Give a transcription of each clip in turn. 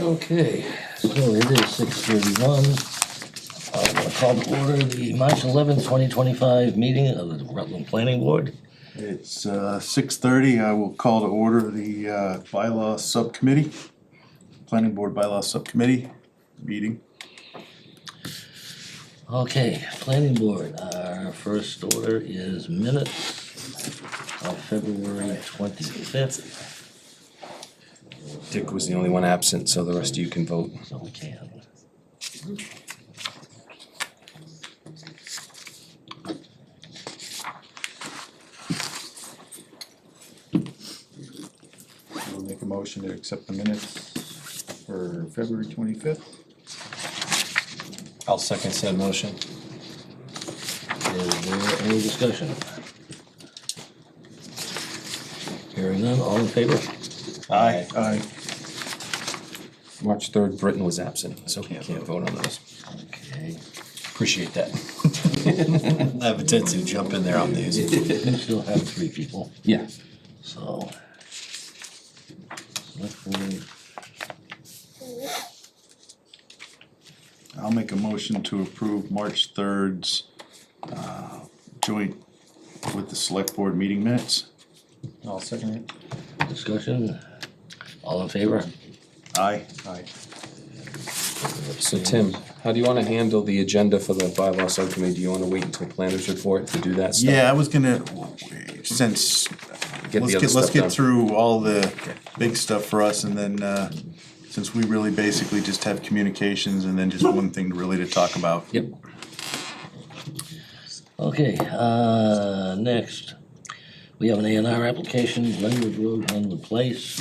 Okay, so it is 6:31. I'm gonna call to order the March 11th, 2025 meeting of the Rutland Planning Board. It's 6:30. I will call to order the Bylaw Subcommittee, Planning Board Bylaw Subcommittee meeting. Okay, Planning Board, our first order is minutes of February 25th. Dick was the only one absent, so the rest of you can vote. So we can. I'll make a motion to accept the minutes for February 25th. I'll second said motion. Is there any discussion? Hearing none, all in favor? Aye. Aye. March 3rd, Britton was absent, so he can't vote on those. Okay. Appreciate that. I have a tendency to jump in there on these. We still have 3 people, Yeah. so. Select board. I'll make a motion to approve March 3rd's joint with the Select Board meeting minutes. I'll second it. Discussion, all in favor? Aye. Aye. So Tim, how do you wanna handle the agenda for the bylaw subcommittee? Do you wanna wait until planners report to do that stuff? Yeah, I was gonna, since, Get the other let's stuff get done. through all the big stuff for us, and then, since we really basically just have communications and then just one thing really to talk about. Yep. Okay, next, we have an A&R application, Glenwood Road, Glenwood Place.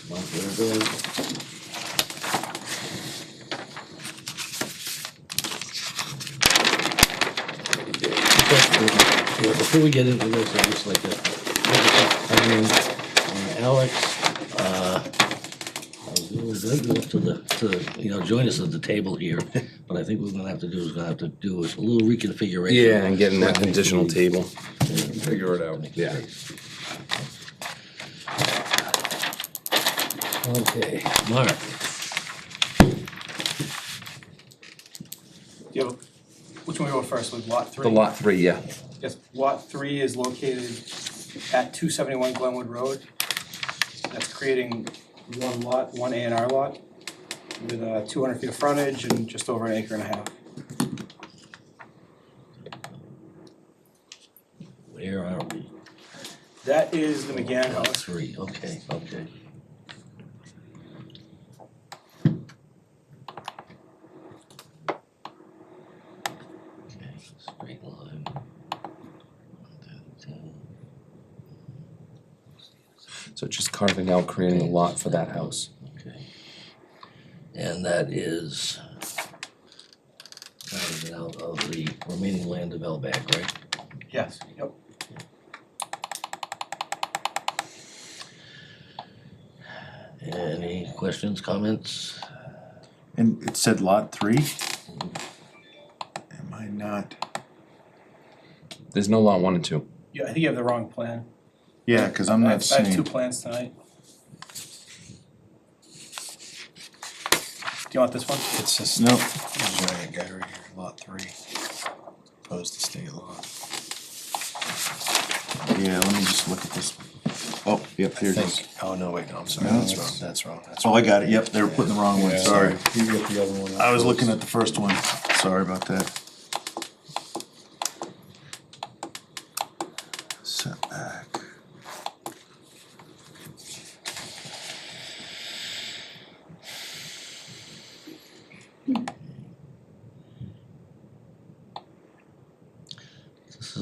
Mount Vernon. Yeah, before we get into this, I'd just like to, Alex, I was gonna go up to the, join us at the table here, but I think what we're gonna have to do is a little reconfiguration. Yeah, and getting that additional table. Figure it out. Yeah. Okay, Mark, Which one we go first, with lot 3? The lot 3, yeah. Yes, lot 3 is located at 271 Glenwood Road. That's creating one lot, one A&R lot, with 200 feet of frontage and just over 1.5 acres. where are we? That is the McGann Lot house. 3, okay. Straight line. So just carving out, creating a lot for that house. Okay. And that is carving out of the remaining land of Elback, right? Yes, yep. Any questions, comments? And it said lot 3? Am I not? There's no lot 1 and 2. Yeah, I think you have the wrong plan. Yeah, cause I'm I not have 2 seeing. plans tonight. Do you want this one? It's this Nope. giant guy right here, lot 3, opposed to state law. Yeah, let me just look at this. Oh, yep, here it is. Oh, no, wait, no, I'm sorry, No, that's wrong, that's wrong, that's Oh, wrong. I got it, yep, they were putting the wrong one, Yeah. sorry. You got the other one. I was looking at the first one, sorry about that. Setback. This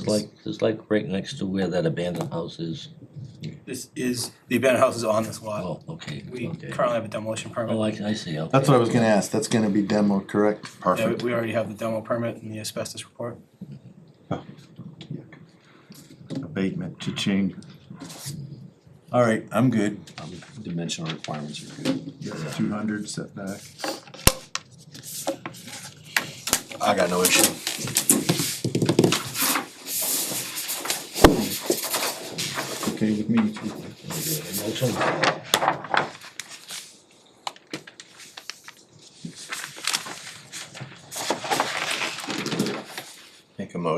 is like right next to where that abandoned house is. This is, the abandoned house is on this lot. Oh, okay, We okay. currently have a demolition permit. Oh, I see, okay. That's what I was gonna ask, that's gonna be demo, correct? Yeah, Perfect. we already have the demo permit and the asbestos report. Abatement, cha-ching. All right, I'm good. Dimensional requirements are good. 200 setback. I got no issue. Okay with me too. Motion,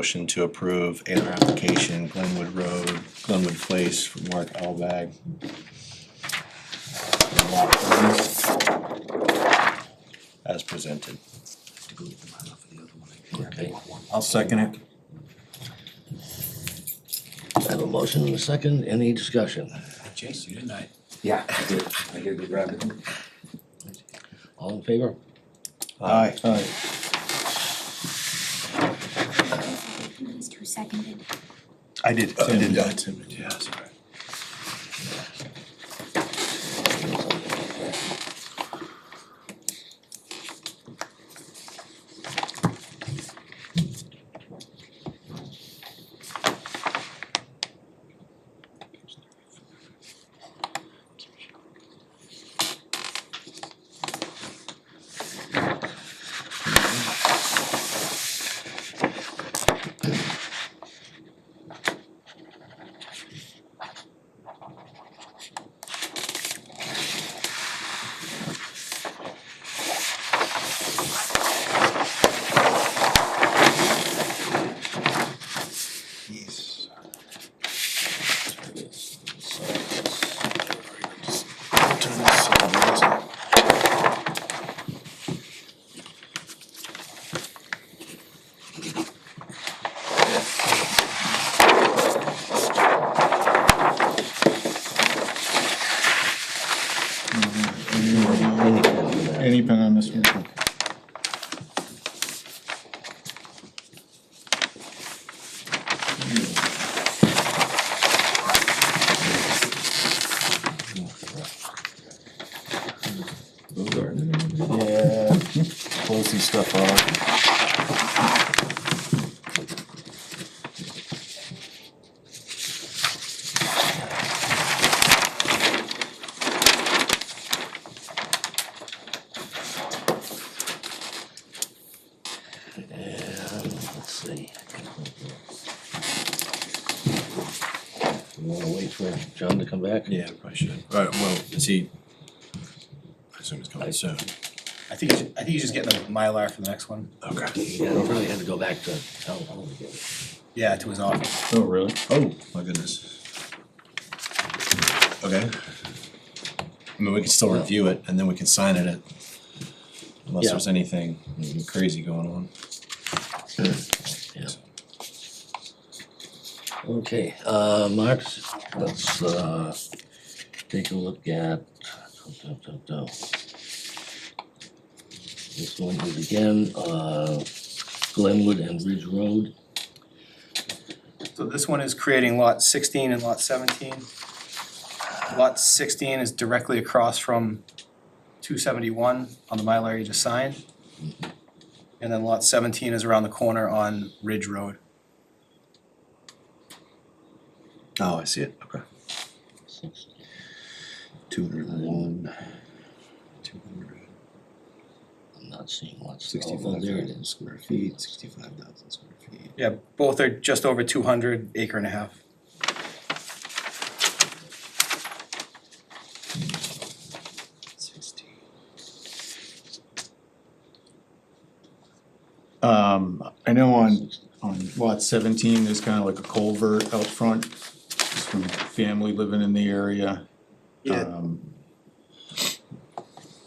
motion to approve A&R application, Glenwood Road, Glenwood Place for Mark Albag. As presented. Okay, I'll second it. I have a motion and a second, any discussion? Chase, you didn't I? Yeah, I did. I gave you grab it. All in favor? Aye. Who seconded? I did. Yeah, sorry. Any pen on this one? Yeah, close these stuff off. And let's see. You wanna wait for John to come back? Yeah, probably should. Alright, well, is he? I assume he's coming soon. I think he's just getting the Mylar for the next one. Okay. Yeah, he probably had to go back to town hall to get it. Yeah, to his office. Oh, really? Oh, my goodness. Okay. I mean, we can still review it and then we can sign it unless Yeah. there's anything crazy going on. Yeah. Okay, Mark, let's, take a look at, this one is again, Glenwood and Ridge Road. So this one is creating lot 16 and lot 17. Lot 16 is directly across from 271 on the Mylar you just signed. And then lot 17 is around the corner on Ridge Road. Oh, I see it, okay. 201. 200. I'm not seeing what's, oh, 65,000 there it is. square feet, 65,000 square feet. Yeah, both are just over 200, acre and a half. I know on lot 17, there's kind of like a culvert out front. It's from family living in the area. Yeah.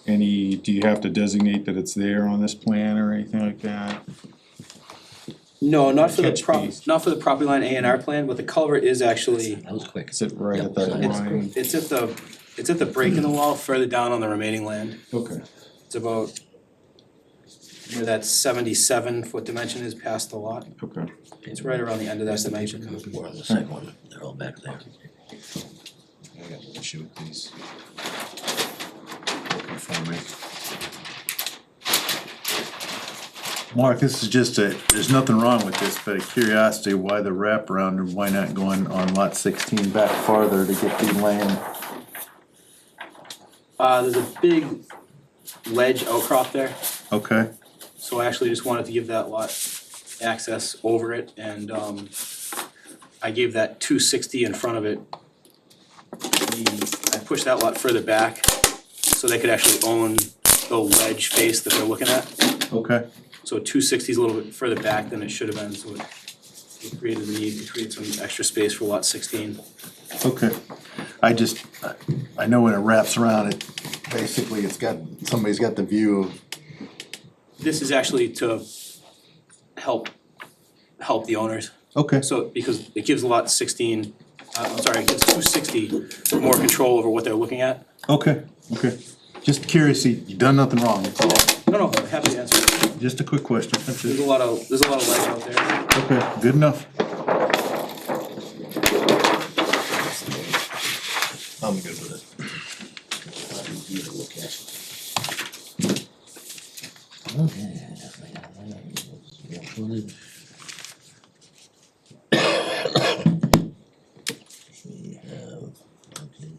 Do you have to designate that it's there on this plan or anything like that? No, not for the Catch piece. not for the property line A&R plan, but the culvert is actually, That was quick. Is it right Yep, at that it's- line? it's at the break in the wall further down on the remaining land. Okay. It's about where that 77-foot dimension is past the lot. Okay. It's right around the end of that dimension. We're on the second one, they're all back there. I got no issue with these. Conforming. Mark, this is just there's nothing wrong with this, but a curiosity, why the wraparound and why not going on lot 16 back farther to get the land? There's a big ledge outcrop there, Okay, so I actually just wanted to give that lot access over it, and I gave that 260 in front of it. I pushed that lot further back, so they could actually own the ledge face that they're looking at. okay. So 260 is a little bit further back than it should have been, so it We created the need to create some extra space for lot 16. Okay. I know when it wraps around, it, basically somebody's got the view of, This is actually to help the owners. okay, So, because it gives lot 16, it gives 260 more control over what they're looking at. okay. Just curious, you done nothing wrong, that's all. No, happy to answer. Just a quick question, that's There's a it. lot of light out there. Okay, good enough. I'm good with it. Okay. Footage. We have, okay.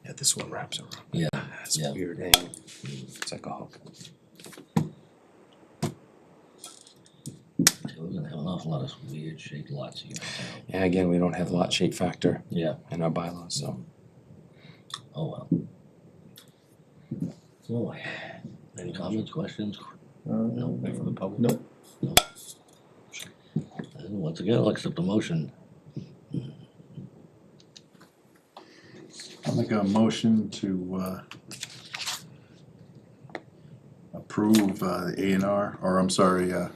Yeah, this one wraps around. Yeah, That's yeah. a weird angle. It's like a hook. So we're gonna have an awful lot of weird shaped lots here in town. Yeah, again, we don't have lot shape factor Yeah, in our bylaws, so. oh well. So, any comments, questions? No, from the public? Nope. No. And once again, I'll accept the motion. I'll make a motion to, approve, the A and R, or I'm sorry, Yeah,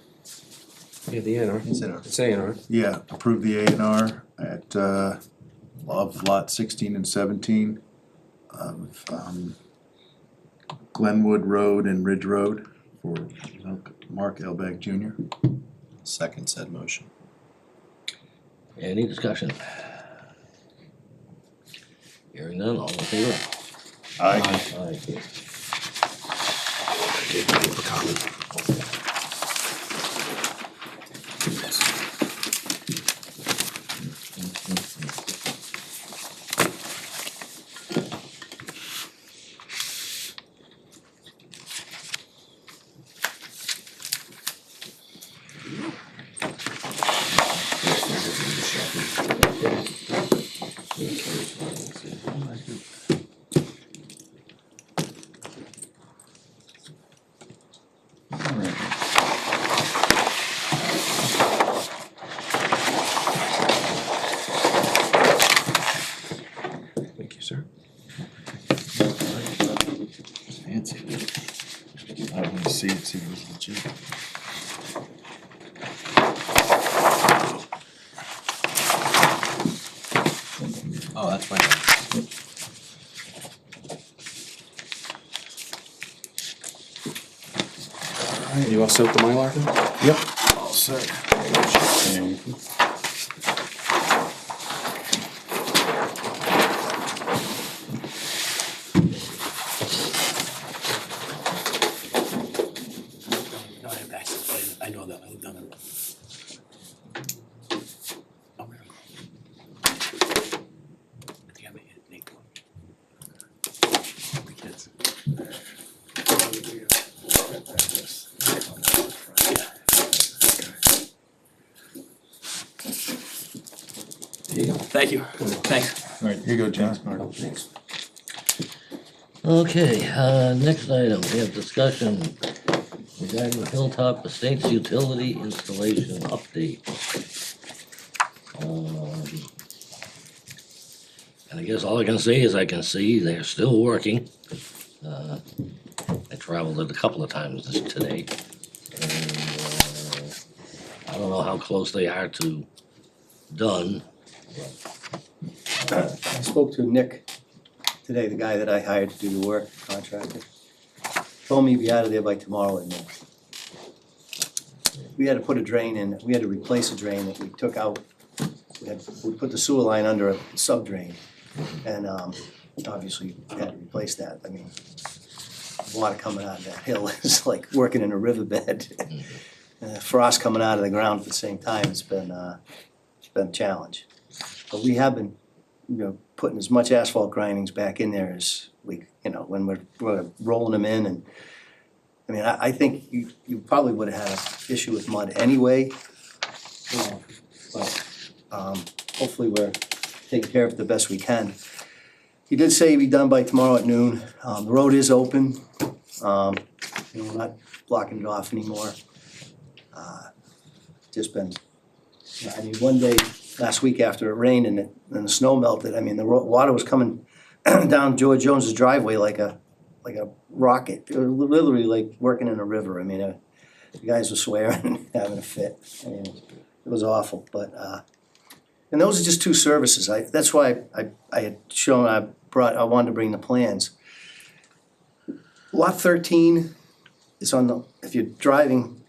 the A&R. It's in our- It's A&R. yeah, approve the A and R at, of lot 16 and 17 of, Glenwood Road and Ridge Road for Mark Elbag Jr. Second said motion. Any discussion? Hearing none, all in favor? Aye. Aye. Thank you, sir. Fancy. I want to see it was legit. Oh, that's fine. You all set with the Mylar? Yep. All set. No, I have access, but I know that, I've done it. Yeah, but it- Nate. The kids. Thank you, thanks. All right, here you go, John. Oh, thanks. Okay, next item, we have discussion regarding the Hilltop Estates utility installation update. And I guess all I can say is I can see they're still working. I traveled it a couple of times today. And, I don't know how close they are to done. I spoke to Nick today, the guy that I hired to do the work, contractor. Told me he'd be out of there by tomorrow at noon. We had to put a drain in, we had to replace a drain that we took out. We put the sewer line under a sub-drain, and obviously had to replace that. I mean, water coming out of that hill is like working in a riverbed. Frost coming out of the ground at the same time, it's been a challenge. But we have been, putting as much asphalt grindings back in there as we, when we're rolling them in. And I mean, I think you probably would have had an issue with mud anyway. But hopefully we're taking care of it the best we can. He did say he'd be done by tomorrow at noon. The road is open. We're not blocking it off anymore. Just been, I mean, one day last week after it rained and the snow melted, I mean, the water was coming down George Jones's driveway like a rocket. It was literally like working in a river. I mean, the guys were swearing and having a fit. I mean, it was awful, but, and those are just two services. That's why I had shown, I wanted to bring the plans. Lot 13 is on the, if you're driving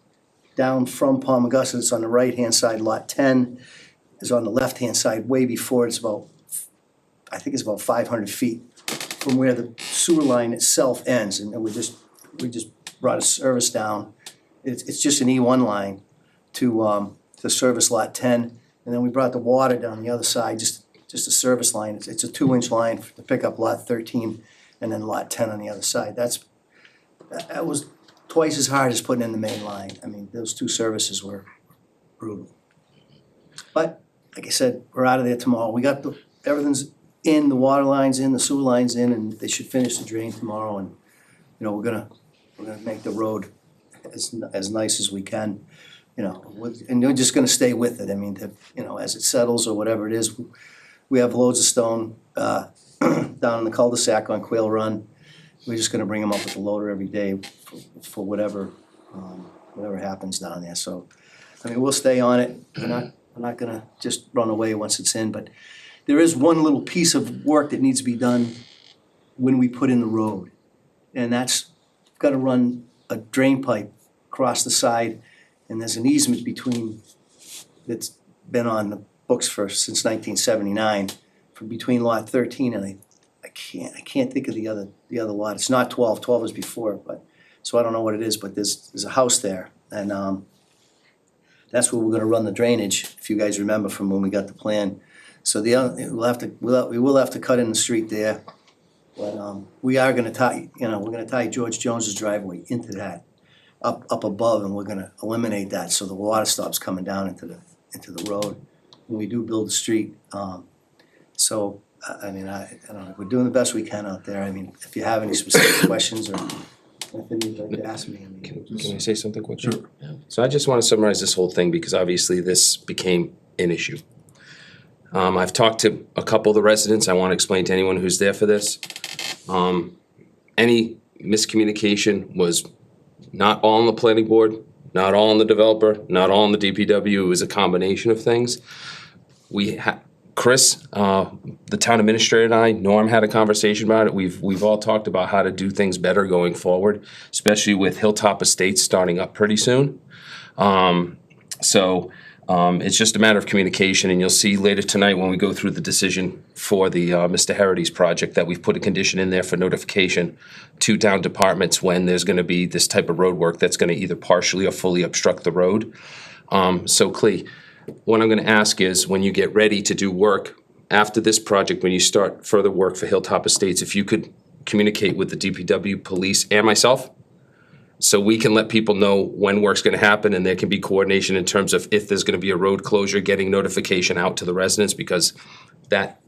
down from Palmagussit, it's on the right-hand side. Lot 10 is on the left-hand side, way before. It's about, I think it's about 500 feet from where the sewer line itself ends. And we just brought a service down. It's just an E1 line to service Lot 10. And then we brought the water down the other side, just a service line. It's a 2-inch line to pick up Lot 13 and then Lot 10 on the other side. That was twice as hard as putting in the main line. I mean, those two services were brutal. But, like I said, we're out of there tomorrow. We got everything's in, the water line's in, the sewer line's in, and they should finish the drain tomorrow. And, you know, we're gonna make the road as nice as we can, you know, and we're just gonna stay with it. I mean, you know, as it settles or whatever it is, we have loads of stone down in the cul-de-sac on Quail Run. We're just gonna bring them up with the loader every day for whatever happens down there. So, I mean, we'll stay on it. We're not gonna just run away once it's in, but there is one little piece of work that needs to be done when we put in the road. And that's gotta run a drain pipe across the side, and there's an easement that's been on the books since 1979, from between Lot 13 and I can't think of the other lot. It's not 12. 12 is before, but so I don't know what it is. But there's a house there, and that's where we're going to run the drainage. If you guys remember from when we got the plan, so we will have to cut in the street there, but we are going to tie. You know, we're going to tie George Jones's driveway into that up above, and we're going to eliminate that so the water stops coming down into the road when we do build the street. So. I mean, I don't know, we're doing the best we can out there. I mean, if you have any specific questions or anything you'd like to ask me, I mean. Can I say something quick? Sure. So I just wanna summarize this whole thing because obviously this became an issue. I've talked to a couple of the residents. I wanna explain to anyone who's there for this. Any miscommunication was not all on the planning board, not all on the developer, not all on the DPW. It was a combination of things. Chris, the town administrator and I, Norm had a conversation about it. We've all talked about how to do things better going forward, especially with Hilltop Estates starting up pretty soon. It's just a matter of communication, and you'll see later tonight when we go through the decision for the Mr. Harity's project that we've put a condition in there for notification to town departments when there's gonna be this type of road work that's gonna either partially or fully obstruct the road. So Clea, what I'm gonna ask is, when you get ready to do work after this project, when you start further work for Hilltop Estates, if you could communicate with the DPW, police, and myself, so we can let people know when work's gonna happen, and there can be coordination in terms of if there's gonna be a road closure, getting notification out to the residents, because that,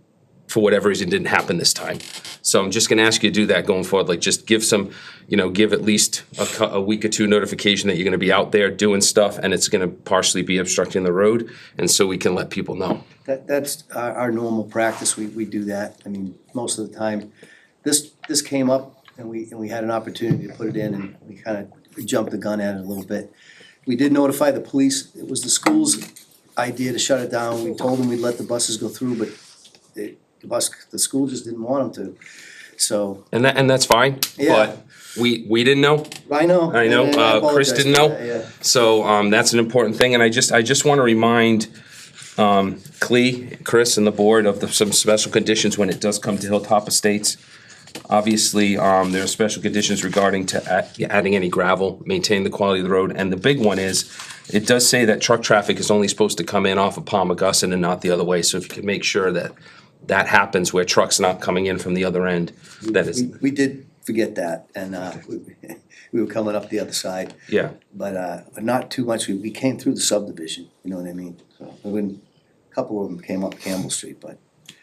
for whatever reason, didn't happen this time. So I'm just gonna ask you to do that going forward, like just give some, give at least a week or two notification that you're gonna be out there doing stuff, and it's gonna partially be obstructing the road, and so we can let people know. That's our normal practice. We do that. I mean, most of the time. This came up and we had an opportunity to put it in, and we jumped the gun at it a little bit. We did notify the police. It was the school's idea to shut it down. We told them we'd let the buses go through, but the school just didn't want them to. So. And that's fine, Yeah. but we didn't know. I know. I know, and I Chris apologize didn't for know. that, yeah. So that's an important thing, and I just wanna remind Clea, Chris, and the board of some special conditions when it does come to Hilltop Estates. Obviously, there are special conditions regarding to adding any gravel, maintain the quality of the road, and the big one is, it does say that truck traffic is only supposed to come in off of Palmagussit and not the other way, so if you could make sure that happens where trucks not coming in from the other end, that is. We did forget that, and we were coming up the other side. Yeah. But not too much. We came through the subdivision, you know what I mean? So a couple of them came up Campbell Street, but.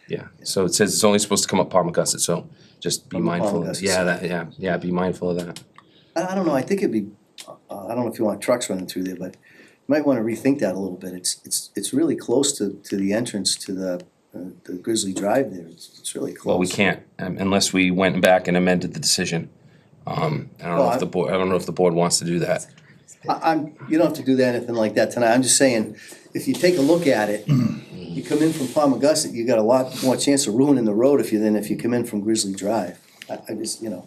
Yeah, so it says it's only supposed to come up Palmagussit, so just be From the mindful of Palmagussit that. Yeah, be mindful of that. I don't know, I think it'd be, I don't know if you want trucks running through there, but might wanna rethink that a little bit. It's really close to the entrance to the Grizzly Drive there. It's really close. Well, we can't, unless we went back and amended the decision. I don't know if the board, I don't know if the board wants to do that. You don't have to do that, anything like that tonight. I'm just saying, if you take a look at it, you come in from Palmagussit, you got a lot more chance of ruining the road than if you come in from Grizzly Drive. I just, and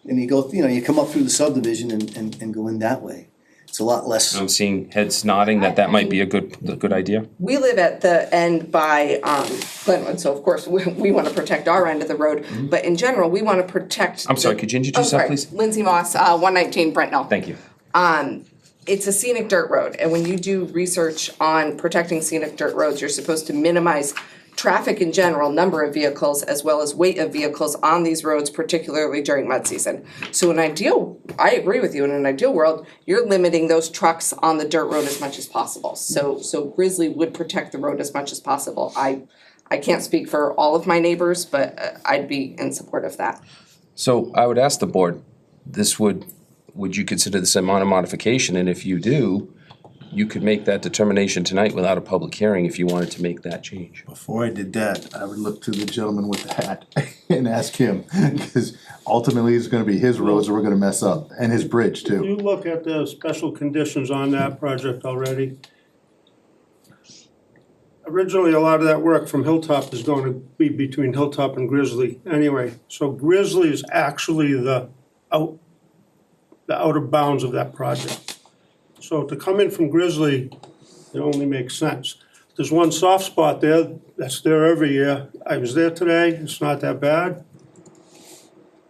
you go, you come up through the subdivision and go in that way. It's a lot less. I'm seeing heads nodding that might be a good idea. We live at the end by Glenwood, so of course we want to protect our end of the road. But in general, we want to protect. I'm sorry, could you introduce yourself, please? Lindsay Moss, 119 Brentnell. Thank you. It's a scenic dirt road, and when you do research on protecting scenic dirt roads, you're supposed to minimize traffic in general, number of vehicles, as well as weight of vehicles on these roads, particularly during mud season. So I agree with you, in an ideal world, you're limiting those trucks on the dirt road as much as possible. So Grizzly would protect the road as much as possible. I can't speak for all of my neighbors, but I'd be in support of that. So I would ask the board, would you consider this a minor modification? And if you do, you could make that determination tonight without a public hearing if you wanted to make that change. Before I did that, I would look to the gentleman with the hat and ask him, because ultimately it's gonna be his roads that we're gonna mess up, and his bridge You too. look at the special conditions on that project already. Originally, a lot of that work from Hilltop is going to be between Hilltop and Grizzly anyway. So Grizzly is actually the outer bounds of that project. So to come in from Grizzly, it only makes sense. There's one soft spot there, that's there every year. I was there today, it's not that bad.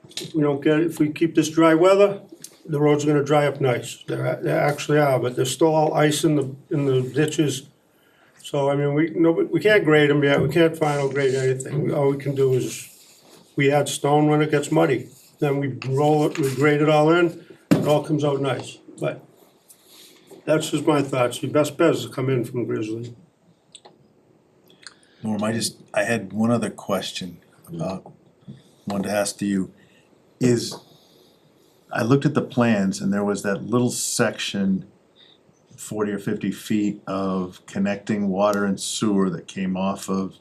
If we keep this dry weather, the road's gonna dry up nice. They actually are, but there's still all ice in the ditches. So, I mean, we can't grade them yet, we can't final grade anything. All we can do is, we add stone when it gets muddy. Then we roll it, we grade it all in, it all comes out nice. But that's just my thoughts. Your best bet is to come in from Grizzly. Norm, I had one other question wanted to ask to you. I looked at the plans and there was that little section, 40 or 50 feet of connecting water and sewer that came off of,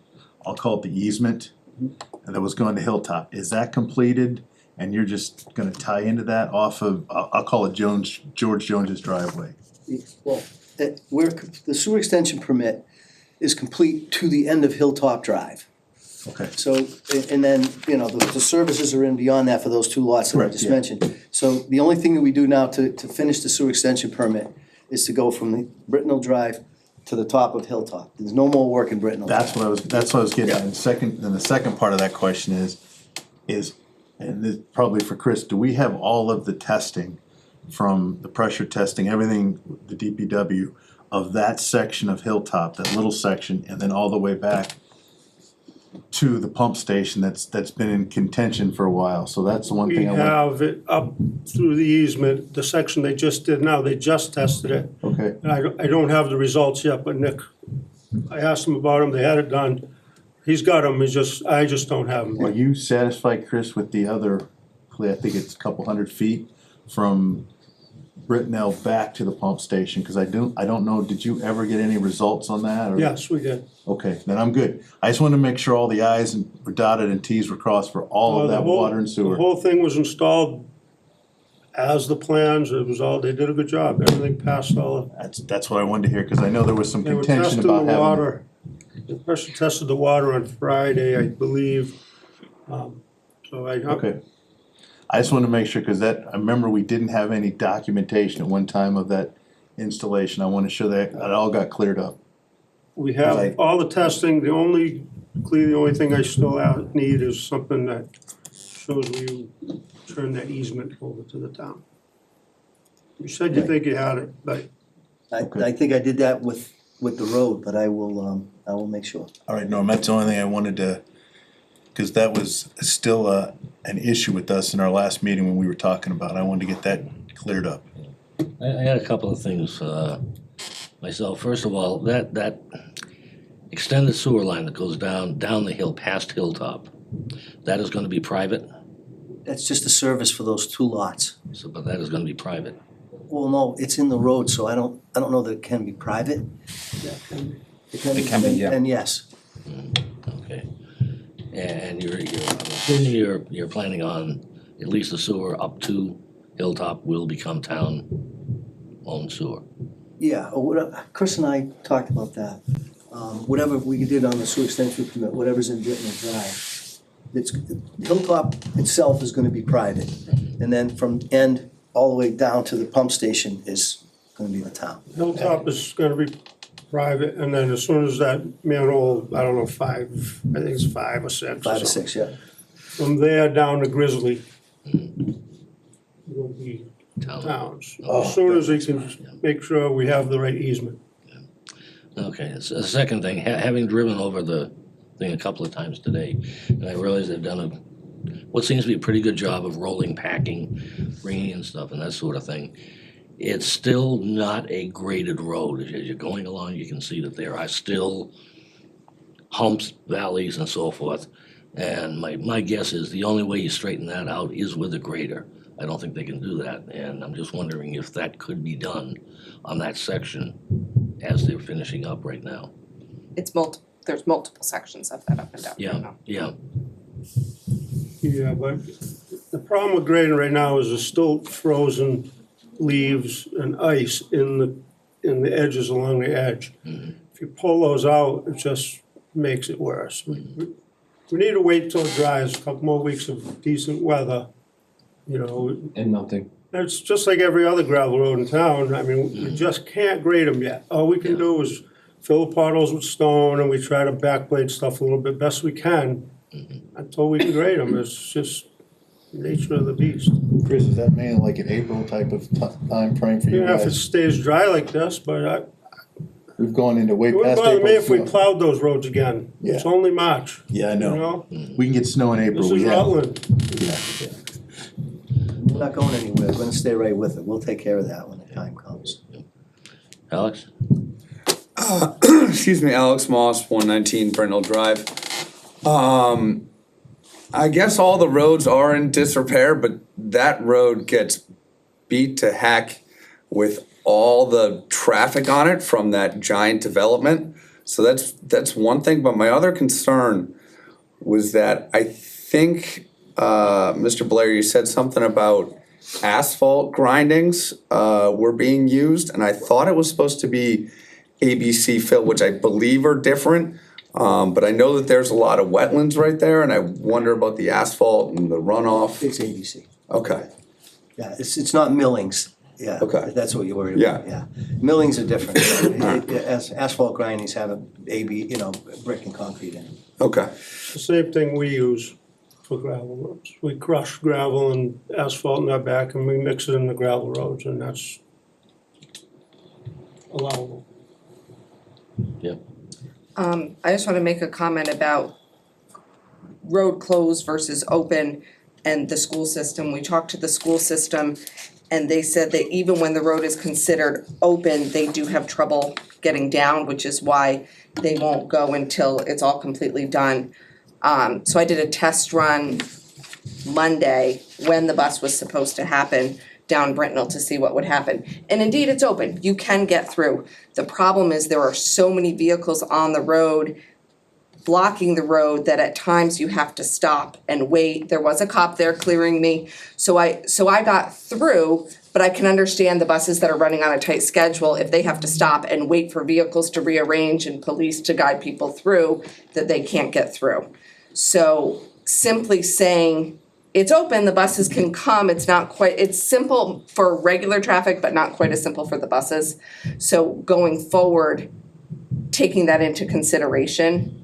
I'll call it the easement, and that was going to Hilltop. Is that completed? And you're just gonna tie into that off of, I'll call it George Jones's driveway? Well, the sewer extension permit is complete to the end of Hilltop Drive. Okay. So, and then, the services are in beyond that for those two lots that I Correct, just yeah. mentioned. So the only thing that we do now to finish the sewer extension permit is to go from the Brittenell Drive to the top of Hilltop. There's no more work in Brittenell. That's what I was getting at. And the second part of that question is, and this probably for Chris, do we have all of the testing from the pressure testing, everything, the DPW, of that section of Hilltop, that little section, and then all the way back to the pump station that's been in contention for a while? So that's the one We thing I want. have it up through the easement, the section they just did now, they just tested it. Okay, And I don't have the results yet, but Nick, I asked him about them, they had it done. He's got them, I just don't have them. are you satisfied, Chris, with the other, I think it's a couple hundred feet from Brittenell back to the pump station? Cause I don't know, did you ever get any results on that? Or- Yes, we did. Okay, then I'm good. I just wanted to make sure all the i's were dotted and t's were crossed for all of The that whole- water and sewer. The whole thing was installed as the plans, it was all, they did a good job, everything passed all. That's what I wanted to hear, cause I know there was some They were contention testing the about having. water. The pressure tested the water on Friday, I believe. Okay. I just wanted to make sure, cause I remember we didn't have any documentation at one time of that installation. I wanna show that it all got cleared up. We Right. have all the testing, the only thing I still need is something that shows you turn that easement over to the town. You said you think you had it, but I think I did that with the road, but I will make sure. All right, Norm, that's the only thing I wanted to, cause that was still an issue with us in our last meeting when we were talking about it. I wanted to get that cleared up. I had a couple of things myself. First of all, that extended sewer line that goes down the hill past Hilltop, that is gonna be private, That's just a service for those two lots. but that is gonna be private. Well, no, it's in the road, so I don't know that it can be private. It can be, yeah. Then yes. Okay. And I'm assuming you're planning on at least the sewer up to Hilltop will become town-owned sewer. Yeah, or whatever, Chris and I talked about that. Whatever we did on the sewer extension permit, whatever's in Brittenell Drive, it's, Hilltop itself is gonna be private. And then from end all the way down to the pump station is gonna be the town. Hilltop is gonna be private, and then as soon as that manhole, I don't know, I think it's 5 or 6. 5 or something. 6, yeah. From there down to Grizzly will be Town. towns. As soon as they can make sure we have the right easement. Okay, so the second thing, having driven over the thing a couple of times today, and I realize they've done what seems to be a pretty good job of rolling, packing, bringing in stuff and that sort of thing. It's still not a graded road. As you're going along, you can see that there are still humps, valleys, and so forth. And my guess is the only way you straighten that out is with a grader. I don't think they can do that, and I'm just wondering if that could be done on that section as they're finishing up right now. There's multiple sections of that up and down right now. Yeah, Yeah, but the problem with grading right now is there's still frozen leaves and ice in the edges along the edge. If you pull those out, it just makes it worse. We need to wait till it dries, a couple more weeks of decent weather, you know. And melting. It's just like every other gravel road in town. I mean, we just can't grade them yet. All we can do is fill the potholes with stone, and we try to backblade stuff a little bit best we can until we can grade them. It's just nature of the beast. Chris, is that mainly like an April type of time frame for you Yeah, if it guys? stays dry like this, but We've gone into way it wouldn't past bother April. me if we so- plowed those roads again. It's Yeah. only March, Yeah, I you know. know? We can get snow in April. This we is have. Rutland. Yeah. We're not going anywhere, we're gonna stay right with it, we'll take care of that when the time comes. Alex? Excuse me, Alex Moss, 119 Brindle Drive. I guess all the roads are in disrepair, but that road gets beat to heck with all the traffic on it from that giant development. So that's one thing, but my other concern was that I think, Mr. Blair, you said something about asphalt grindings were being used, and I thought it was supposed to be ABC fill, which I believe are different. But I know that there's a lot of wetlands right there, and I wonder about the asphalt and the runoff. It's ABC. Okay, Yeah, it's not millings, yeah. Okay. That's what you're worried about, yeah. Millings are different. As asphalt grindings have a brick and concrete in them. okay. It's the same thing we use for gravel roads. We crush gravel and asphalt in our back, and we mix it in the gravel roads, and that's allowable. Yep. I just want to make a comment about road closed versus open and the school system. We talked to the school system, and they said that even when the road is considered open, they do have trouble getting down, which is why they won't go until it's all completely done. So I did a test run Monday when the bus was supposed to happen down Brittenell to see what would happen. And indeed, it's open. You can get through. The problem is there are so many vehicles on the road blocking the road that at times you have to stop and wait. There was a cop there clearing me. So I got through, but I can understand the buses that are running on a tight schedule, if they have to stop and wait for vehicles to rearrange and police to guide people through, that they can't get through. So simply saying it's open, the buses can come, it's simple for regular traffic, but not quite as simple for the buses. So going forward, taking that into consideration,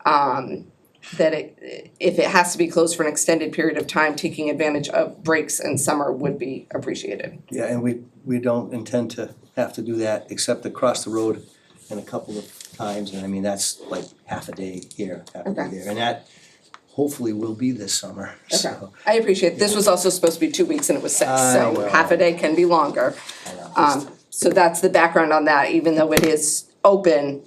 that if it has to be closed for an extended period of time, taking advantage of breaks in summer would be appreciated. Yeah, and we don't intend to have to do that except across the road in a couple of times, and I mean, that's like half a day here, half a day Okay. there, and that hopefully will be this summer, Okay, so. I appreciate it. This was also supposed to be 2 weeks and it was 6, I so know. half a day can be longer. So that's the background on that, even though it is open,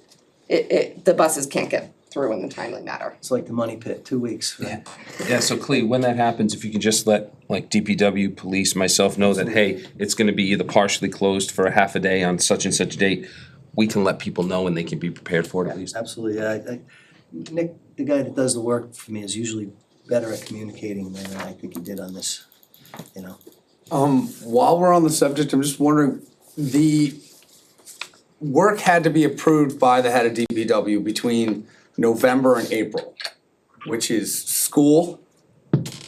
the buses can't get through in the timely manner. It's like the money pit, 2 weeks, right? Yeah, so Clea, when that happens, if you can just let like DPW, police, myself know that, hey, it's gonna be either partially closed for a half a day on such and such a date, we can let people know and they can be prepared for it at least. Absolutely, Nick, the guy that does the work for me, is usually better at communicating than I think he did on this, you know? While we're on the subject, I'm just wondering, the work had to be approved by the head of DPW between November and April, which is school,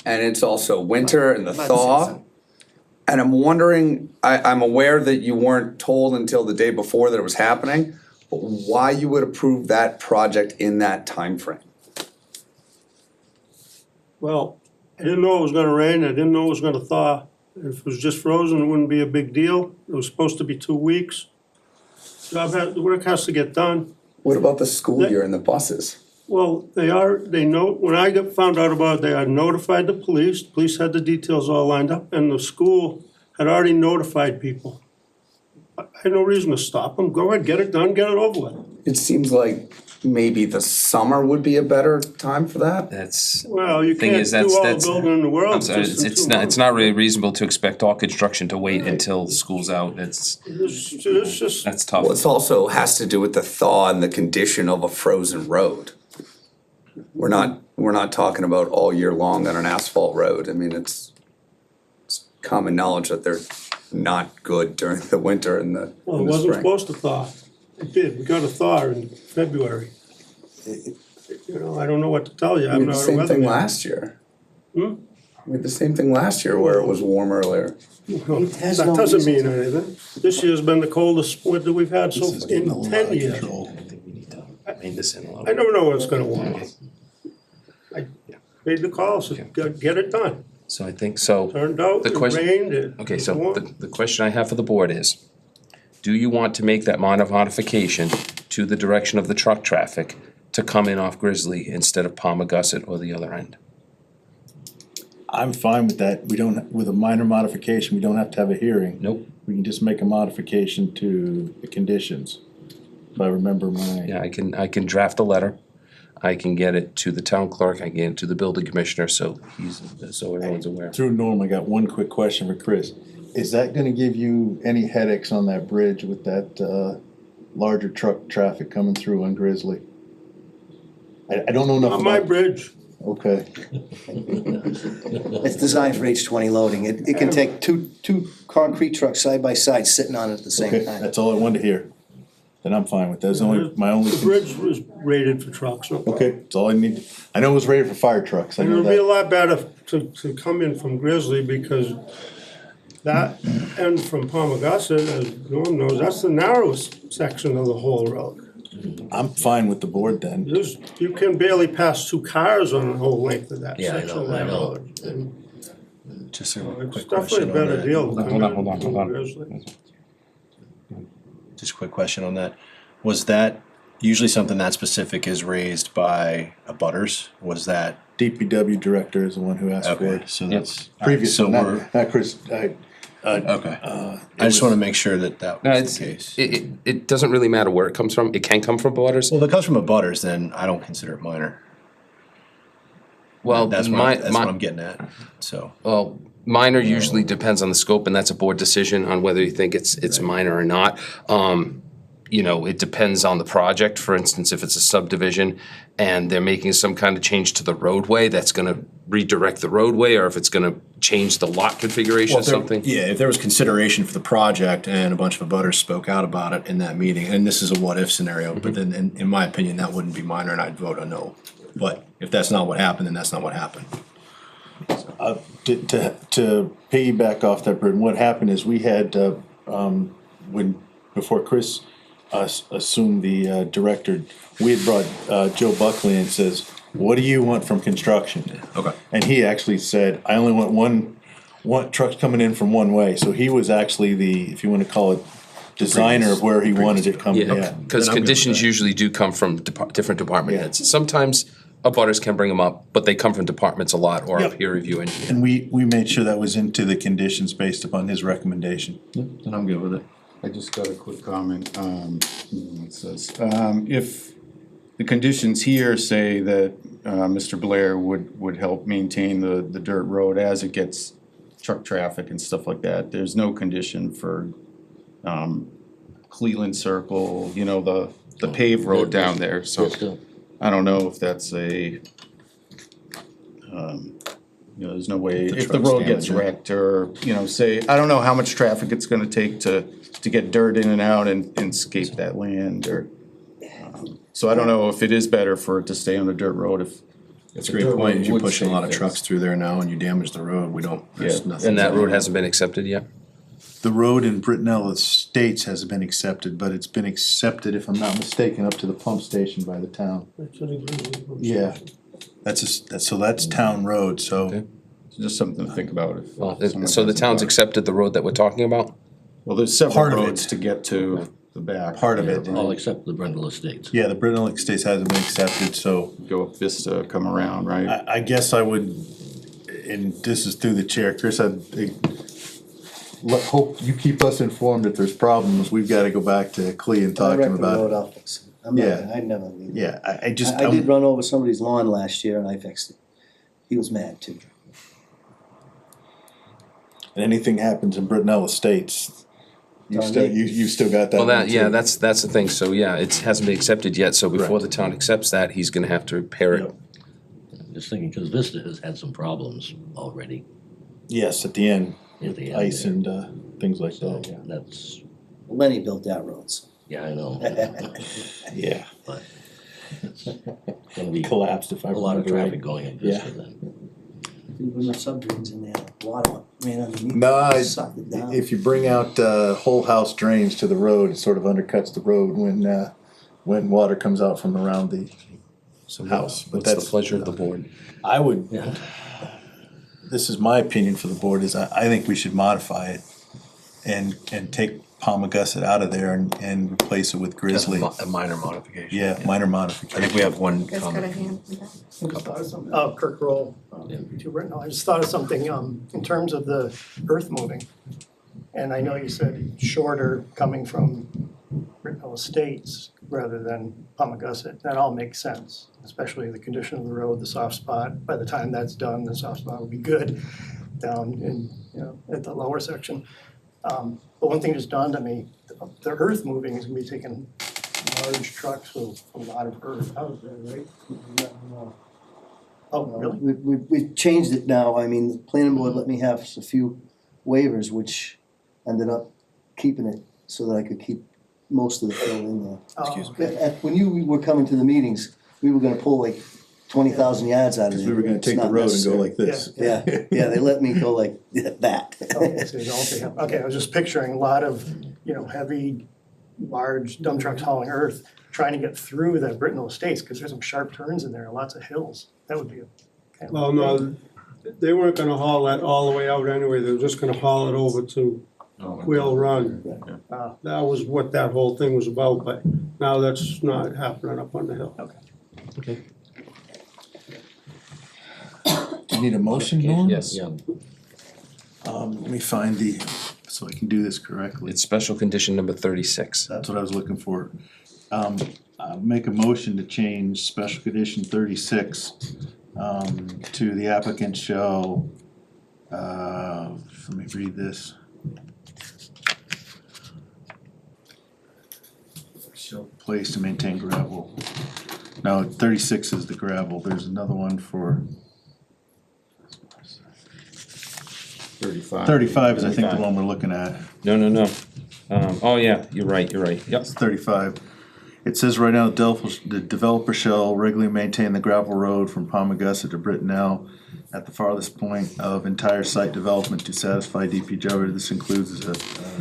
and it's also winter and the Mud thaw. season. And I'm wondering, I'm aware that you weren't told until the day before that it was happening, but why you would approve that project in that timeframe? Well, I didn't know it was gonna rain, I didn't know it was gonna thaw. If it was just frozen, it wouldn't be a big deal. It was supposed to be 2 weeks. The work has to get done. What about the school year and the buses? Well, they know, when I found out about it, they had notified the police had the details all lined up, and the school had already notified people. I had no reason to stop them, go ahead, get it done, get it over with. It seems like maybe the summer would be a better time for that. That's, Well, you Thing can't is, do that's- all the that's- building in the world I'm sorry, just in it's 2 not, months. it's not really reasonable to expect all construction to wait until school's out, It's just, that's tough. Well, it's also has to do with the thaw and the condition of a frozen road. We're not talking about all year long on an asphalt road. I mean, it's common knowledge that they're not good during the winter and the well, it and the wasn't spring. supposed to thaw. It did, we got a thaw in February. You know, I don't know what to tell you, We I'm had the not a same thing weatherman. last year. Hmm? We had the same thing last year where it was warm earlier. It has That no doesn't reason mean anything. This year's been the coldest winter we've had so This is in getting a lot 10 of years. control. I think we need to rein this in a little I bit. never know when it's gonna warm up. I made the call, so get it done. So I think, so, Turned out, The it question- rained, it. okay, was so warm. the question I have for the board is, do you want to make that minor modification to the direction of the truck traffic to come in off Grizzly instead of Palmagussit or the other end? I'm fine with that. We don't, with a minor modification, we don't have to have a hearing. Nope. We can just make a modification to the conditions. If I remember my. Yeah, I can draft a letter. I can get it to the town clerk, I can get it to the building commissioner, so so everyone's aware. Through Norm, I got one quick question for Chris. Is that gonna give you any headaches on that bridge with that, larger truck traffic coming through on Grizzly? I don't know enough On my about. bridge, Okay, It's designed for H20 loading. It can take two concrete trucks side by side sitting on it at the same okay, time. that's all I wanted to hear. Then I'm fine with that. That's my only. the bridge was rated for trucks, no problem. Okay, that's all I need. I know it was rated for fire trucks. I And know it'll be a that. lot better to come in from Grizzly because that end from Palmagussit, as Norm knows, that's the narrowest section of the whole road. I'm fine with the board then. You can barely pass 2 cars on the whole length of that Yeah, I section know, of I that know. road. And Just a it's quick definitely a question on better that. deal to Hold come on, hold on, in hold from on. Grizzly. Just a quick question on that. Was that usually something that specific is raised by a butters? Was that, DPW director is the one who asked for okay, it. so that's. Previous, so not, we're, not Chris, okay. it I just was- wanna make sure that that No, was it's, the case. it doesn't really matter where it comes from, it can come from Borders. Well, if it comes from a butters, then I don't consider it minor. Well, That's my, what I'm getting at, so. well, minor usually depends on the scope, and that's a board decision on whether you think it's minor or not. You know, it depends on the project. For instance, if it's a subdivision and they're making some kind of change to the roadway, that's gonna redirect the roadway, or if it's gonna change the lot configuration or something. Yeah, if there was consideration for the project and a bunch of abutters spoke out about it in that meeting, and this is a what-if scenario, but then in my opinion, that wouldn't be minor and I'd vote a no. But if that's not what happened, then that's not what happened. To piggyback off that, Britton, what happened is we had, before Chris assumed the director, we had brought Joe Buckley and says, what do you want from construction? Okay. And he actually said, I only want one truck coming in from one way. So he was actually the, if you wanna call it, designer of where he wanted it coming, Yeah, yeah. because Then I'm good with conditions that. usually do come from different department Yeah. heads. Sometimes abutters can bring them up, but they come from departments a lot, or a Yep. peer review engineer. And we made sure that was into the conditions based upon his recommendation. Then I'm good with it. I just got a quick comment. It says, if the conditions here say that, Mr. Blair would help maintain the dirt road as it gets truck traffic and stuff like that. There's no condition for, Cleveland Circle, you know, the paved road down there, so Yes, still. I don't know if that's a, you know, there's no way, if the truck's road gets damaged. wrecked or, you know, say, I don't know how much traffic it's gonna take to get dirt in and out and escape that land or, so I don't know if it is better for it to stay on a dirt road if. It's a great point, if you're pushing a lot of trucks through there now and you damage the road, there's Yeah. nothing. And that road hasn't been accepted yet? The road in Brittenell Estates hasn't been accepted, but it's been accepted, if I'm not mistaken, up to the pump station by the town. Yeah, so that's town road, so. Okay. Just something to think about. If Well, someone so the has a town's car. accepted the road that we're talking about? Well, there's several Part of it. roads to get to the back. Part of it. All except the Brindle Estates. Yeah, the Brittenell Estates hasn't been accepted, so Go up Vista, come around, right? I guess I would, and this is through the chair, Chris, hope you keep us informed if there's problems, we've gotta go back to Clea and I talk to wrecked him the road, about it. I'll fix it. I'm not, Yeah. I'd never leave. Yeah, I just, I did run over somebody's lawn last year and I fixed it. He was mad too. anything happens in Brittenell Estates, you Darn still, me. you still got that. Well, one yeah, too. that's the thing, so yeah, it hasn't been accepted yet, so before the town accepts that, he's gonna have to repair it. Yep. Just thinking, because Vista has had some problems already Yes, at the end, at the end. ice there. and, things like So that, yeah. that's, Lenny built that road, so. yeah, I know, Yeah, but it's gonna be collapsed if I a lot of remember right. traffic going in Vista Yeah. then. When the subdrains in there, water ran underneath. No, Sucked it down. if you bring out, whole house drains to the road, it sort of undercuts the road when water comes out from around the So house, but what's the that's- pleasure of the board? I would, Yeah. this is my opinion for the board, is I think we should modify it and take Palmagussit out of there and replace it with Grizzly. A minor modification. Yeah, minor I modification. think we have one You guys got a comment. hand in that? I just thought of something, Kirk Roll, to Brittenell, I just thought of something, in terms of the earth moving. And I know you said shorter coming from Brittenell Estates rather than Palmagussit, that all makes sense. Especially the condition of the road, the soft spot, by the time that's done, the soft spot will be good down in, at the lower section. But one thing just dawned on me, the earth moving is gonna be taking large trucks with a lot of earth out of there, right? Oh, really? We've changed it now, I mean, the planning board let me have a few waivers, which ended up keeping it so that I could keep most of the fill in there. Excuse me. When you were coming to the meetings, we were gonna pull like 20,000 yards out of there. We were gonna It's take the not road and go necessary. like this. Yeah, they let me go like that. Okay, so you don't, okay, I was just picturing a lot of, heavy, large dump trucks hauling earth, trying to get through the Brittenell Estates, because there's some sharp turns in there, and lots of hills. That would be a kind of. Well, no, they weren't gonna haul that all the way out anyway, they were just gonna haul it over to Wheel Run. That was what that whole thing was about, but now that's not happening up on the hill. Okay. Do you need a motion, Norm? Yes. Yeah, Let me find so I can do this correctly. It's special condition number 36. That's what I was looking for. I'll make a motion to change special condition 36, to the applicant shall, let me read this. Shall place and maintain gravel. No, 36 is the gravel, there's another one for, 35. 35 is I think the one we're looking at. No. Oh, yeah, you're right, yep. It's 35. It says right now, the developer shall regularly maintain the gravel road from Palmagussit to Brittenell at the farthest point of entire site development to satisfy DPW. This includes No,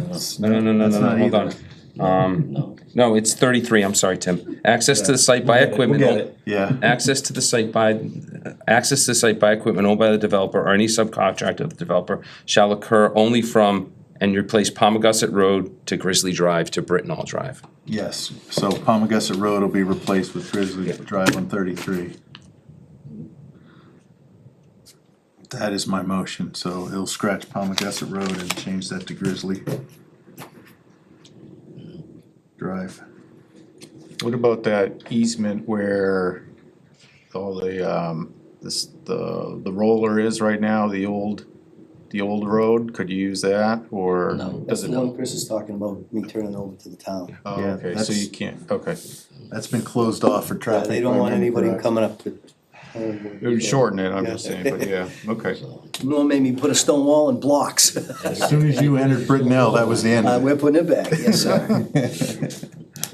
That's hold not on. no, No, it's 33, I'm sorry, Tim. Access to the site by equipment. We'll get it. Yeah, Access to the site by equipment owned by the developer or any subcontractor of the developer shall occur only from and replace Palmagussit Road to Grizzly Drive to Brittenell Drive. yes. So Palmagussit Road will be replaced with Grizzly Drive on 33. That is my motion, so he'll scratch Palmagussit Road and change that to Grizzly Drive. What about that easement where all the roller is right now, the old road? Could you use that, or No. That's does the it? one Chris is talking about, me turning over to the town. Oh, Yeah, okay, so that's- you can't, okay. That's been closed off for traffic. They don't if I want remember anybody correct. coming up to. It would shorten it, I'm just saying, but yeah, okay. Norm made me put a stone wall and blocks. As soon as you entered Brittenell, that was the end of it. We're putting it back, yes, sir.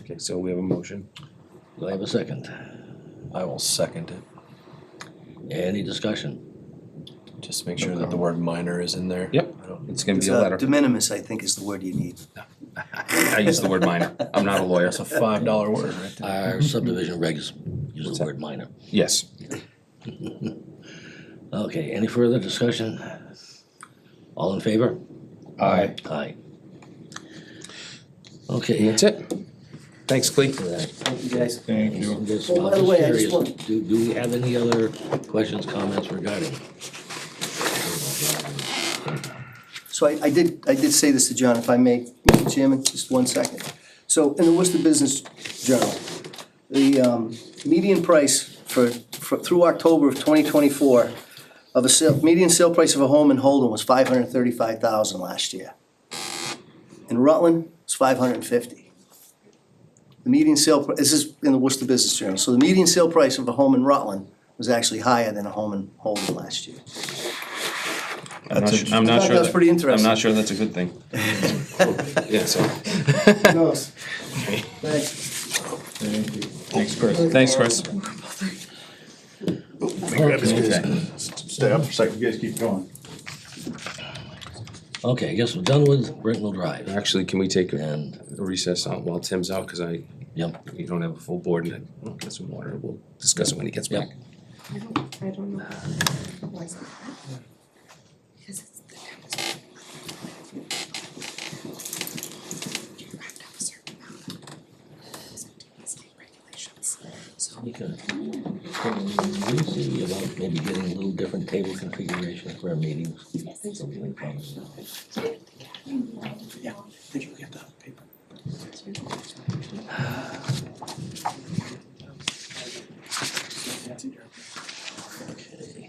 Okay, so we have a motion. Do I have a second? I will second it. Any discussion? Just make sure that the word minor is in there. Yep, it's gonna It's, be a letter. de minimis, I think, is the word you need. I use the word minor. I'm not a lawyer. That's a $5 word right there. Our subdivision regs use the word minor. Yes. Okay, any further discussion? All in favor? Aye. Aye. And Okay. that's it. Thanks, Clea. Thank you, guys. Thank you. I'm just Oh, by the way, I just curious, want- do we have any other questions, comments regarding? So I did say this to John, if I may, Mr. Chairman, just 1 second. So in the Worcester Business Journal, the median price for through October of 2024 of median sale price of a home in Holden was $535,000 last year. In Rutland, it's $550,000. The median sale, this is in the Worcester Business Journal, so the median sale price of a home in Rutland was actually higher than a home in Holden last year. I'm not I thought that was pretty interesting. I'm not sure that's a good thing. Yeah, so, Thanks. Thanks, Chris. thanks, Chris. Stay up for a second, you guys keep going. Okay, I guess we're done with Brittenell Drive. Actually, can we take a And, recess out while Tim's out, cause yep, you don't have a full board and I'll get some water. We'll discuss it when he gets back. I don't know. Why is that? Because it's the town's. You have to have a certain amount of state regulations. So we could, we see about maybe getting a little different table configuration for our meetings. Something like that. Did you get that paper? Okay.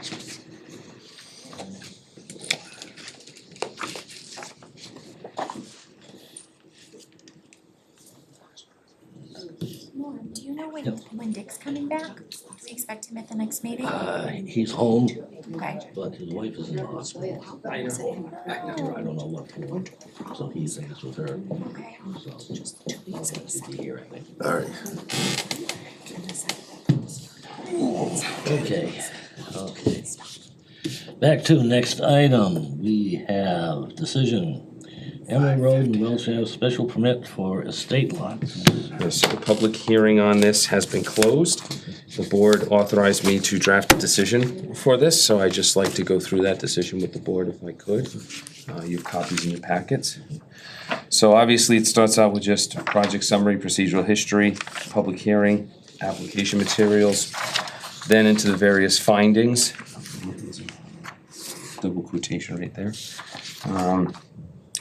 Lauren, do you know when Dick's coming back? Do we expect him at the next meeting? He's home, Okay. but his wife is in the hospital. I don't know what for, so he thinks with her, Okay. so he'll be here, I think. All right. Okay, okay. Back to next item, we have decision. Emerald Road and Welsh Ave special permit for estate lots. Yes, the public hearing on this has been closed. The board authorized me to draft a decision for this, so I'd just like to go through that decision with the board if I could. You have copies in your packets. So obviously, it starts out with just project summary, procedural history, public hearing, application materials, then into the various findings. Double quotation right there.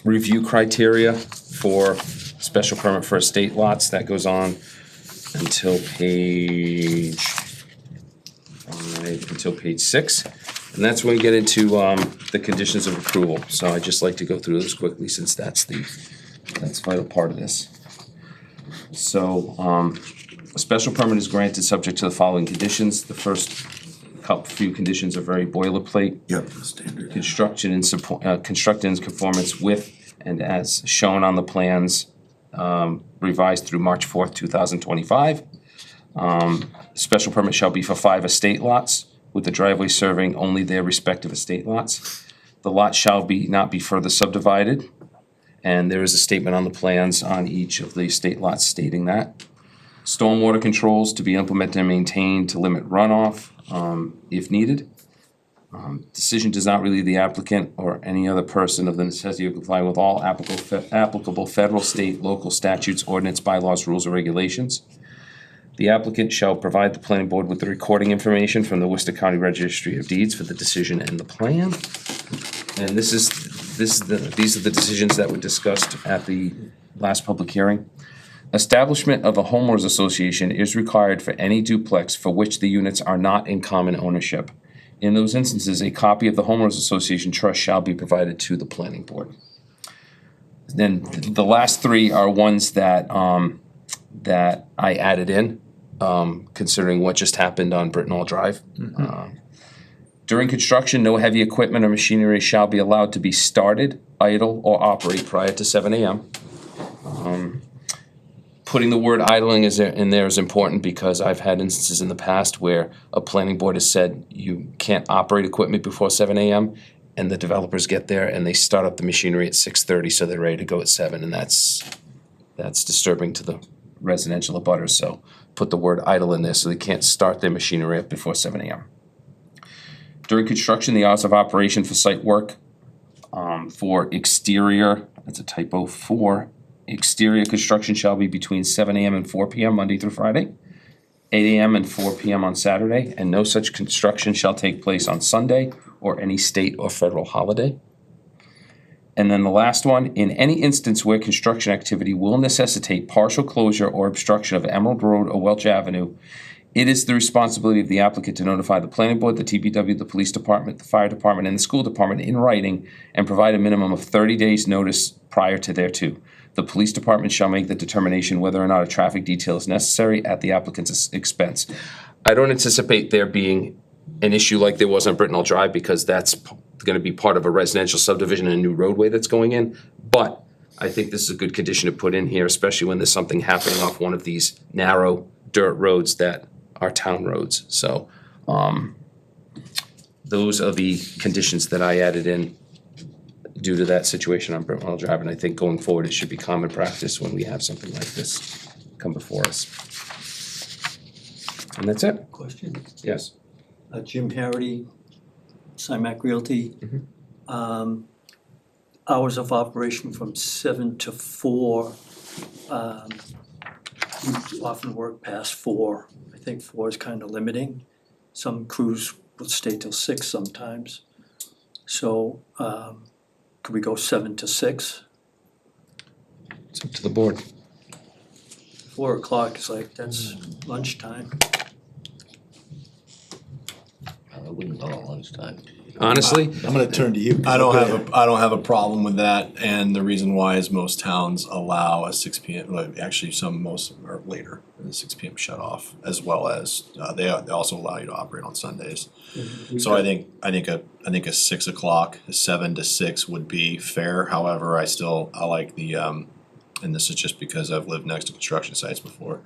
Review criteria for special permit for estate lots, that goes on until page 6. And that's when we get into the conditions of approval. So I'd just like to go through this quickly since that's a vital part of this. So a special permit is granted subject to the following conditions. The first few conditions are very boilerplate. Yep, standard. Constructed in conformance with and as shown on the plans, revised through March 4th, 2025. Special permit shall be for 5 estate lots, with the driveway serving only their respective estate lots. The lot shall not be further subdivided, and there is a statement on the plans on each of the estate lots stating that. Stormwater controls to be implemented and maintained to limit runoff, if needed. Decision does not relieve the applicant or any other person of the necessity of complying with all applicable federal, state, local statutes, ordinance, bylaws, rules, or regulations. The applicant shall provide the planning board with the recording information from the Worcester County Registry of Deeds for the decision and the plan. And these are the decisions that were discussed at the last public hearing. Establishment of a homeowners association is required for any duplex for which the units are not in common ownership. In those instances, a copy of the homeowners association trust shall be provided to the planning board. Then the last three are ones that, that I added in, considering what just happened on Brittenell Drive. During construction, no heavy equipment or machinery shall be allowed to be started, idle, or operate prior to 7 AM. Putting the word idling in there is important because I've had instances in the past where a planning board has said you can't operate equipment before 7 AM, and the developers get there and they start up the machinery at 6:30, so they're ready to go at 7, and that's disturbing to the residential abutters. So put the word idle in there so they can't start their machinery up before 7 AM. During construction, the hours of operation for site work for exterior, that's a typo, for exterior construction shall be between 7 AM and 4 PM Monday through Friday, 8 AM and 4 PM on Saturday, and no such construction shall take place on Sunday or any state or federal holiday. And then the last one, in any instance where construction activity will necessitate partial closure or obstruction of Emerald Road or Welch Avenue, it is the responsibility of the applicant to notify the planning board, the TPW, the police department, the fire department, and the school department in writing and provide a minimum of 30 days' notice prior to thereto. The police department shall make the determination whether or not a traffic detail is necessary at the applicant's expense. I don't anticipate there being an issue like there was on Brittenell Drive because that's gonna be part of a residential subdivision and a new roadway that's going in. But I think this is a good condition to put in here, especially when there's something happening off one of these narrow dirt roads that are town roads. So, those are the conditions that I added in due to that situation on Brittenell Drive, and I think going forward, it should be common practice when we have something like this come before us. And that's it. Question, Yes. Jim Harity, Simac Realty. Hours of operation from 7 to 4. We often work past 4. I think 4 is kind of limiting. Some crews will stay till 6 sometimes. So, could we go 7 to 6? It's up to the board. 4 o'clock is like, that's lunchtime. I wouldn't call it lunchtime. Honestly, I'm gonna turn to you. I don't have a problem with that, and the reason why is most towns allow a 6 PM, well, actually most are later than the 6 PM shut off, as well as, they also allow you to operate on Sundays. So I think a 6 o'clock, a 7 to 6 would be fair, however, I like the, and this is just because I've lived next to construction sites before.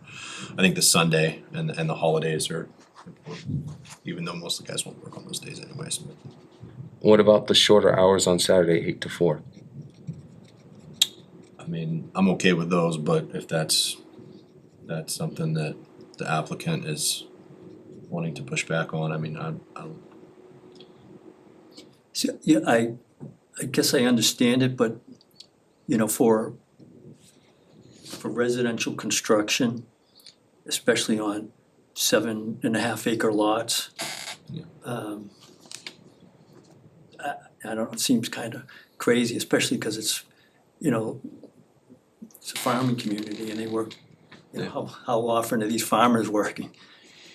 I think the Sunday and the holidays are important, even though most of the guys won't work on those days anyways. what about the shorter hours on Saturday, 8 to 4? I mean, I'm okay with those, but if that's something that the applicant is wanting to push back on, I mean, I So, yeah, I guess I understand it, but, you know, for residential construction, especially on 7.5 acre lots, I don't know, it seems kind of crazy, especially because it's, you know, it's a farming community and they work, you know, how often are these farmers working?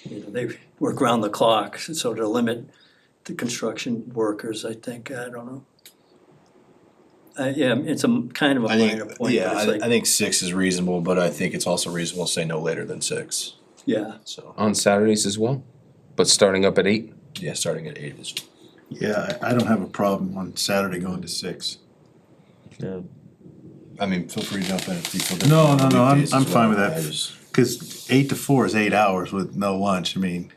You know, they work around the clock, so to limit the construction workers, I think, I don't know. Yeah, it's a kind of a minor point, but it's like, I think 6 is reasonable, but I think it's also reasonable to say no later than 6, yeah. so. On Saturdays as well, but starting up at 8? Yeah, starting at 8 is. Yeah, I don't have a problem on Saturday going to 6. I mean, feel free to jump in if people. No, I'm weekdays as fine with well. that. I just- Cause 8 to 4 is 8 hours with no lunch, I mean,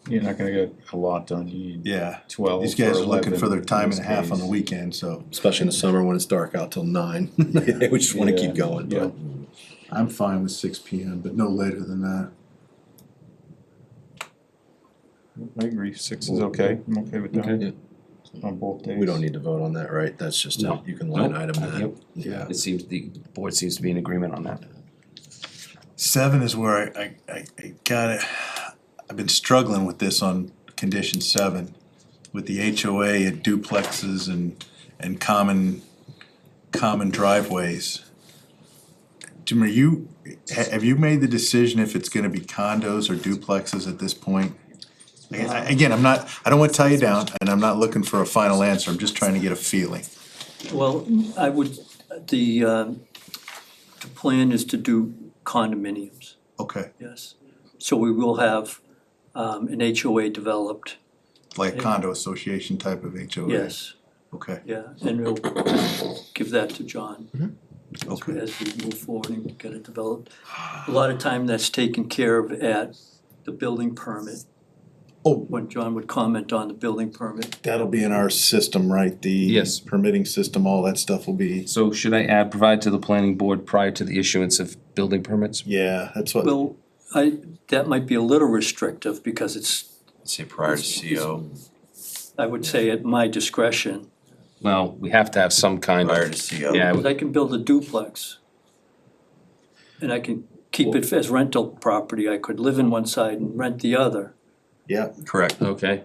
You're not gonna get a lot done, you need yeah. 12 These guys or are looking 11 for their time in and a half on the most weekend, so Especially in the summer when it's dark out till 9, they just wanna keep going, Yeah. but. I'm fine with 6 PM, but no later than that. I agree, 6 is okay, I'm okay with Okay. that. On both days. We don't need to vote on that, right? That's just, No. you can line Nope. item that. Yep. Yeah. It seems, the board seems to be in agreement on that. 7 is where I got it. I've been struggling with this on condition 7, with the HOA and duplexes and common driveways. Jim, have you made the decision if it's gonna be condos or duplexes at this point? Again, I don't wanna tie you down, and I'm not looking for a final answer, I'm just trying to get a feeling. Well, I would, the plan is to do condominiums, Okay, yes. So we will have an HOA developed, like condo association type of HOA? yes, Okay, yeah, and we'll give that to John okay. as we move forward and get it developed. A lot of time that's taken care of at the building permit, Oh, when John would comment on the building permit. that'll be in our system, right? The Yes. permitting system, all that stuff will be, So should I add, provide to the planning board prior to the issuance of building permits? yeah, that's what, Well, that might be a little restrictive because it's, Say prior to CO. I would say at my discretion. Well, we have to have some kind of. Prior to CO. Yeah, But I can build a duplex. And I can keep it as rental property. I could live in one side and rent the other. yeah, Correct. okay.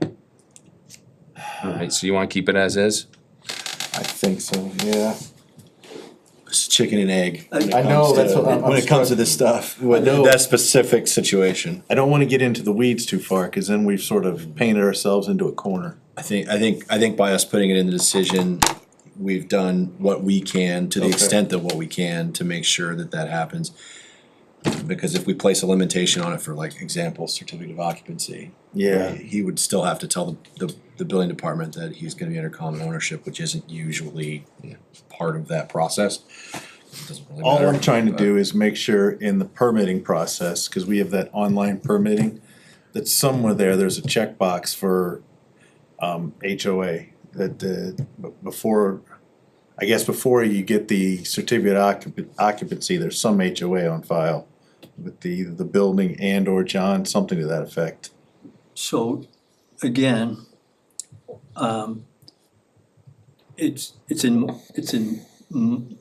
All right, so you wanna keep it as is? I think so, yeah. It's chicken and egg. I know, that's what I'm. When it comes to this stuff, I know. that specific situation. I don't wanna get into the weeds too far, cause then we've sort of painted ourselves into a corner. I think by us putting it in the decision, we've done what we can to the Okay. extent of what we can to make sure that that happens. Because if we place a limitation on it, for like example, certificate of occupancy. Yeah. He would still have to tell the building department that he's gonna be under common ownership, which isn't usually part of that process. It doesn't really All matter, I'm trying to but- do is make sure in the permitting process, cause we have that online permitting, that somewhere there's a checkbox for HOA, that before, I guess before you get the certificate of occupancy, there's some HOA on file with the building and or John, something to that effect. So, again, it's in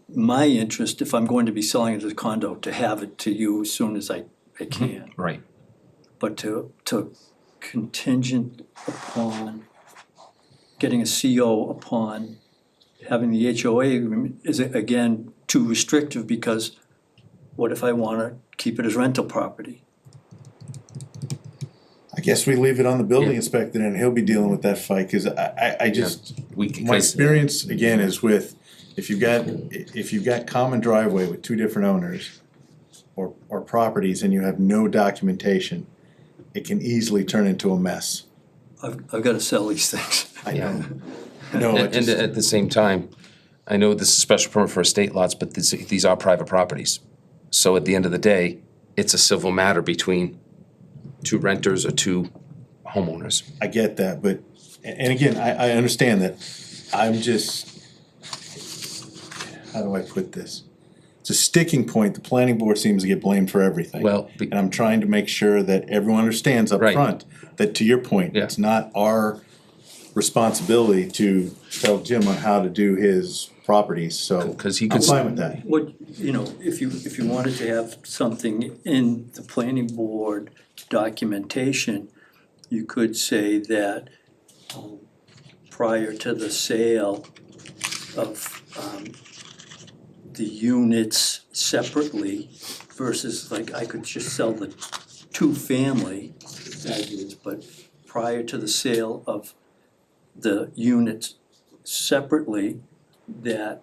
my interest, if I'm going to be selling it as a condo, to have it to you as soon as I can. Right. But to contingent upon getting a CO upon having the HOA agreement is again too restrictive, because what if I wanna keep it as rental property? I guess we leave it on the building Yeah. inspector and he'll be dealing with that fight, cause I just, We, my because, experience again is with, if you've got common driveway with two different owners or properties and you have no documentation, it can easily turn into a mess. I've gotta sell these things. I know. No, it and just, at the same time, I know this is a special permit for estate lots, but these are private properties. So at the end of the day, it's a civil matter between two renters or two homeowners. I get that, but, and again, I understand that. I'm just, how do I put this? It's a sticking point. The planning board seems to get blamed for everything. Well, And I'm trying to make sure that everyone understands up Right. front that, to your point, Yeah. it's not our responsibility to tell Jim on how to do his properties, so 'Cause he I'm could s- fine with that. What, if you wanted to have something in the planning board documentation, you could say that prior to the sale of the units separately versus, like, I could just sell the two-family as is, but prior to the sale of the units separately, that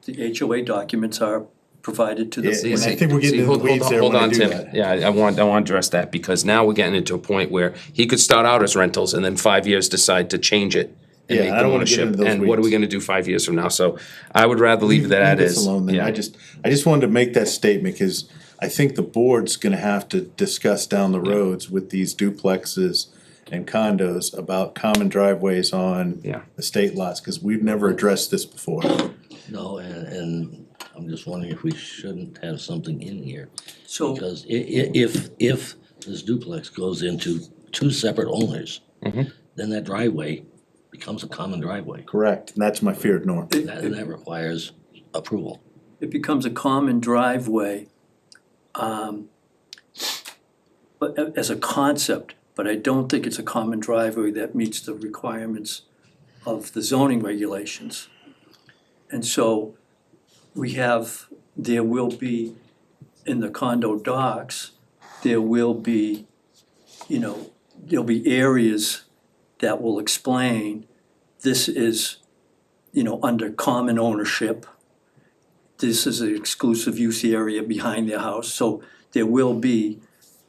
the HOA documents are provided to the. Yeah, and I think we're getting into the weeds there Hold when I on, do Tim. that. Yeah, I want to address that, because now we're getting into a point where he could start out as rentals and then 5 years decide to change it and Yeah, make I the don't wanna get ownership. into those And what are we weeds. gonna do 5 years from now? So I would rather leave that Leave as. this alone then. Yeah. I just wanted to make that statement, cause I think the board's gonna have to discuss down the roads with these duplexes and condos about common driveways on Yeah. estate lots, cause we've never addressed this before. No, and I'm just wondering if we shouldn't have something in here. So, Because if this duplex goes into two separate owners, then that driveway becomes a common driveway. Correct, and that's my fear, Norm. And that requires approval. it becomes a common driveway, but as a concept, but I don't think it's a common driveway that meets the requirements of the zoning regulations. And so we have there will be, in the condo docks, there will be, there'll be areas that will explain this is, under common ownership. This is an exclusive use area behind their house, so there will be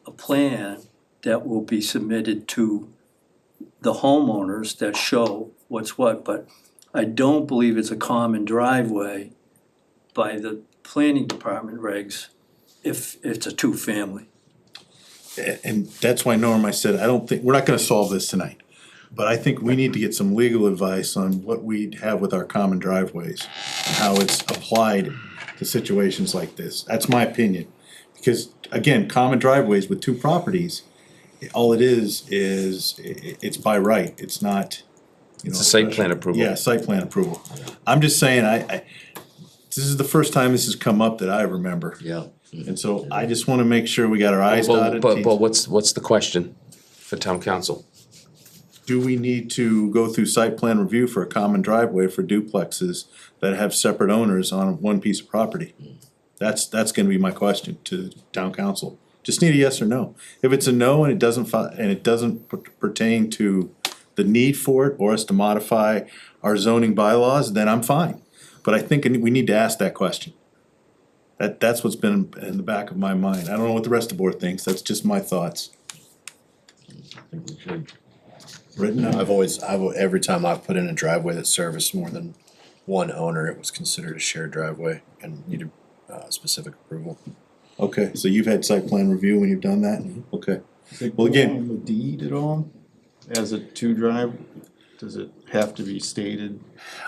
a plan that will be submitted to the homeowners that show what's what, but I don't believe it's a common driveway by the planning department regs if it's a two-family. And that's why, Norm, I said, I don't think, we're not gonna solve this tonight. But I think we need to get some legal advice on what we have with our common driveways and how it's applied to situations like this. That's my opinion. Because again, common driveways with two properties, all it is it's by right. It's not, It's a site plan approval. Yeah, site plan approval. I'm just saying, this is the first time this has come up that I remember. Yeah. And so I just wanna make sure we got our I's dotted. But T's. what's the question for town council? Do we need to go through site plan review for a common driveway for duplexes that have separate owners on one piece of property? That's gonna be my question to town council. Just need a yes or no. If it's a no and it doesn't pertain to the need for it or us to modify our zoning bylaws, then I'm fine. But I think we need to ask that question. That's what's been in the back of my mind. I don't know what the rest of the board thinks, that's just my thoughts. I think we should. Written out. Every time I've put in a driveway that serviced more than one owner, it was considered a shared driveway and needed specific approval. Okay, so you've had site plan review when you've done that? Okay. Well, again, On the deed at all, as a two drive, does it have to be stated?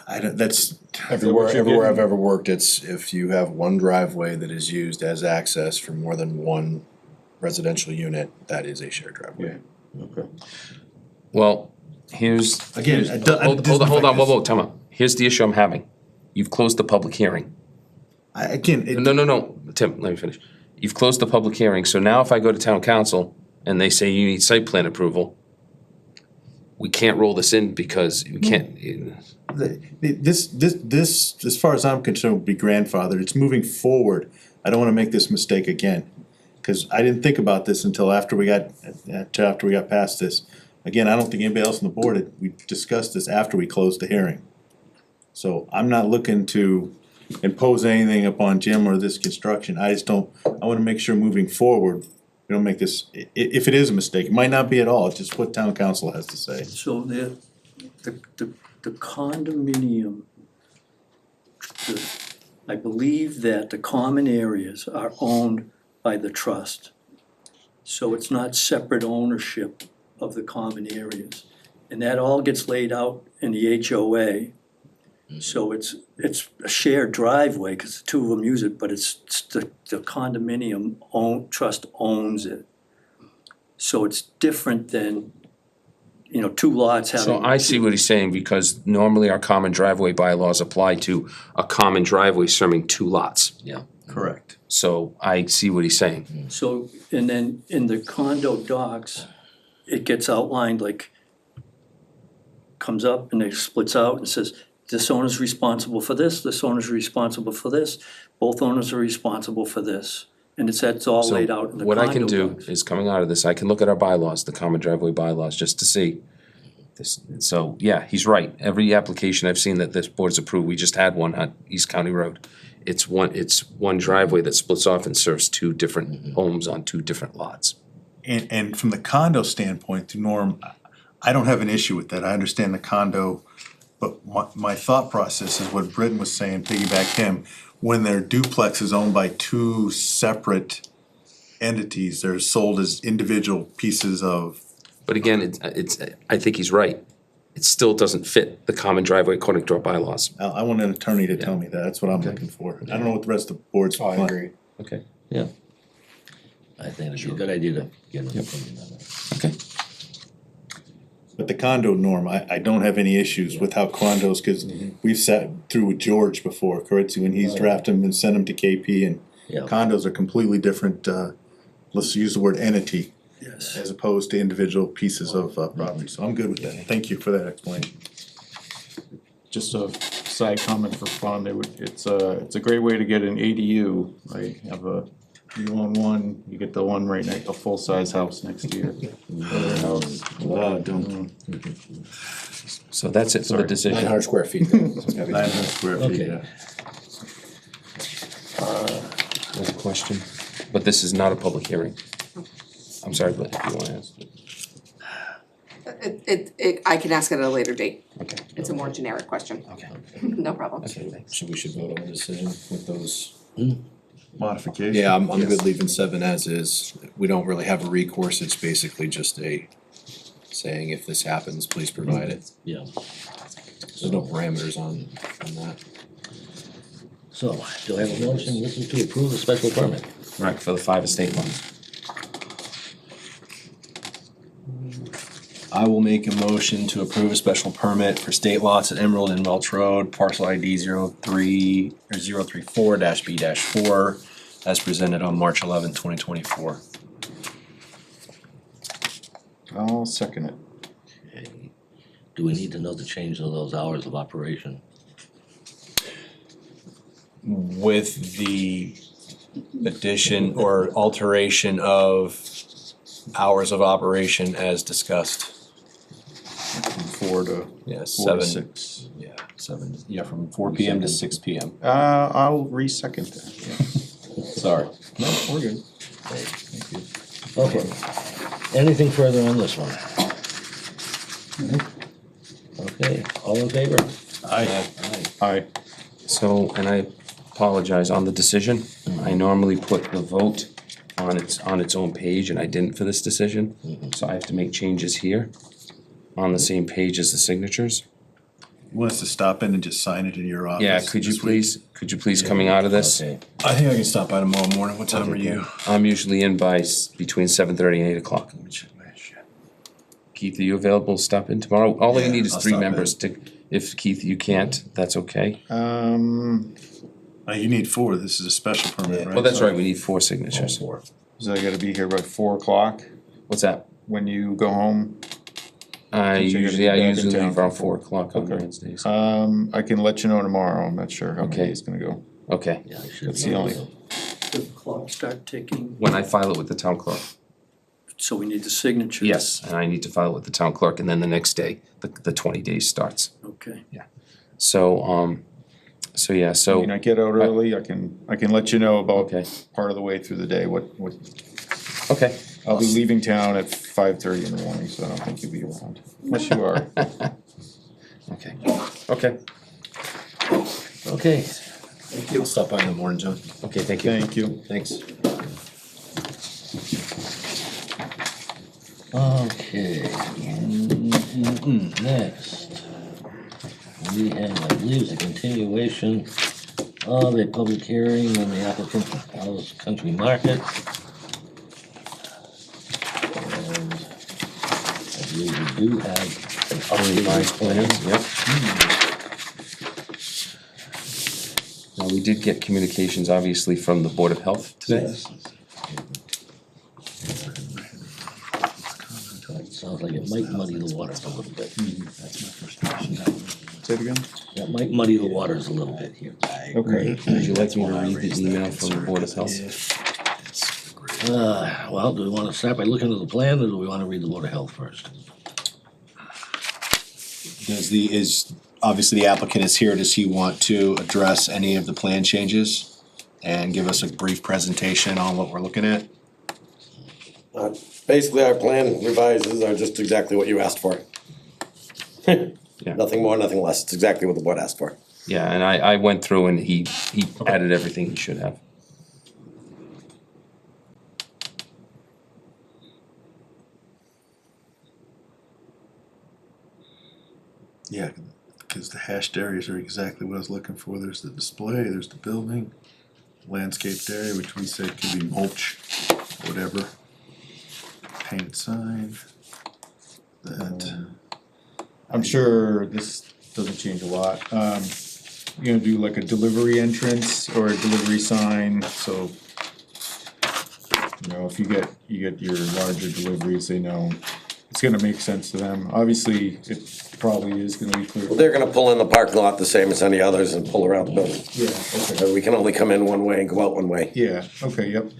That's, Everywhere I've ever worked, it's if you have one driveway that is used as access for more than one residential unit, that is a shared driveway. okay. Well, here's. Again, here's- it do- it Hold doesn't on, affect whoa, this. time out. Here's the issue I'm having. You've closed the public hearing. No, Tim, let me finish. You've closed the public hearing, so now if I go to town council and they say you need site plan approval, we can't roll this in because we can't. This, as far as I'm concerned, would be grandfathered. It's moving forward. I don't wanna make this mistake again. Cause I didn't think about this until after we got past this. Again, I don't think anybody else on the board we discussed this after we closed the hearing. So I'm not looking to impose anything upon Jim or this construction. I wanna make sure moving forward, we don't make this, if it is a mistake, it might not be at all, it's just what town council has to say. So the condominium, I believe that the common areas are owned by the trust. So it's not separate ownership of the common areas. And that all gets laid out in the HOA. So it's a shared driveway, cause the two of them use it, but it's the condominium trust owns it. So it's different than, two lots having. So I see what he's saying, because normally our common driveway bylaws apply to a common driveway serving two lots. Yeah. Correct. So I see what he's saying. So, and then in the condo docs, it gets outlined like, comes up and it splits out and says, this owner's responsible for this owner's responsible for this, both owners are responsible for this. And that's all So laid out in the what condo I can do docs. is, coming out of this, I can look at our bylaws, the common driveway bylaws, just to see. This, so, yeah, he's right. Every application I've seen that this board's approved, we just had one on East County Road. It's one driveway that splits off and serves two different homes on two different lots. And from the condo standpoint, to Norm, I don't have an issue with that. I understand the condo, but my thought process is what Britton was saying, piggyback him. When their duplex is owned by two separate entities, they're sold as individual pieces of. But again, I think he's right. It still doesn't fit the common driveway according to our bylaws. I want an attorney to tell me that. That's what I'm looking for. I don't know what the rest of the board's. I agree. Okay. Yeah. I think it'd be a good idea to get an opinion on that. Okay. But the condo, Norm, I don't have any issues with how condos, cause we've sat through with George before, correct? When he's drafted them and sent them to KP, and Yeah. condos are completely different, let's use the word entity, Yes. as opposed to individual pieces of property. So I'm good with that. Thank you for that explanation. Just a side comment for fun, it's a great way to get an ADU, right? Have you own one, you get the one right next, a full-size house next to your other house. Don't. So that's it for the decision. 900 square feet. 900 square feet, Okay. yeah. There's a question, but this is not a public hearing. I'm sorry, but if you wanna ask. I can ask it at a later date. Okay, It's a more generic question. okay, No problem. okay, thanks. So we should vote on the decision with those. Modification. Yeah, I'm good leaving 7 as is. We don't really have a recourse, it's basically just a saying if this happens, please provide it. Yeah. There's no parameters on that. So, do I have a motion to approve the special permit? Right, for the 5 estate lots. I will make a motion to approve a special permit for state lots at Emerald and Welch Road, parcel ID 034-B-4, as presented on March 11, 2024. I'll second it. Okay. Do we need to know the change of those hours of operation? With the addition or alteration of hours of operation as discussed. From 4 to Yeah, 4 to 7, 6. yeah, 7, yeah, from 4 PM to 6 PM. I'll re-second that, Sorry. No, we're good. Okay. Anything further on this one? Okay, all in favor? Aye. Aye. So, and I apologize, on the decision, I normally put the vote on its own page, and I didn't for this decision. So I have to make changes here on the same page as the signatures. You want us to stop in and just sign it in your office? Yeah, could you please, coming out of this? Okay. I think I can stop by tomorrow morning. What time are you? I'm usually in by between 7:30 and 8 o'clock. Let me check my shit. Keith, are you available to stop in tomorrow? All you Yeah, need is I'll 3 stop in. members to, if Keith, you can't, that's okay. You need 4, this is a special permit, right? Well, that's right, we need 4 signatures. So I gotta be here by 4 o'clock What's that? when you go home. I So you're gonna be usually back in leave town around for 4 o'clock on Okay. Wednesdays. I can let you know tomorrow, I'm not sure how Okay. many it's gonna go. Okay, Yeah, I should That's be the able only- to. The clock start ticking, when I file it with the town clerk. so we need the signatures. Yes, and I need to file it with the town clerk, and then the next day, the 20 days starts. Okay. So, yeah, I so, mean, I get out early, I can let you know about okay, part of the way through the day, what, okay. I'll be leaving town at 5:30 in the morning, so I don't think you'll be around, unless you are. Okay, okay, Okay, I'll stop by in the morning, John. okay, thank you. Thank you. Thanks. okay. Next, we have, I believe, it's a continuation of a public hearing on the applicant for House Country Market. And I believe we do have an Revised updated plan, yep. Now, we did get communications, obviously, from the Board of Health today. Sounds like it might muddy the waters a little bit. Say it again? That might muddy the waters a little bit here. Okay. Would you like me to read the email from the Board of Health? Well, do we wanna start by looking at the plan, or do we wanna read the Board of Health first? Obviously the applicant is here, does he want to address any of the plan changes? And give us a brief presentation on what we're looking at? Basically, our plan revises are just exactly what you asked for. Nothing more, nothing less. It's exactly what the board asked for. Yeah, and I went through and he added everything he should have. Yeah, because the hashed areas are exactly what I was looking for. There's the display, there's the building, landscaped area, which we said could be mulch, whatever. Painted sign. That, I'm sure this doesn't change a lot. You're gonna do like a delivery entrance or a delivery sign, so you know, if you get your larger deliveries, they know it's gonna make sense to them. Obviously, it probably is gonna be clear. Well, they're gonna pull in the parking lot the same as any others and pull around the building. Yeah, okay. We can only come in one way and go out one way. Yeah, okay, yep.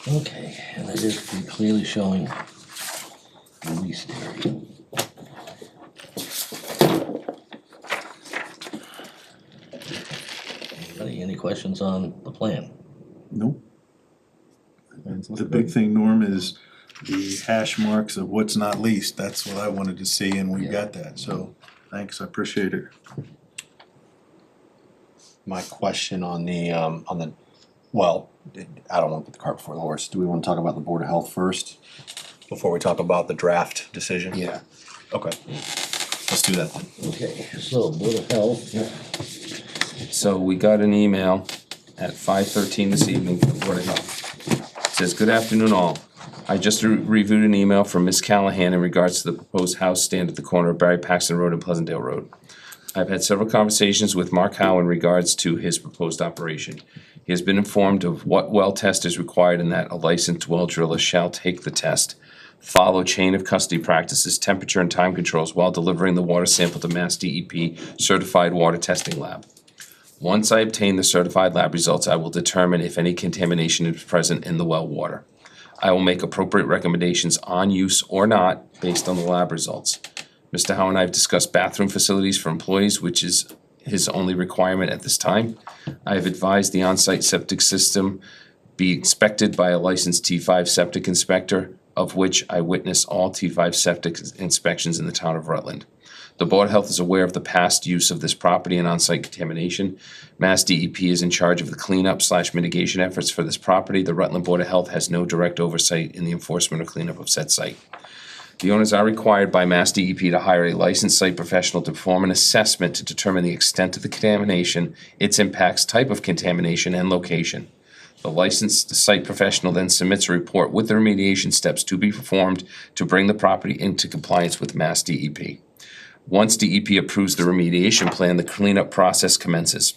Okay, and it is pretty clearly showing the leased area. Any questions on the plan? Nope. The big thing, Norm, is the hash marks of what's not leased. That's what I wanted to see, and we got that, so thanks, I appreciate it. My question on the, well, I don't want to put the cart before the horse. Do we want to talk about the Board of Health first? Before we talk about the draft decision? Yeah. Okay. Let's do that then. Okay, so Board of Health. So we got an email at 5:13 this evening from the Board of Health. It says, "Good afternoon all. I just reviewed an email from Ms. Callahan in regards to the proposed house stand at the corner of Barry Paxton Road and Pleasantdale Road. I've had several conversations with Mark Howe in regards to his proposed operation. He has been informed of what well test is required and that a licensed well driller shall take the test, follow chain of custody practices, temperature and time controls while delivering the water sample to Mass DEP certified water testing lab. Once I obtain the certified lab results, I will determine if any contamination is present in the well water. I will make appropriate recommendations on use or not based on the lab results. Mr. Howe and I have discussed bathroom facilities for employees, which is his only requirement at this time. I have advised the on-site septic system be inspected by a licensed T5 septic inspector, of which I witness all T5 septic inspections in the town of Rutland. The Board of Health is aware of the past use of this property and on-site contamination. Mass DEP is in charge of the cleanup/mitigation efforts for this property. The Rutland Board of Health has no direct oversight in the enforcement or cleanup of said site. The owners are required by Mass DEP to hire a licensed site professional to perform an assessment to determine the extent of the contamination, its impacts, type of contamination, and location. The licensed site professional then submits a report with the remediation steps to be performed to bring the property into compliance with Mass DEP. Once DEP approves the remediation plan, the cleanup process commences.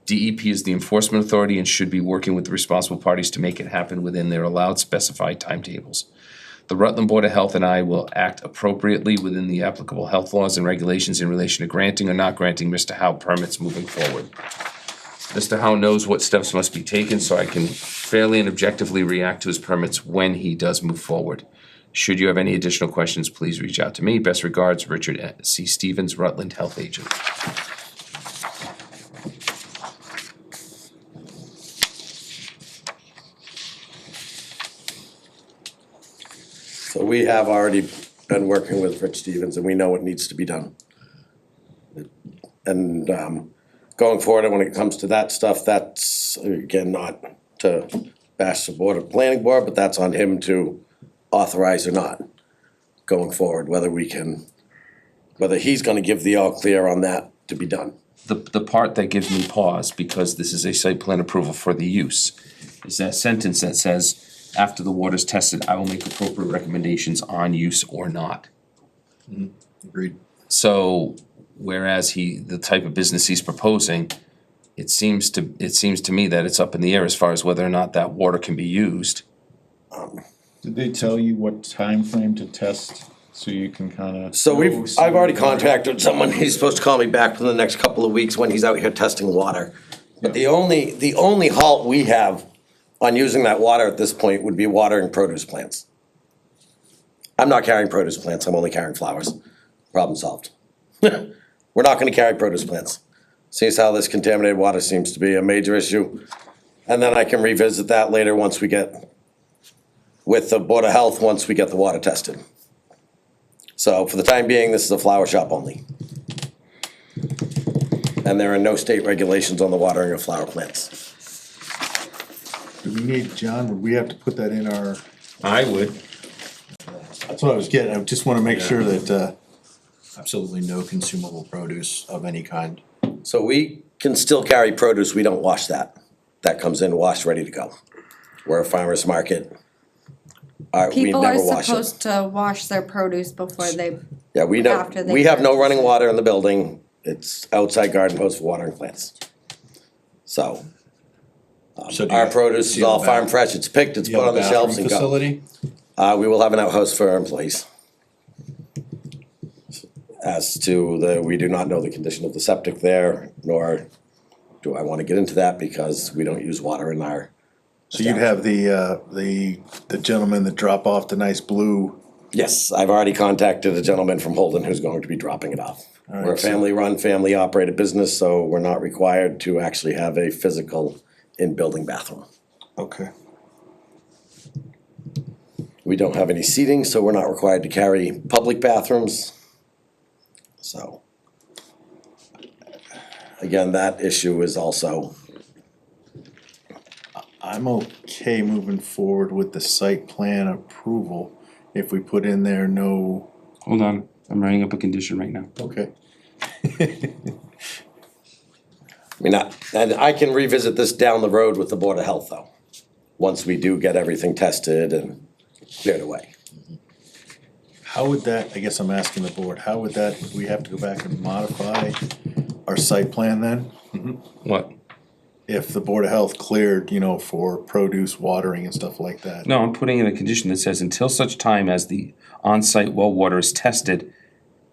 DEP is the enforcement authority and should be working with the responsible parties to make it happen within their allowed specified timetables. The Rutland Board of Health and I will act appropriately within the applicable health laws and regulations in relation to granting or not granting Mr. Howe permits moving forward. Mr. Howe knows what steps must be taken, so I can fairly and objectively react to his permits when he does move forward. Should you have any additional questions, please reach out to me. Best regards, Richard C. Stevens, Rutland Health Agent." So we have already been working with Rich Stevens and we know what needs to be done. And going forward, when it comes to that stuff, that's, again, not to bash the planning board, but that's on him to authorize or not going forward, whether he's gonna give the all clear on that to be done. The part that gives me pause, because this is a site plan approval for the use, is that sentence that says, "After the water's tested, I will make appropriate recommendations on use or not." Agreed. So, whereas the type of business he's proposing, it seems to me that it's up in the air as far as whether or not that water can be used. Did they tell you what time frame to test, so you can kinda? So I've already contacted someone, he's supposed to call me back for the next couple of weeks when he's out here testing water. But the only halt we have on using that water at this point would be watering produce plants. I'm not carrying produce plants, I'm only carrying flowers. Problem solved. We're not gonna carry produce plants. Seems how this contaminated water seems to be a major issue. And then I can revisit that later once we get with the Board of Health, once we get the water tested. So for the time being, this is a flower shop only. And there are no state regulations on the watering of flower plants. Do we need, John, would we have to put that in our? I would. That's what I was getting, I just wanna make sure that, Absolutely no consumable produce of any kind. So we can still carry produce, we don't wash that. That comes in washed, ready to go. We're a farmer's market. We People are never wash it. supposed to wash their produce before they, Yeah, we after don't, they we have no purchase running it. water in the building. It's outside garden hose for watering plants. So, So do you Our produce is seal all the farm bath- fresh, it's picked, it's You have put on a the shelves bathroom and go. facility? We will have an outhouse for our employees. As to we do not know the condition of the septic there, nor do I wanna get into that because we don't use water in our. So you'd have the gentleman that drop off the nice blue. Yes, I've already contacted a gentleman from Holden who's going to be dropping it off. All right, We're a so- family-run, family-operated business, so we're not required to actually have a physical in-building bathroom. Okay. We don't have any seating, so we're not required to carry public bathrooms. So. Again, that issue is also, I'm okay moving forward with the site plan approval if we put in there no. Hold on, I'm writing up a condition right now. Okay. and I can revisit this down the road with the Board of Health though. Once we do get everything tested and cleared away. How would that, I guess I'm asking the board, how would that, would we have to go back and modify our site plan then? What? If the Board of Health cleared, for produce, watering and stuff like that? No, I'm putting in a condition that says until such time as the on-site well water is tested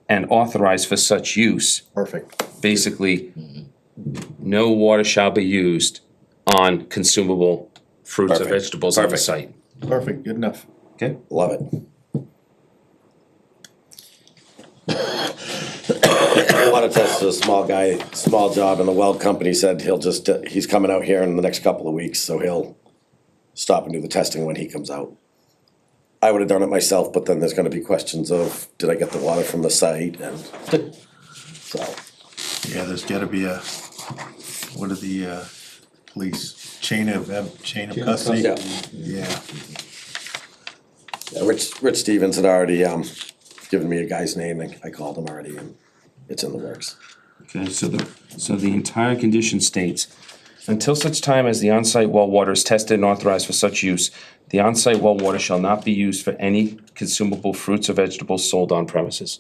and authorized for such use. Perfect. Basically, no water shall be used on consumable fruits or Perfect. vegetables on the Perfect. site. Perfect, good enough. Okay? Love it. I wanna test a small job, and the weld company said he's coming out here in the next couple of weeks, so he'll stop and do the testing when he comes out. I would've done it myself, but then there's gonna be questions of, did I get the water from the site, and so. Yeah, there's gotta be what are the, police, chain of custody? Yeah. Yeah. Yeah, Rich Stevens had already, given me a guy's name, and I called him already, and it's in the works. Okay, so the entire condition states, until such time as the on-site well water is tested and authorized for such use, the on-site well water shall not be used for any consumable fruits or vegetables sold on premises.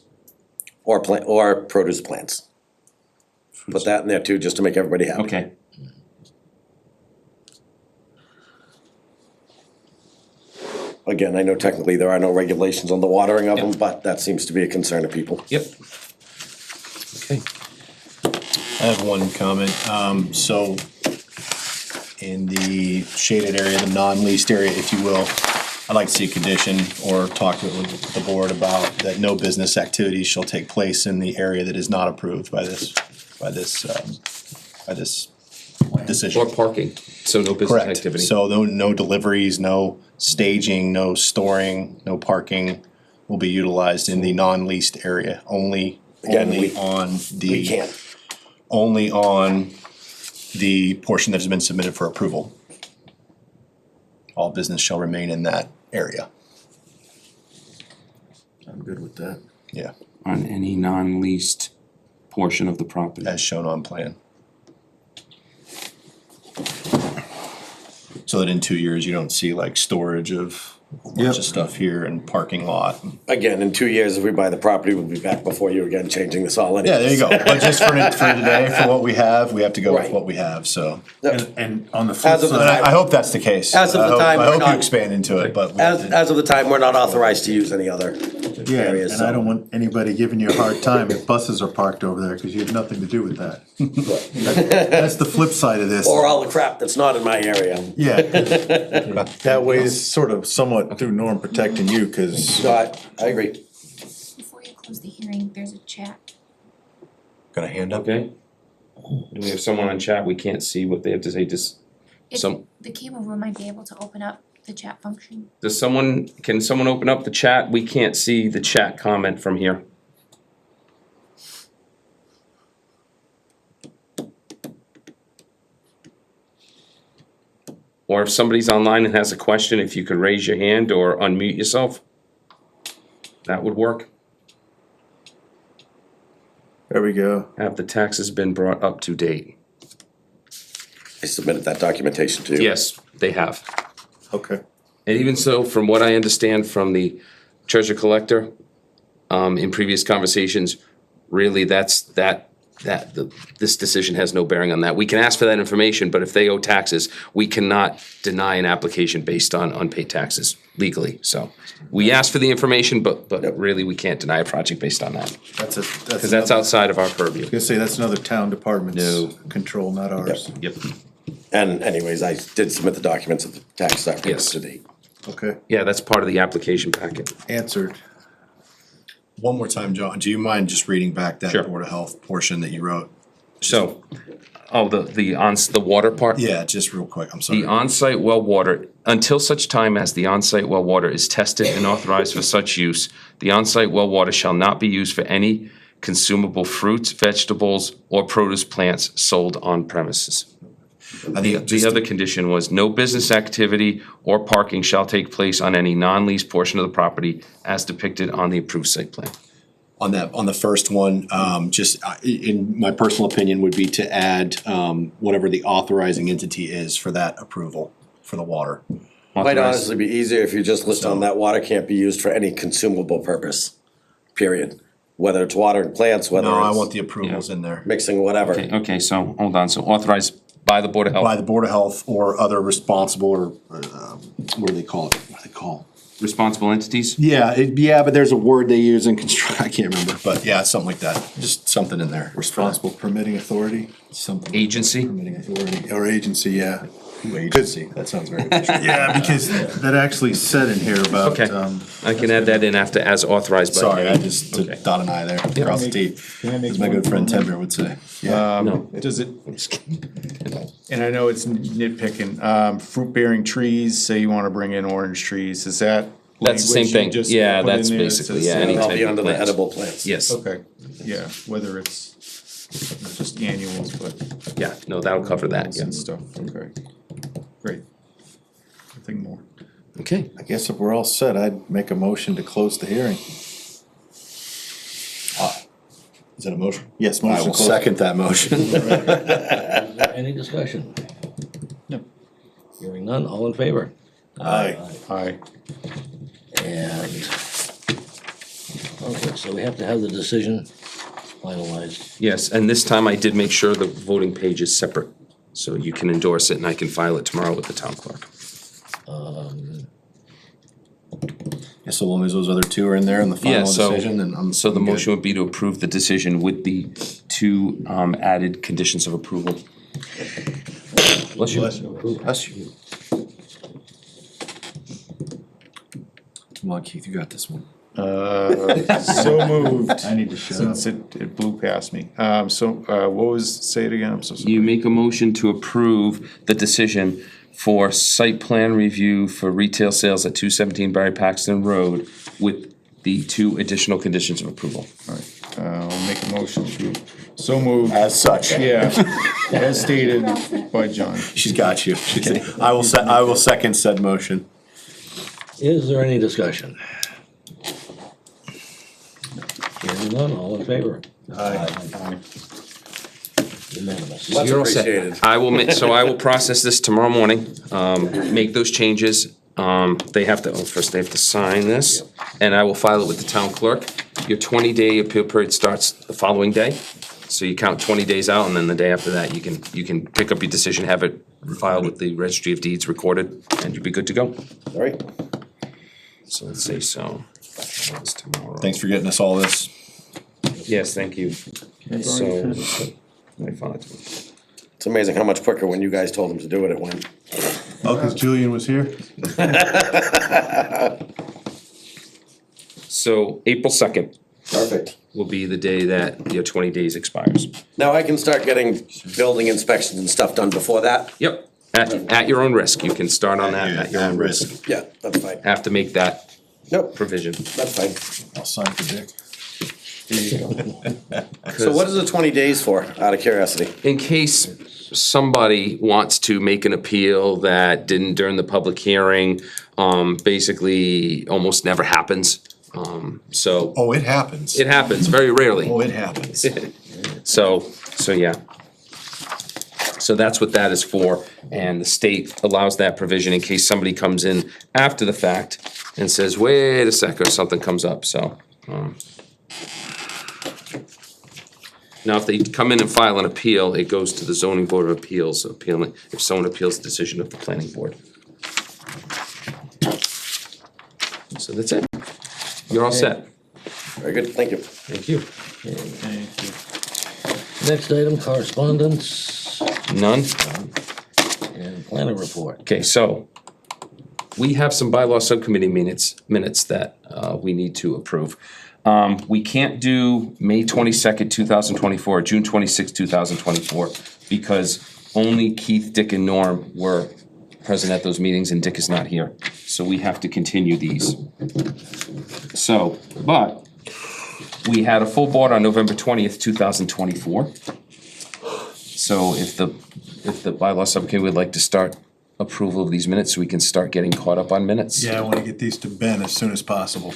Or produce plants. Put that in there too, just to make everybody happy. Okay. Again, I know technically there are no regulations on the watering of them, but that seems to be a concern of people. Yep. Okay. I have one comment. So in the shaded area, the non-leased area, if you will, I'd like to see a condition or talk to the board about that no business activities shall take place in the area that is not approved by this decision. Or parking, so no business Correct. activity. So no deliveries, no staging, no storing, no parking will be utilized in the non-leased area, only on the. We can't. Only on the portion that has been submitted for approval. All business shall remain in that area. I'm good with that. Yeah, On any non-leased portion of the property. as shown on plan. So that in 2 years, you don't see like storage of a bunch of stuff here and parking lot. Again, in 2 years, if we buy the property, we'll be back before you again, changing this all anyway. Yeah, there you go. But just for today, for what we have to go with Right. what we have, so. And on the flip As of the side, I hope that's the case. As of the time, I we're hope you not- expand into it, but. As of the time, we're not authorized to use any other yeah, areas, and I so. don't want anybody giving you a hard time if buses are parked over there, cause you have nothing to do with that. That's the flip side of this. Or all the crap that's not in my area. Yeah. That way it's sort of somewhat through Norm protecting you, cause No, I agree. Before you close the hearing, there's a chat. Got a hand up? Okay. Do we have someone on chat? We can't see what they have to say, just If some, the cable room might be able to open up the chat function. can someone open up the chat? We can't see the chat comment from here. Or if somebody's online and has a question, if you could raise your hand or unmute yourself, that would work. there we go. Have the taxes been brought up to date? I submitted that documentation to you. Yes, they have. Okay. And even so, from what I understand from the treasure collector, in previous conversations, really that this decision has no bearing on that. We can ask for that information, but if they owe taxes, we cannot deny an application based on unpaid taxes legally. So we ask for the information, but really we can't deny a project based on that. Because that's outside of our purview. I was gonna say, that's another town department's control, not ours. Yep. And anyways, I did submit the documents at the tax office Yes. today. Okay, Yeah, that's part of the application packet. answered. One more time, John, do you mind just reading back that Sure. Board of Health portion that you wrote? So, the water part? Yeah, just real quick, I'm sorry. The on-site well water, until such time as the on-site well water is tested and authorized for such use, the on-site well water shall not be used for any consumable fruits, vegetables, or produce plants sold on premises. The other condition was no business activity or parking shall take place on any non-leased portion of the property as depicted on the approved site plan. On the first one, in my personal opinion, would be to add, whatever the authorizing entity is for that approval for the water. Might honestly be easier if you just list on that water can't be used for any consumable purpose, period. Whether it's watering plants, whether No, I it's want the approvals in there. mixing whatever. Okay, so, hold on, so authorized by the Board of Health? By the Board of Health or other responsible, or, what do they call it? What are they called? Responsible entities? Yeah, but there's a word they use in construct, I can't remember, but yeah, something like that, just something in there. Responsible permitting authority, Something. Agency? Permitting authority. or agency, yeah. Agency, that sounds very official. Yeah, because that actually said in here about, Okay, I can add that in after as authorized by. Sorry, I just Okay. dot an I there, cross the T, Can I make as my one good friend comment? Timber would say. No. Does it, and I know it's nitpicking, fruit bearing trees, say you wanna bring in orange trees, is that? That's the same language you thing. just Yeah, put in that's there that basically, says, yeah, any I'll type be of under the plants. edible plants. Yes, Okay, yeah, whether it's not just annuals, but yeah, no, that'll cover that, annuals yeah. and stuff, okay. Great. Nothing more. Okay, I guess if we're all set, I'd make a motion to close the hearing. Is that a motion? Yes, I motion will to close. second that motion. Any discussion? No. Hearing none, all in favor? Aye. Aye. And, okay, so we have to have the decision finalized. yes, and this time I did make sure the voting page is separate, so you can endorse it and I can file it tomorrow with the town clerk. Yeah, so long as those other two are in there in the Yeah, final so, decision, then I'm. so the I'm good. motion would be to approve the decision with the two, added conditions of approval. Bless you. Bless you. Come on, Keith, you got this one. So moved. I need to shut Since it blew past me. What was, say it again, I'm so sorry. You make a motion to approve the decision for site plan review for retail sales at 217 Barry Paxton Road with the two additional conditions of approval. Alright, I'll make a motion to, so moved. As such. Yeah, as stated by John. She's got you. I will second said motion. Is there any discussion? Hearing none, all in favor? Aye. Unanimous. Much You're all set. appreciated. I will process this tomorrow morning, make those changes. They have to, first they have to sign this, and I will file it with the town clerk. Your 20-day appeal period starts the following day. So you count 20 days out, and then the day after that, you can pick up your decision, have it filed with the registry of deeds recorded, and you'll be good to go. All right. So let's say so. It's tomorrow. Thanks for getting us all this. Yes, thank you. So, let me file it. It's amazing how much quicker when you guys told him to do it, it went. Oh, cause Julian was here? So April 2nd Perfect. will be the day that your 20 days expires. Now I can start getting building inspections and stuff done before that? Yep, at your own risk. You can start on that at your own risk. Yeah, that's fine. Have to make that Nope, provision. that's fine. I'll sign for Dick. So what is the 20 days for, out of curiosity? In case somebody wants to make an appeal that didn't during the public hearing, basically almost never happens. So Oh, it happens. it happens very rarely. Oh, it happens. So yeah. So that's what that is for, and the state allows that provision in case somebody comes in after the fact and says, wait a sec, or something comes up, so. Now, if they come in and file an appeal, it goes to the zoning board of appeals, appealing, if someone appeals the decision of the planning board. So that's it. You're all set. Very good, thank you. Thank you. Next item, correspondence None? and planner report. Okay, so we have some bylaw subcommittee minutes that we need to approve. We can't do May 22nd, 2024, June 26th, 2024, because only Keith, Dick, and Norm were present at those meetings, and Dick is not here. So we have to continue these. So, but we had a full board on November 20th, 2024. So if the bylaw subcommittee would like to start approval of these minutes, so we can start getting caught up on minutes. Yeah, I wanna get these to Ben as soon as possible.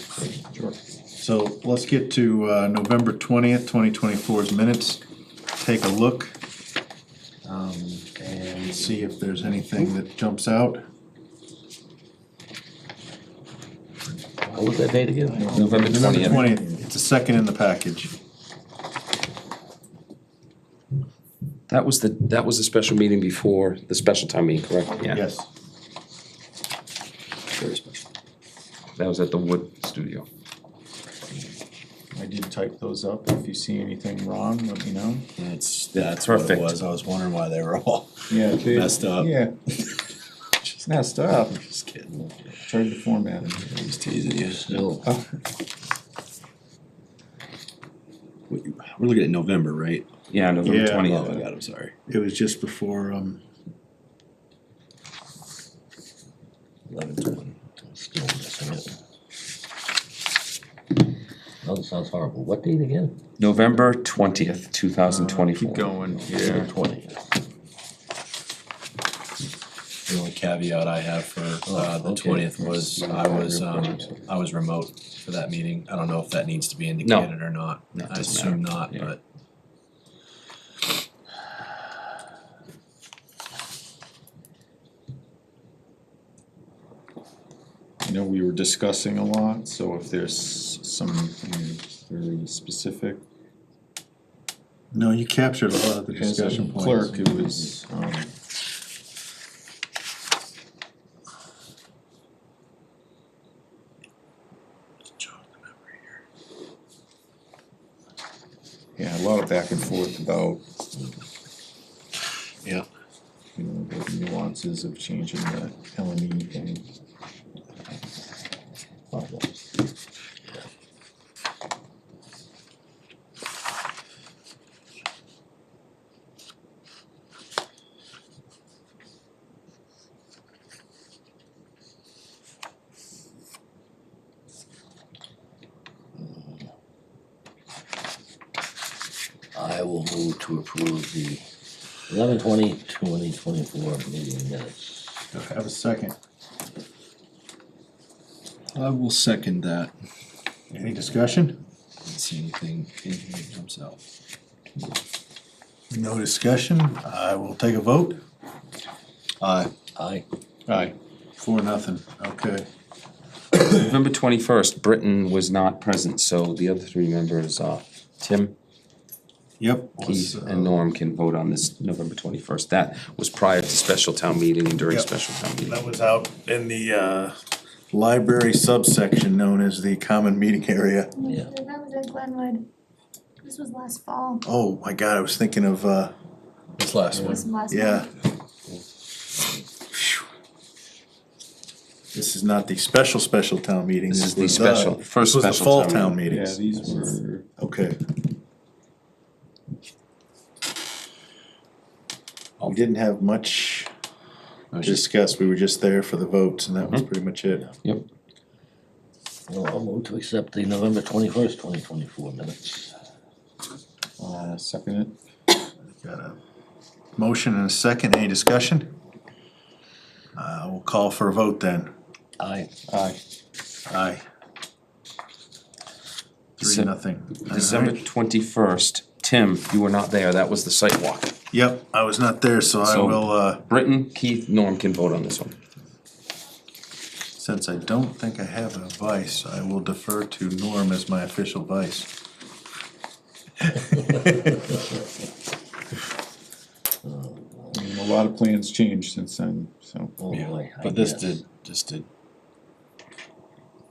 Sure. So let's get to November 20th, 2024's minutes, take a look. And see if there's anything that jumps out. What was that date again? November 20th. 20th, it's the second in the package. That was the special meeting before the special town meeting, correct? Yeah. Yes. Very special. That was at the Wood Studio. I did type those up. If you see anything wrong, let me know. That's what it Perfect. was. I was wondering why they were all Yeah, messed up. Yeah. Just messed up. Just kidding. Tried to format it. Just teasing you. Still, We're looking at November, right? Yeah, November Yeah. 20th. Oh my God, I'm sorry. It was just before, 11/20. still missing it. Oh, that sounds horrible. What date again? November 20th, 2024. Keep going, yeah. November 20th. The only caveat I have for the okay. 20th was I was remote for that meeting. I don't know if that needs to be indicated or not. No, it I doesn't assume matter. not, Yeah. but. I know we were discussing a lot, so if there's something very specific. no, you captured a lot of the As a discussion points. clerk, it was, yeah, a lot of back and forth about, Yeah. you know, the nuances of changing the LME thing. I will move to approve the 11/20/2024 meeting minutes. Have a second. I will second that. Any discussion? Didn't see anything that jumps out. No discussion, I will take a vote. Aye. Aye. Aye. 4-0, okay. November 21st, Britton was not present, so the other three members, Tim, Yep. Keith, and Norm can vote on this November 21st. That was prior to special town meeting and during Yep. special town meeting. That was out in the library subsection known as the common meeting area. Yeah. That was at Glenwood. This was last fall. Oh my God, I was thinking of, This last one. This was last yeah. This is not the special town meeting. This is the was special- first This was the special fall town town meeting. meetings. Yeah, these were, Okay. We didn't have much to discuss, we were just there for the votes and that was pretty much it. Yep. Well, I'll move to accept the November 21st, 2024 minutes. second it. Got a motion and a second, any discussion? We'll call for a vote then. Aye. Aye. Aye. So- 3-0. December 21st, Tim, you were not there. That was the site walk. Yep, I was not there, so I So- will, Britton, Keith, Norm can vote on this one. since I don't think I have a vice, I will defer to Norm as my official vice. I mean, a lot of plans changed since then, so. Oh, boy, I But this guess. did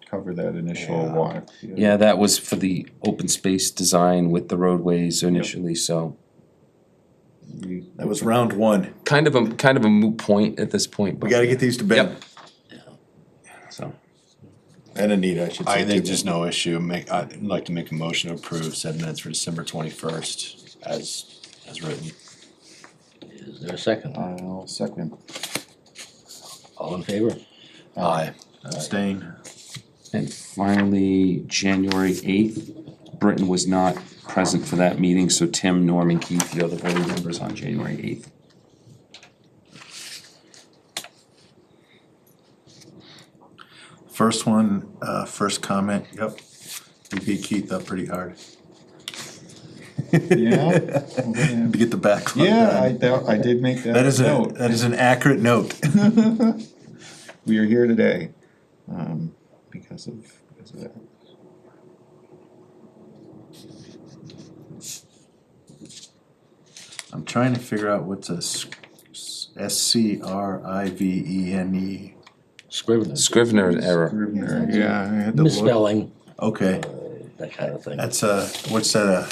cover that initial water. Yeah, that was for the open space design with the roadways initially, so. That was round one. Kind of a moot point at this point. We gotta get these to bed. So. And Anita, I should say. I think too. there's no issue. I'd like to make a motion to approve 7 minutes for December 21st as written. Is there a second? I'll second. All in favor? Aye. Abstain. And finally, January 8th, Britton was not present for that meeting, so Tim, Norm, and Keith, you're the voting members on January 8th. First one, first comment, yep. You beat Keith up pretty hard. Yeah? To get the backlog Yeah, done. I did make that That is note. that is an accurate note. We are here today, because of that. I'm trying to figure out what's a SCRIVENE. Scrivener. Scrivener's error. Scrivener, yeah, I had to look. Misspelling, Okay, that kind of thing. that's what's that,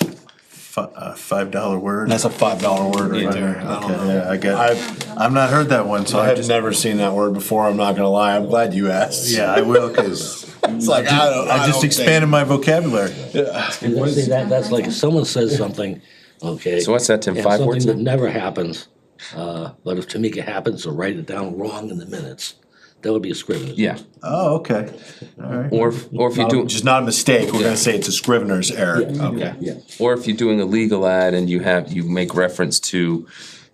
a $5 word? That's a $5 word right there. I don't Okay, know. yeah, I've not heard that one, so I I have just, never seen that word before, I'm not gonna lie. I'm glad you asked. yeah, I will, cause It's like, I just expanded my vocabulary. See, that's like if someone says something, okay. So what's that, Tim, and 5 words? Something that never happens, but if Tamika happens to write it down wrong in the minutes, that would be a Scrivener's. Yeah, Oh, okay, alright. or if you do, Just not a mistake, we're Yeah. gonna say it's a Scrivener's error. okay. Yeah. Or if you're doing a legal ad and you make reference to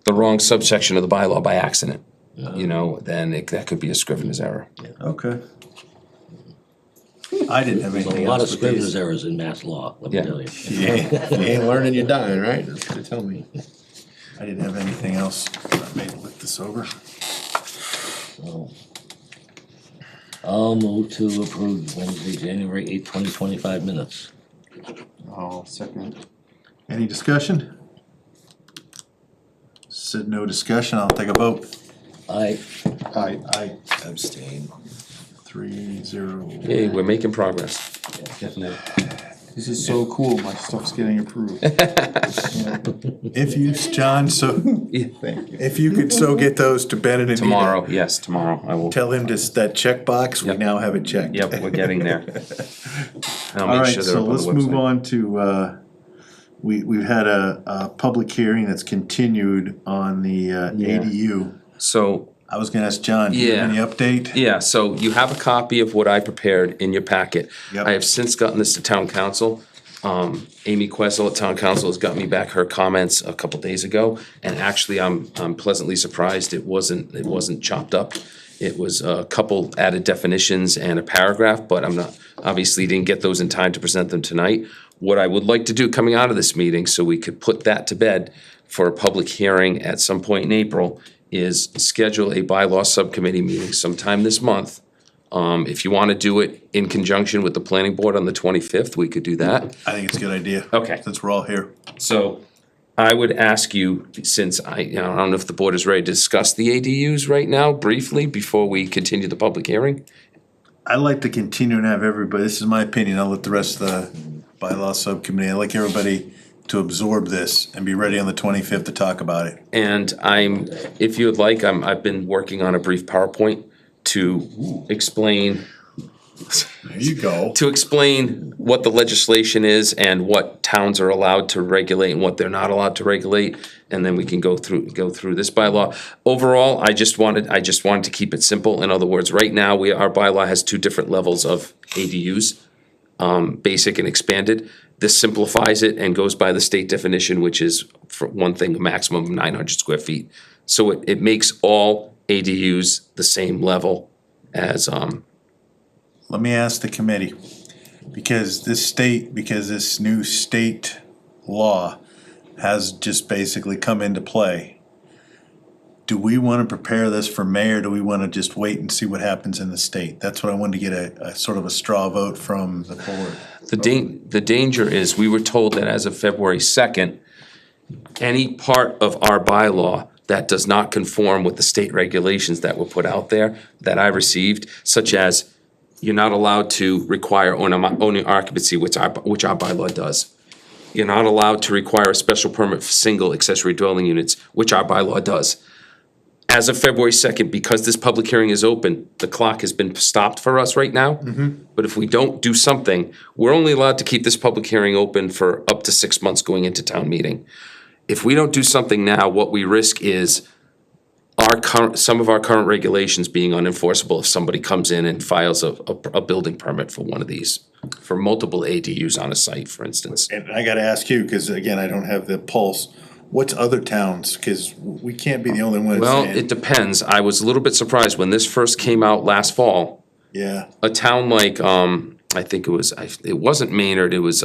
the wrong subsection of the bylaw by accident, then that could be a Scrivener's error. Okay. I didn't have There's anything a lot of else with Scrivener's these. errors in mass law, let me Yeah. tell you. You ain't learning, you're dying, right? That's what they tell me. I didn't have anything else. I may look this over. So, I'll move to approve Wednesday, January 8th, 2025 minutes. I'll second. Any discussion? Said no discussion, I'll take a vote. Aye. Aye. Abstain. 3-0. Hey, we're making progress. This is so cool, my stuff's getting approved. If you, John, so, Thank you. if you could so get those to Ben and Anita. Tomorrow, yes, tomorrow, I will. Tell him that checkbox, we Yep. now have it checked. Yep, we're getting there. I'll All make right, sure they're so up on the let's move website. on to, we've had a public hearing that's continued on the ADU. So, I was gonna ask John, do you have any Yeah. update? yeah, so you have a copy of what I prepared in your packet. Yep. I have since gotten this to town council. Amy Questle at town council has got me back her comments a couple days ago, and actually, I'm pleasantly surprised it wasn't chopped up. It was a couple added definitions and a paragraph, but I'm not, obviously didn't get those in time to present them tonight. What I would like to do coming out of this meeting, so we could put that to bed for a public hearing at some point in April, is schedule a bylaw subcommittee meeting sometime this month. If you wanna do it in conjunction with the planning board on the 25th, we could do that. I think it's a good idea. Okay. Since we're all here. So I would ask you, since I don't know if the board is ready to discuss the ADUs right now briefly before we continue the public hearing? I like to continue and have everybody, this is my opinion, I'll let the rest of the bylaw subcommittee, I like everybody to absorb this and be ready on the 25th to talk about it. And if you would like, I've been working on a brief PowerPoint to explain, There you go. to explain what the legislation is and what towns are allowed to regulate and what they're not allowed to regulate. And then we can go through this bylaw. Overall, I just wanted to keep it simple. In other words, right now, our bylaw has 2 different levels of ADUs, basic and expanded. This simplifies it and goes by the state definition, which is, for one thing, a maximum of 900 square feet. So it makes all ADUs the same level as, Let me ask the committee, because this new state law has just basically come into play. Do we wanna prepare this for May, or do we wanna just wait and see what happens in the state? That's what I wanted to get a sort of a straw vote from the board. The danger is, we were told that as of February 2nd, any part of our bylaw that does not conform with the state regulations that were put out there, that I received, such as you're not allowed to require owning occupancy, which our bylaw does. You're not allowed to require a special permit for single accessory dwelling units, which our bylaw does. As of February 2nd, because this public hearing is open, the clock has been stopped for us right now. But if we don't do something, we're only allowed to keep this public hearing open for up to 6 months going into town meeting. If we don't do something now, what we risk is some of our current regulations being unenforceable if somebody comes in and files a building permit for one of these, for multiple ADUs on a site, for instance. And I gotta ask you, cause again, I don't have the pulse, what's other towns, cause we can't be the only ones Well, saying, it depends. I was a little bit surprised when this first came out last fall. yeah, A town like, I think it wasn't Maynard, it was,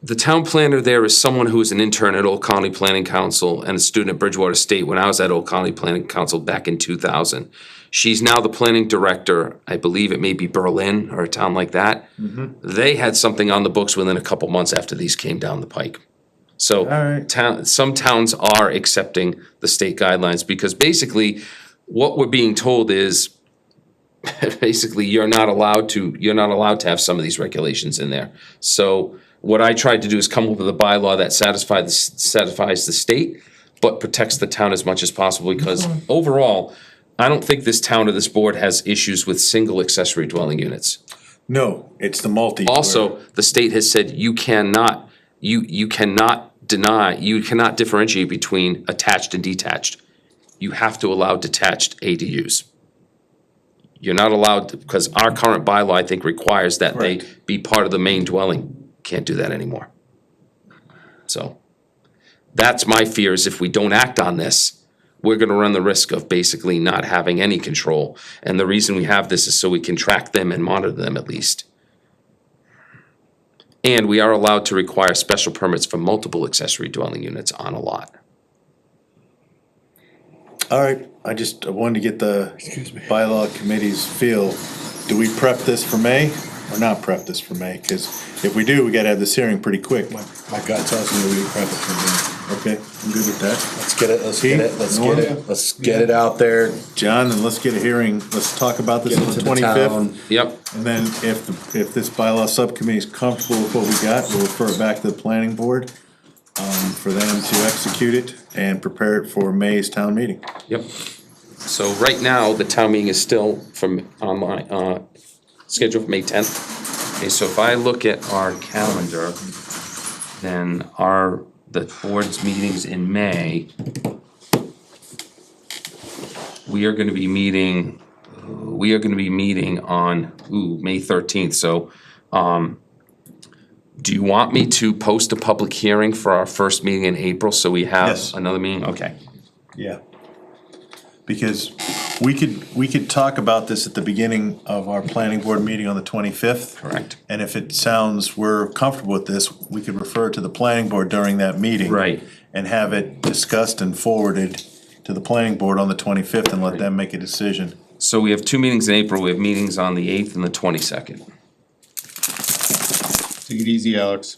the town planner there is someone who was an intern at Old Colony Planning Council and a student at Bridgewater State when I was at Old Colony Planning Council back in 2000. She's now the planning director, I believe it may be Berlin or a town like that. They had something on the books within a couple months after these came down the pike. So some towns are accepting the state guidelines because basically what we're being told is basically you're not allowed to have some of these regulations in there. So what I tried to do is come up with a bylaw that satisfies the state, but protects the town as much as possible, because overall, I don't think this town or this board has issues with single accessory dwelling units. no, it's the multi. Also, the state has said you cannot differentiate between attached and detached. You have to allow detached ADUs. You're not allowed to, because our current bylaw, I think, requires that they be part of the main dwelling. Can't do that anymore. So that's my fear, is if we don't act on this, we're gonna run the risk of basically not having any control. And the reason we have this is so we can track them and monitor them at least. And we are allowed to require special permits for multiple accessory dwelling units on a lot. All right, I just wanted to get the bylaw committee's feel. Do we prep this for May or not prep this for May? Cause if we do, we gotta have this hearing pretty quick. My gut tells me we prep it for Okay, I'm good with that. Let's get it, Keith, let's get it out there. John, and let's get a hearing, let's talk about this Get on it the to the town. 25th. Yep. And then if this bylaw subcommittee is comfortable with what we got, we'll refer it back to the planning board for them to execute it and prepare it for May's town meeting. Yep. So right now, the town meeting is still from online, scheduled for May 10th. Okay, so if I look at our calendar, then the board's meetings in May, we are gonna be meeting on, May 13th, so, do you want me to post a public hearing for our first meeting in April, so we have Yes. another meeting? Okay. Yeah. Because we could talk about this at the beginning of our planning board meeting on the 25th. Correct. And if it sounds we're comfortable with this, we could refer to the planning board during that meeting. Right. And have it discussed and forwarded to the planning board on the 25th and let them make a decision. So we have 2 meetings in April, we have meetings on the 8th and the 22nd. Take it easy, Alex.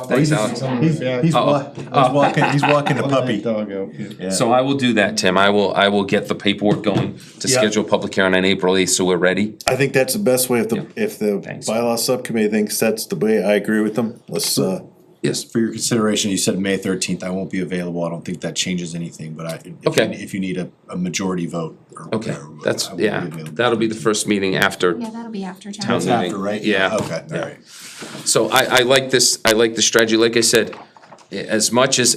Thanks, Alex. He's walking the puppy. Dog out. Yeah. So I will do that, Tim. I will get the paperwork going to Yeah. schedule a public hearing on April 8th, so we're ready. I think that's the best way. Yeah. If the Thanks. bylaw subcommittee thinks that's the way, I agree with them. Let's, Yes. For your consideration, you said May 13th, I won't be available, I don't think that changes anything, but Okay. if you need a majority vote or Okay, whatever, that's, I will be yeah, available. that'll be the first meeting after. Yeah, that'll be after town. Town That's meeting. after, right? Yeah. Okay, Yeah. alright. So I like this, I like the strategy. Like I said, as much as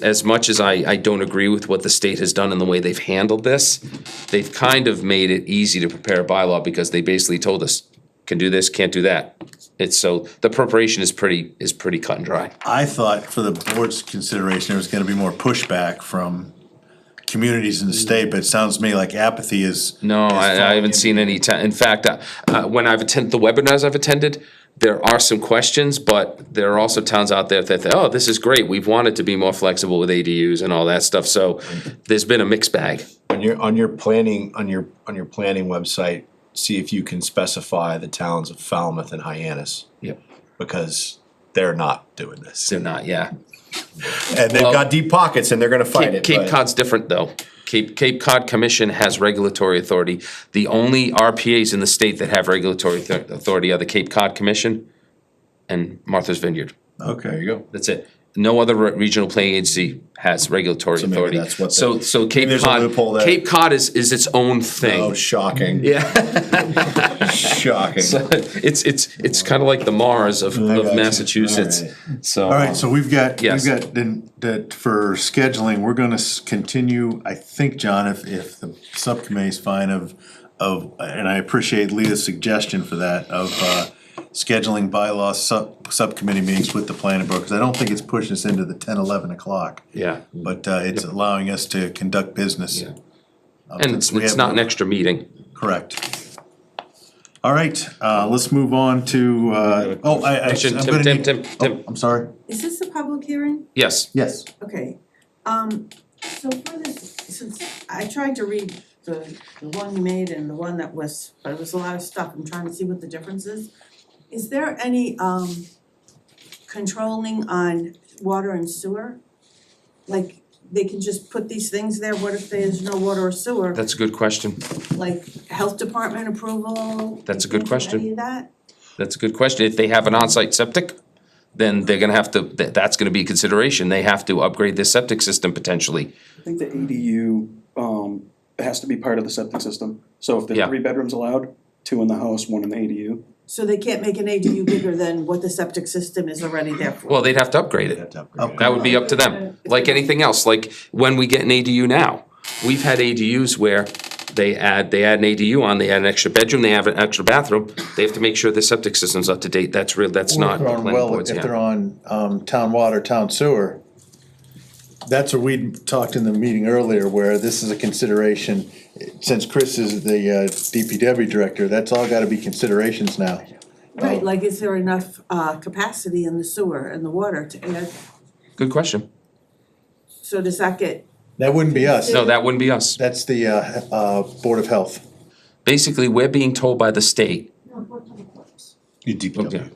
I don't agree with what the state has done and the way they've handled this, they've kind of made it easy to prepare a bylaw because they basically told us, can do this, can't do that. It's so, the preparation is pretty cut and dry. I thought for the board's consideration, there was gonna be more pushback from communities in the state, but it sounds to me like apathy is. No, I haven't seen any, in fact, when I've attended, the webinars I've attended, there are some questions, but there are also towns out there that think, oh, this is great, we've wanted to be more flexible with ADUs and all that stuff, so there's been a mixed bag. On your planning website, see if you can specify the towns of Falmouth and Hyannis. Yep. because they're not doing this. They're not, yeah. And they've got deep pockets and they're gonna fight it. Cape but- Cod's different, though. Cape Cod Commission has regulatory authority. The only RPAs in the state that have regulatory authority are the Cape Cod Commission and Martha's Vineyard. Okay. There you go. That's it. No other regional planning agency has regulatory So maybe authority. that's what So Cape there's a Cod, loophole there. Cape Cod is its own thing. Oh, shocking. Yeah. Shocking. So it's kind of like the Mars of Massachusetts. So All right, so we've got Yes. then that for scheduling, we're gonna continue, I think, John, if the subcommittee's fine of, and I appreciate Leah's suggestion for that, of scheduling bylaw subcommittee meetings with the planning board, because I don't think it's pushing us into the 10, 11 o'clock. yeah, But it's allowing us to conduct business. Yeah. and since it's we have not an no- extra meeting. Correct. All right, let's move on to, I'm gonna need. Tim. I'm sorry. Is this a public hearing? Yes. Yes. Okay, so for this, since I tried to read the one you made and the one that was, but it was a lot of stuff, I'm trying to see what the difference is. Is there any, controlling on water and sewer? Like, they can just put these things there, what if there's no water or sewer? That's a good question. Like, health department approval? That's a they good can't do question. Any of that? That's a good question. If they have an on-site septic, then they're gonna have to, that's gonna be a consideration. They have to upgrade their septic system potentially. I think the ADU, has to be part of the septic system. So if Yeah. there's 3 bedrooms allowed, 2 in the house, 1 in the ADU. So they can't make an ADU bigger than what the septic system is already there for? Well, they'd have to upgrade it. That would be up to them. Like anything else, like when we get an ADU now, we've had ADUs where they add an ADU on, they add an extra bedroom, they have an extra bathroom. They have to make sure the septic system's up to date. That's real, that's not the planning board's, If they're yeah. on town water, town sewer, that's what we talked in the meeting earlier, where this is a consideration. Since Chris is the DPW director, that's all gotta be considerations now. Right, like is there enough capacity in the sewer and the water to add, Good question. so does that get, That wouldn't be us. No, that wouldn't be us. That's the Board of Health. Basically, we're being told by the state. Okay.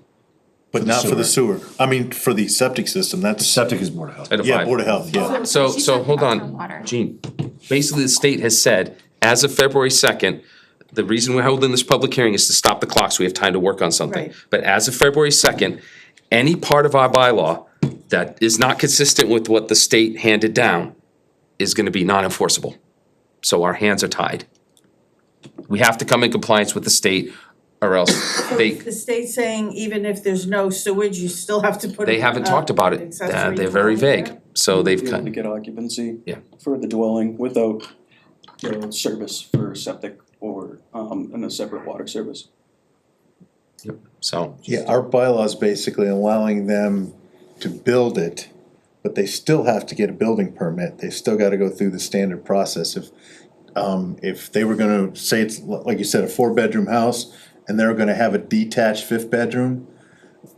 But not for the sewer. I mean, for the septic system, that's. Septic is Board of Health. Item Yeah, 5. Board of Health, yeah. So, She's so talking hold about on, water. Gene. Basically, the state has said, as of February 2nd, the reason we're holding this public hearing is to stop the clock so we have time to work on something. Right. But as of February 2nd, any part of our bylaw that is not consistent with what the state handed down is gonna be non-enforceable. So our hands are tied. We have to come in compliance with the state or else they, the state saying even if there's no sewage, you still have to put they haven't talked about it. accessory They're very dwelling vague. there? So they've Be able to kind, get occupancy Yeah. for the dwelling without the service for septic or, and a separate water service. so. Yeah, our bylaw's basically allowing them to build it, but they still have to get a building permit. They still gotta go through the standard process. If they were gonna say it's, like you said, a 4-bedroom house, and they're gonna have a detached 5th bedroom,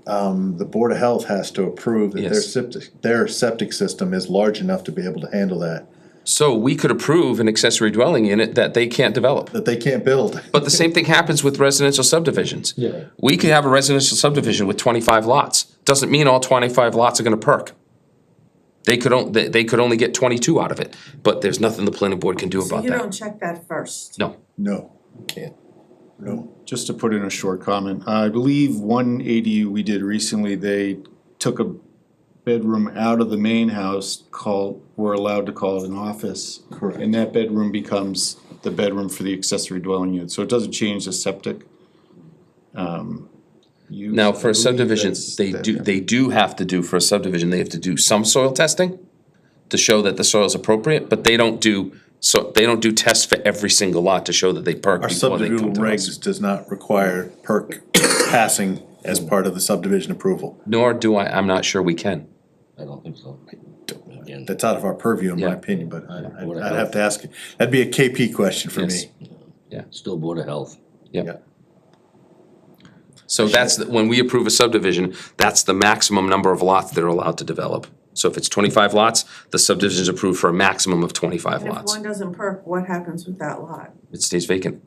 the Board of Health has to approve that Yes. their septic system is large enough to be able to handle that, So we could approve an accessory dwelling unit that they can't develop. that they can't build. But the same thing happens with residential subdivisions. Yeah. We could have a residential subdivision with 25 lots. Doesn't mean all 25 lots are gonna perk. They could only get 22 out of it, but there's nothing the planning board can do So about you don't that. check that first? No. No, can't, no. Just to put in a short comment, I believe one ADU we did recently, they took a bedroom out of the main house, we're allowed to call it an office. Correct. And that bedroom becomes the bedroom for the accessory dwelling unit, so it doesn't change the septic. Use. Now, I for a believe subdivision, that's- they do have to do, for a subdivision, they have to do some soil testing to show that the soil's appropriate, but they don't do tests for every single lot to show that they perk Our before they subdivision come to us. regs does not require perk passing as part of the subdivision approval. Nor do I'm not sure we can. I don't think so. Again, That's out of our purview, in my Yeah. opinion, but Board of I'd have Health. to ask, that'd be a KP question for Yes. me. Yeah. Still Board of Health. Yeah. So when we approve a subdivision, that's the maximum number of lots they're allowed to develop. So if it's 25 lots, the subdivision is approved for a maximum of 25 And if lots. one doesn't perk, what happens with that lot? It stays vacant.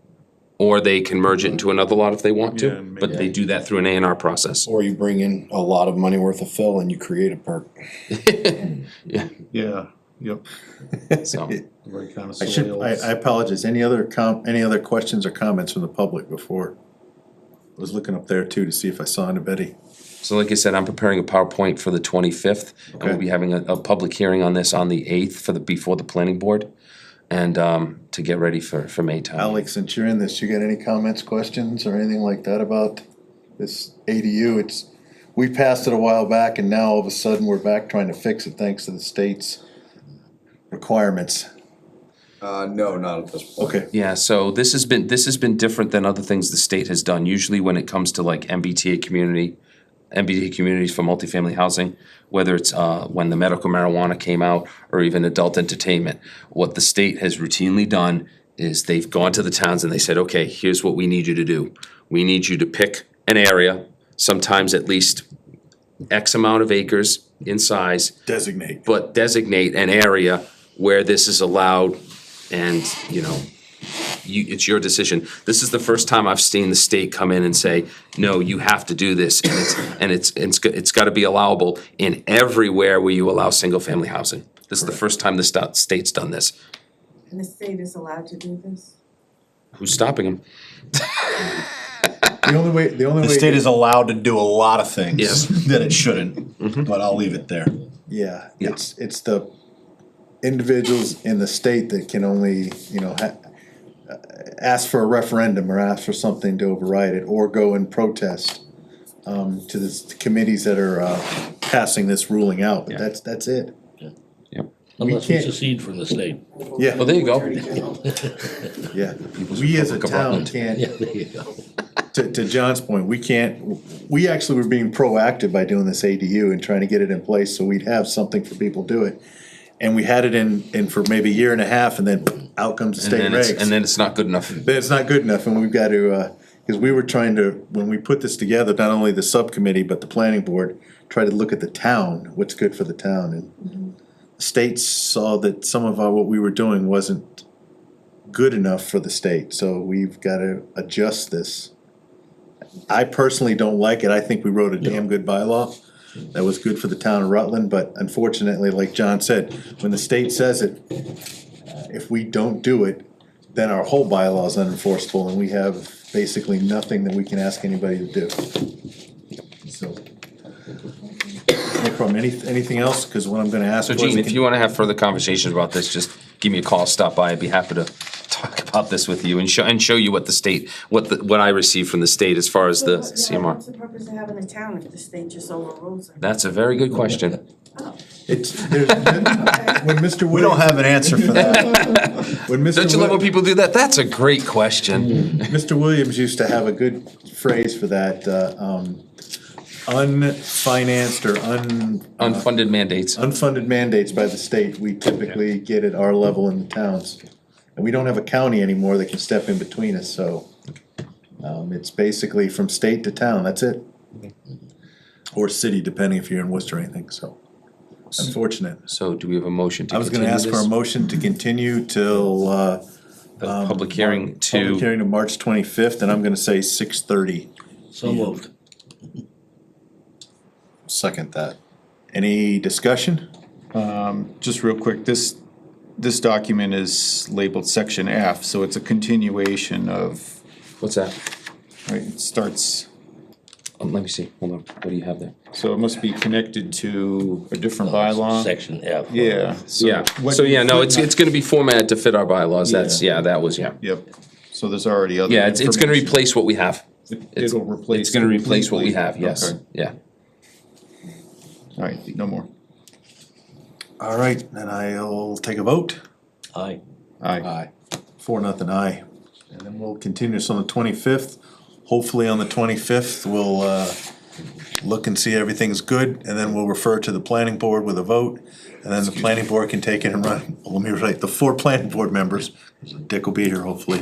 or they can merge it into another lot if they want Yeah, to, and but they do that through an A&R process. Or you bring in a lot of money worth of fill and you create a perk. Yeah, Yeah, yep. so, Very kind of I apologize, any other questions or comments from the public before? I was looking up there too to see if I saw anybody. so like I said, I'm preparing a PowerPoint for the 25th, and we'll be having a public hearing on this on the 8th before the planning board, and, to get ready for May time. Alex, since you're in this, you got any comments, questions, or anything like that about this ADU? We passed it a while back and now all of a sudden we're back trying to fix it thanks to the state's requirements. No, not at this point. Okay. Yeah, so this has been different than other things the state has done. Usually when it comes to like MBTA communities for multifamily housing, whether it's when the medical marijuana came out or even adult entertainment, what the state has routinely done is they've gone to the towns and they said, okay, here's what we need you to do. We need you to pick an area, sometimes at least X amount of acres in size. Designate. But designate an area where this is allowed, and, you know, it's your decision. This is the first time I've seen the state come in and say, no, you have to do this, and it's gotta be allowable in everywhere where you allow single-family housing. This is the first time the state's done this. And the state is allowed to do this? Who's stopping them? The only way. The state is allowed to do a lot of things. Yes. That it shouldn't, but I'll leave it there. Yeah, it's the individuals in the state that can only, ask for a referendum or ask for something to override it, or go and protest to the committees that are passing this ruling out, but that's it. Unless we can't- secede from the state. Yeah. Well, there you go. Yeah, we as a town can't, Yeah, there you go. to John's point, we actually were being proactive by doing this ADU and trying to get it in place, so we'd have something for people to do it. And we had it in for maybe a year and a half, and then out comes the state regs. And then it's not good enough. Then it's not good enough, and we've got to, because we were trying to, when we put this together, not only the subcommittee, but the planning board, try to look at the town, what's good for the town, and the state saw that some of what we were doing wasn't good enough for the state, so we've got to adjust this. I personally don't like it, I think we wrote a damn good bylaw that was good for the town of Rutland, but unfortunately, like John said, when the state says it, if we don't do it, then our whole bylaw is unenforceable, and we have basically nothing that we can ask anybody to do. So. No problem, anything else, cause what I'm gonna ask. So Gene, if you wanna have further conversations about this, just give me a call, stop by, I'd be happy to talk about this with you and show you what the state, what I received from the state as far as the CMR. What's the purpose of having a town if the state just overrules it? That's a very good question. When Mr. We don't have an answer for that. When Mr. Don't you love when people do that? That's a great question. Mr. Williams used to have a good phrase for that, unfinanced or Unfunded mandates. unfunded mandates by the state, we typically get at our level in the towns. And we don't have a county anymore that can step in between us, so, it's basically from state to town, that's it. Or city, depending if you're in Worcester or anything, so, unfortunate. So do we have a motion to I was gonna continue ask for a this? motion to continue till, The public hearing public to, hearing to March 25th, and I'm gonna say 6:30. So moved. Second that. Any discussion? Just real quick, this document is labeled section F, so it's a continuation of, what's that? right, it starts, Let me see, hold on, what do you have there? so it must be connected to a different bylaw. Section F. Yeah. Yeah, what so you yeah, no, put- it's gonna be formatted to fit our bylaws, that's, that was. Yep, so there's already other. Yeah, it's gonna information. replace what we have. It'll replace. It's gonna replace what we completely. have, yes, Okay. yeah. All right, no more. All right, then I'll take a vote. Aye. Aye. 4-0, aye. And then we'll continue this on the 25th. Hopefully on the 25th, we'll look and see everything's good, and then we'll refer to the planning board with a vote. And then the planning board can take it and run, well, let me write, the 4 planning board members, Dick will be here hopefully.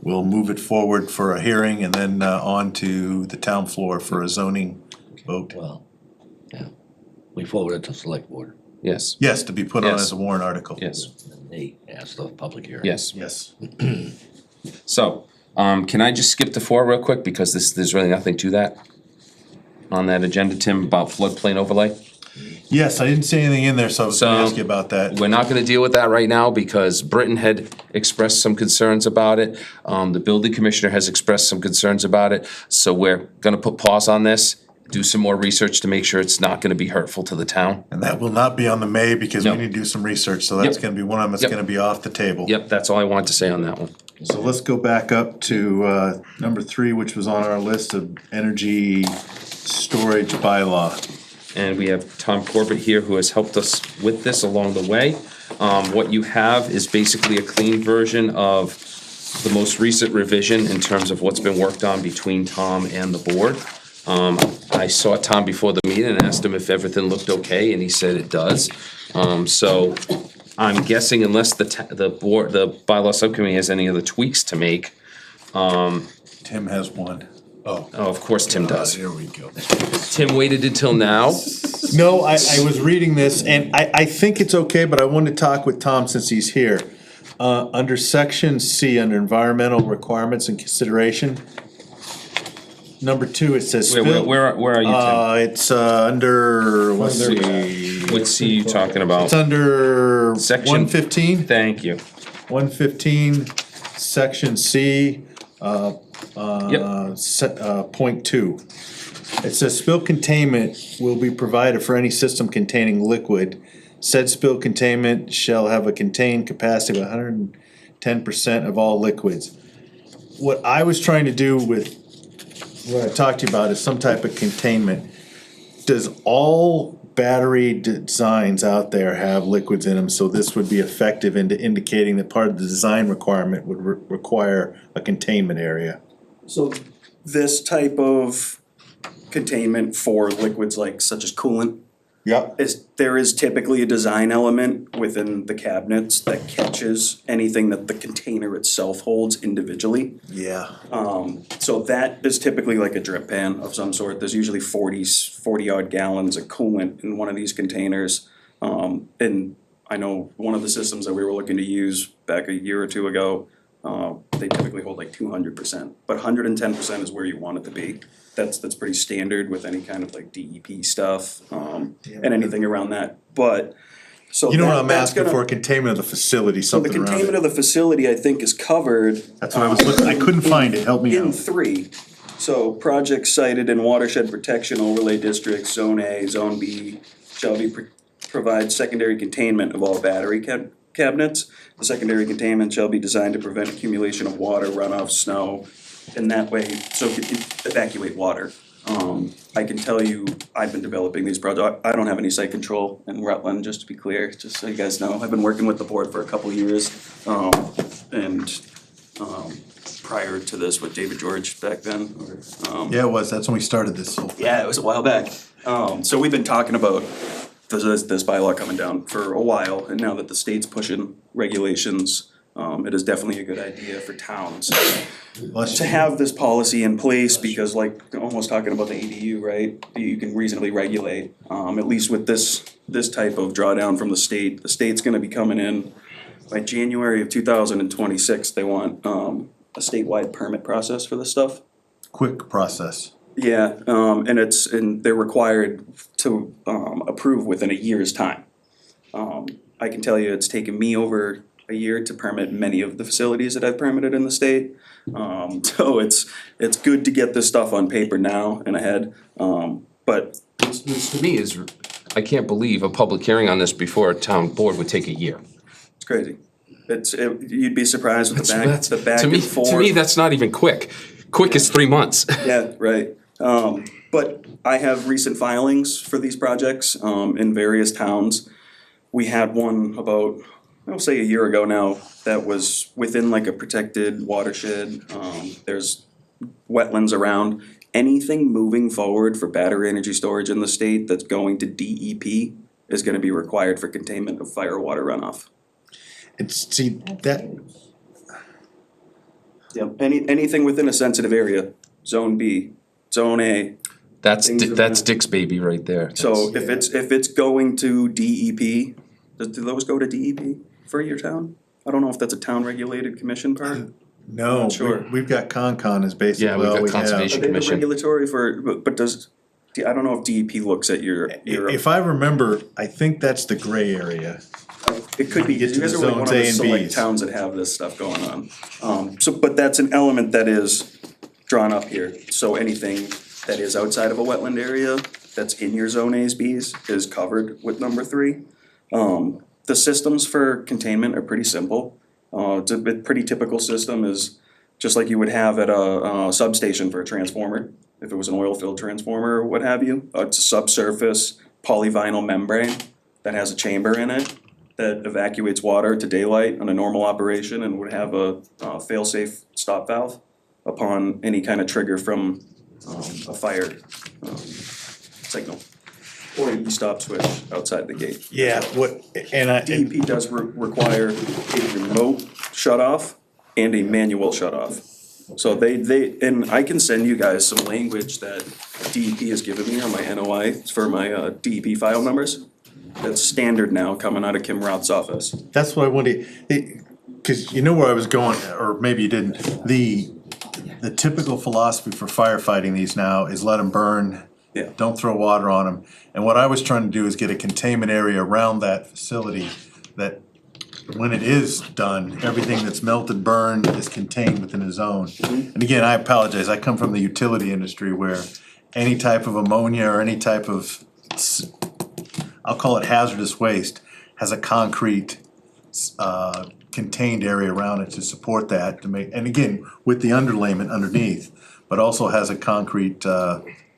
We'll move it forward for a hearing and then on to the town floor for a zoning vote. Well, yeah. We forwarded to select board. Yes, Yes, to be put on Yes. as a warrant article. yes, They asked the public hearing. yes. Yes. So, can I just skip to 4 real quick, because there's really nothing to that on that agenda, Tim, about floodplain overlay? Yes, I didn't see anything in there, so I was gonna ask you about that. We're not gonna deal with that right now, because Britton had expressed some concerns about it. The building commissioner has expressed some concerns about it, so we're gonna put pause on this, do some more research to make sure it's not gonna be hurtful to the town. And that will not be on the May, because we No. need to do some research, so that's Yep. gonna be one of them that's Yep. gonna be off the table. Yep, that's all I wanted to say on that one. So let's go back up to, number 3, which was on our list of energy storage bylaw. And we have Tom Corbett here, who has helped us with this along the way. What you have is basically a clean version of the most recent revision in terms of what's been worked on between Tom and the board. I saw Tom before the meeting and asked him if everything looked okay, and he said it does. So I'm guessing unless the bylaw subcommittee has any other tweaks to make. Tim has one. Oh, of course Tim does. Here we go. Tim waited until now. No, I was reading this, and I think it's okay, but I wanted to talk with Tom since he's here. Under section C, under environmental requirements and consideration, number 2, it says spill. Where are you, Tim? It's under, let's see. What C you talking about? It's under Section- 115. Thank you. 115, section C, Yep. point 2. It says spill containment will be provided for any system containing liquid. Said spill containment shall have a contained capacity of 110% of all liquids. What I was trying to do with what I talked to you about is some type of containment. Does all battery designs out there have liquids in them, so this would be effective into indicating that part of the design requirement would require a containment area? So this type of containment for liquids like such as coolant Yep. there is typically a design element within the cabinets that catches anything that the container itself holds individually. Yeah. So that is typically like a drip pan of some sort. There's usually 40 odd gallons of coolant in one of these containers. And I know one of the systems that we were looking to use back a year or two ago, they typically hold like 200%, but 110% is where you want it to be. That's pretty standard with any kind of like DEP stuff, and anything around that, but, so You know what I'm that's asking gonna- for, containment of the facility, So the something around containment it. of the facility, I think, is covered. That's what I was looking, I couldn't find it, help me In out. 3, so projects cited in watershed protection overlay districts, zone A, zone B, shall be provide secondary containment of all battery cabinets. The secondary containment shall be designed to prevent accumulation of water, runoff, snow, in that way, so it can evacuate water. I can tell you, I've been developing these projects, I don't have any site control in Rutland, just to be clear, just so you guys know. I've been working with the board for a couple of years, prior to this with David George back then, or, Yeah, it was, that's when we started this whole thing. yeah, it was a while back. So we've been talking about this bylaw coming down for a while, and now that the state's pushing regulations, it is definitely a good idea for towns to have this policy in place, because like, almost talking about the ADU, right? You can reasonably regulate, at least with this type of drawdown from the state's gonna be coming in by January of 2026, they want, a statewide permit process for this stuff. Quick process. Yeah, and they're required to approve within a year's time. I can tell you, it's taken me over a year to permit many of the facilities that I've permitted in the state. So it's good to get this stuff on paper now and ahead, but. This to me is, I can't believe a public hearing on this before a town board would take a year. It's crazy. You'd be surprised with the back To me, and forth. to me, that's not even quick. Quick is 3 months. Yeah, right. But I have recent filings for these projects, in various towns. We had one about, I'll say a year ago now, that was within like a protected watershed. There's wetlands around. Anything moving forward for battery energy storage in the state that's going to DEP is gonna be required for containment of fire water runoff. See, that, Yep, anything within a sensitive area, zone B, zone A. That's Things that's around. Dick's baby right there. So if it's going to DEP, do those go to DEP for your town? I don't know if that's a town regulated commission part. No, Not sure. we've got Concon is basically Yeah, we've all got we have. conservation. Are they the Commission. regulatory for, but does, I don't know if DEP looks at your. If I remember, I think that's the gray area. It could be, Get because to you guys the are one of zones the A and select Bs. towns that have this stuff going on. So, but that's an element that is drawn up here, so anything that is outside of a wetland area, that's in your zone A's, B's, is covered with number 3. The systems for containment are pretty simple. It's a pretty typical system, is just like you would have at a substation for a transformer, if it was an oil-filled transformer or what have you. It's a subsurface polyvinyl membrane that has a chamber in it that evacuates water to daylight on a normal operation, and would have a fail-safe stop valve upon any kind of trigger from a fire signal or an e-stop switch outside the gate. Yeah, DEP does require a remote shut-off and a manual shut-off. So and I can send you guys some language that DEP has given me on my NOI for my DEP file numbers. That's standard now, coming out of Kim Roth's office. That's what I wanted, because you know where I was going, or maybe you didn't. The typical philosophy for firefighting these now is let them burn. Yeah. Don't throw water on them. And what I was trying to do is get a containment area around that facility that when it is done, everything that's melted, burned is contained within a zone. And again, I apologize, I come from the utility industry where any type of ammonia or any type of, I'll call it hazardous waste, has a concrete contained area around it to support that, to make, and again, with the underlayment underneath, but also has a concrete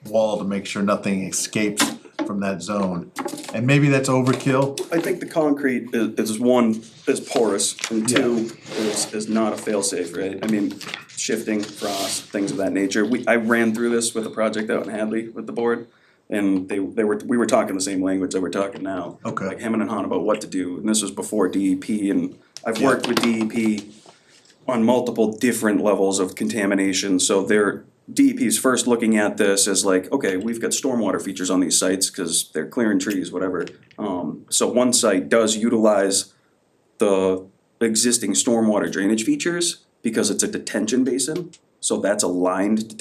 wall to make sure nothing escapes from that zone. And maybe that's overkill. I think the concrete is one, is porous, and 2, is not a fail-safe, right? I mean, shifting, frost, things of that nature. I ran through this with a project out in Hadley with the board, and we were talking the same language that we're talking now. Okay. Like hemming and hawing about what to do, and this was before DEP, and I've worked with DEP on multiple different levels of contamination, so DEP's first looking at this as like, okay, we've got stormwater features on these sites because they're clearing trees, whatever. So one site does utilize the existing stormwater drainage features because it's a detention basin. So that's a lined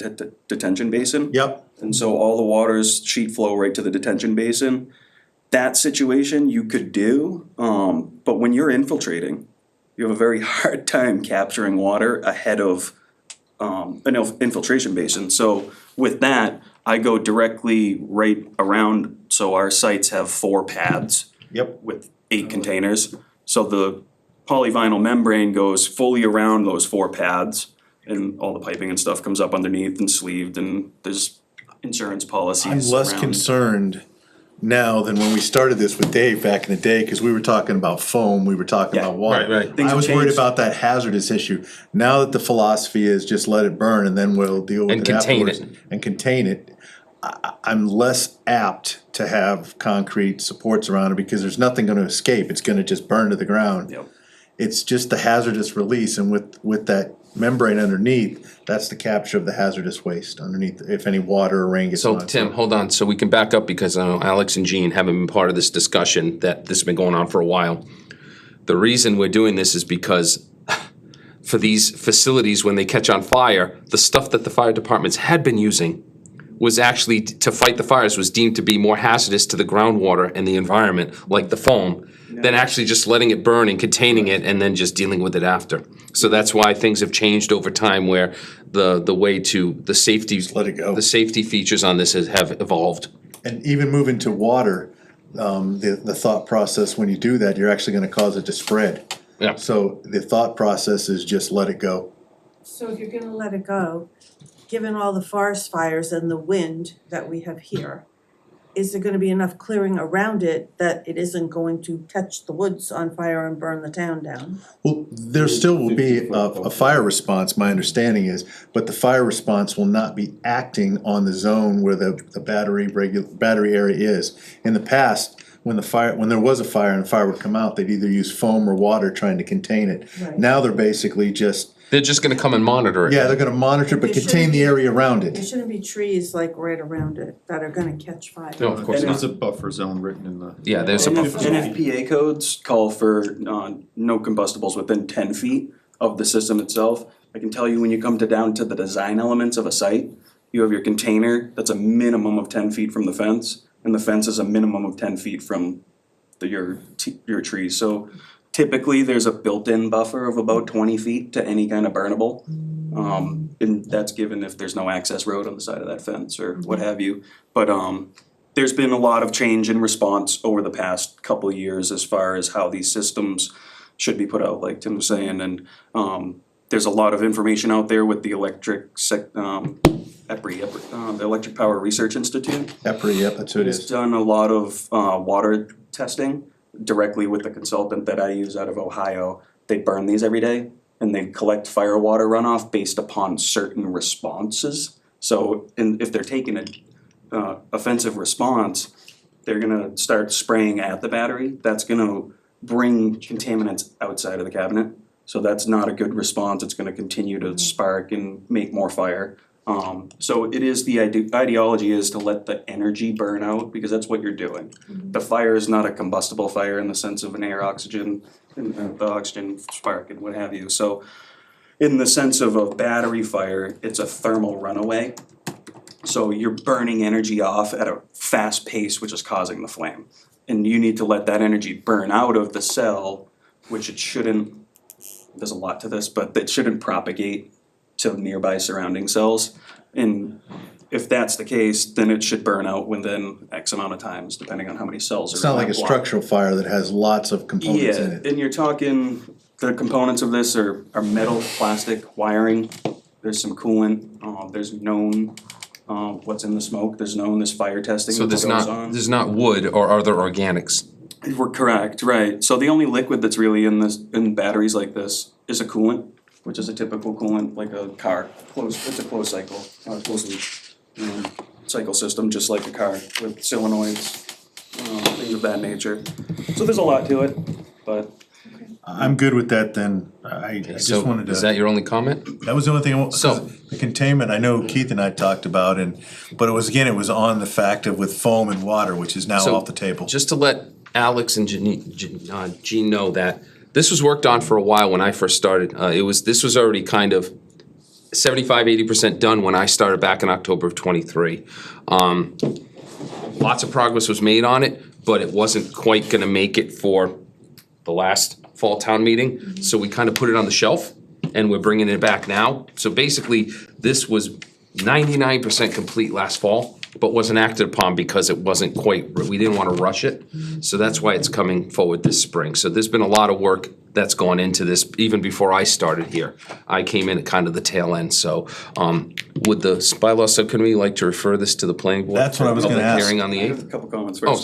detention basin. Yep. And so all the waters sheet flow right to the detention basin. That situation you could do, but when you're infiltrating, you have a very hard time capturing water ahead of an infiltration basin. So with that, I go directly right around, so our sites have 4 pads. Yep. With 8 containers. So the polyvinyl membrane goes fully around those 4 pads, and all the piping and stuff comes up underneath and sleeved, and there's insurance policies I'm less around. concerned now than when we started this with Dave back in the day, because we were talking about foam, we were talking about water. right. Things I have was worried changed. about that hazardous issue. Now that the philosophy is just let it burn and then we'll deal with And it contain afterwards. it. And contain it. I'm less apt to have concrete supports around it because there's nothing gonna escape. It's gonna just burn to the ground. Yep. It's just the hazardous release, and with that membrane underneath, that's the capture of the hazardous waste underneath, if any water or rain gets So on it. Tim, hold on, so we can back up because I know Alex and Jean haven't been part of this discussion, that this has been going on for a while. The reason we're doing this is because for these facilities, when they catch on fire, the stuff that the fire departments had been using was actually, to fight the fires, was deemed to be more hazardous to the groundwater and the environment, like the foam, than actually just letting it burn and containing it and then just dealing with it after. So that's why things have changed over time, where the way to, the safety. Let it go. The safety features on this have evolved. And even moving to water, the thought process, when you do that, you're actually gonna cause it to spread. Yeah. So the thought process is just let it go. So if you're gonna let it go, given all the forest fires and the wind that we have here, is there gonna be enough clearing around it that it isn't going to catch the woods on fire and burn the town down? Well, there still will be a fire response, my understanding is, but the fire response will not be acting on the zone where the battery area is. In the past, when there was a fire and the fire would come out, they'd either use foam or water trying to contain it. Right. Now they're basically just, They're just gonna come and monitor it. yeah, they're gonna monitor, but There contain the shouldn't be- area around There it. shouldn't be trees like right around it that are gonna catch fire. No, of course There's not. a buffer zone written in the. Yeah, there's a buffer. NFPA codes call for no combustibles within 10 feet of the system itself. I can tell you when you come down to the design elements of a site, you have your container that's a minimum of 10 feet from the fence, and the fence is a minimum of 10 feet from your trees. So typically, there's a built-in buffer of about 20 feet to any kind of burnable. And that's given if there's no access road on the side of that fence or what have you. But there's been a lot of change in response over the past couple of years as far as how these systems should be put out, like Tim was saying. And there's a lot of information out there with the EPRI, the Electric Power Research Institute. EPRI, yep, that's what it It's is. done a lot of water testing directly with the consultant that I use out of Ohio. They burn these every day and they collect fire water runoff based upon certain responses. So if they're taking a offensive response, they're gonna start spraying at the battery. That's gonna bring contaminants outside of the cabinet. So that's not a good response. It's gonna continue to spark and make more fire. So it is the ideology is to let the energy burn out because that's what you're doing. The fire is not a combustible fire in the sense of an air oxygen and the oxygen spark and what have you. So in the sense of a battery fire, it's a thermal runaway. So you're burning energy off at a fast pace, which is causing the flame. And you need to let that energy burn out of the cell, which it shouldn't, there's a lot to this, but it shouldn't propagate to nearby surrounding cells. And if that's the case, then it should burn out within X amount of times, depending on how many cells are It's in not that like a block. structural fire that has lots of components in Yeah, it. and you're talking, the components of this are metal, plastic, wiring, there's some coolant, there's known, what's in the smoke, there's fire testing So that goes on. there's not wood or other organics. We're correct, right, so the only liquid that's really in batteries like this is a coolant, which is a typical coolant, like a car, it's a closed cycle, closed loop, cycle system, just like a car with solenoids, things of that nature. So there's a lot to it, but I'm good with that then. I just So wanted to. is that your only comment? That was the only thing, So- the containment, I know Keith and I talked about, but it was, again, it was on the fact of with foam and water, which is now So, off the table. Just to let Alex and Jean know that this was worked on for a while when I first started. This was already kind of 75-80% done when I started back in October of '23. Lots of progress was made on it, but it wasn't quite gonna make it for the last fall town meeting. So we kind of put it on the shelf and we're bringing it back now. So basically, this was 99% complete last fall, but wasn't acted upon because it wasn't quite, we didn't want to rush it. So that's why it's coming forward this spring. So there's been a lot of work that's gone into this, even before I started here. I came in at kind of the tail end, so, would the bylaw subcommittee like to refer this to the planning board? That's what I was gonna for ask. public hearing on the I have 8th? a couple comments Oh, first.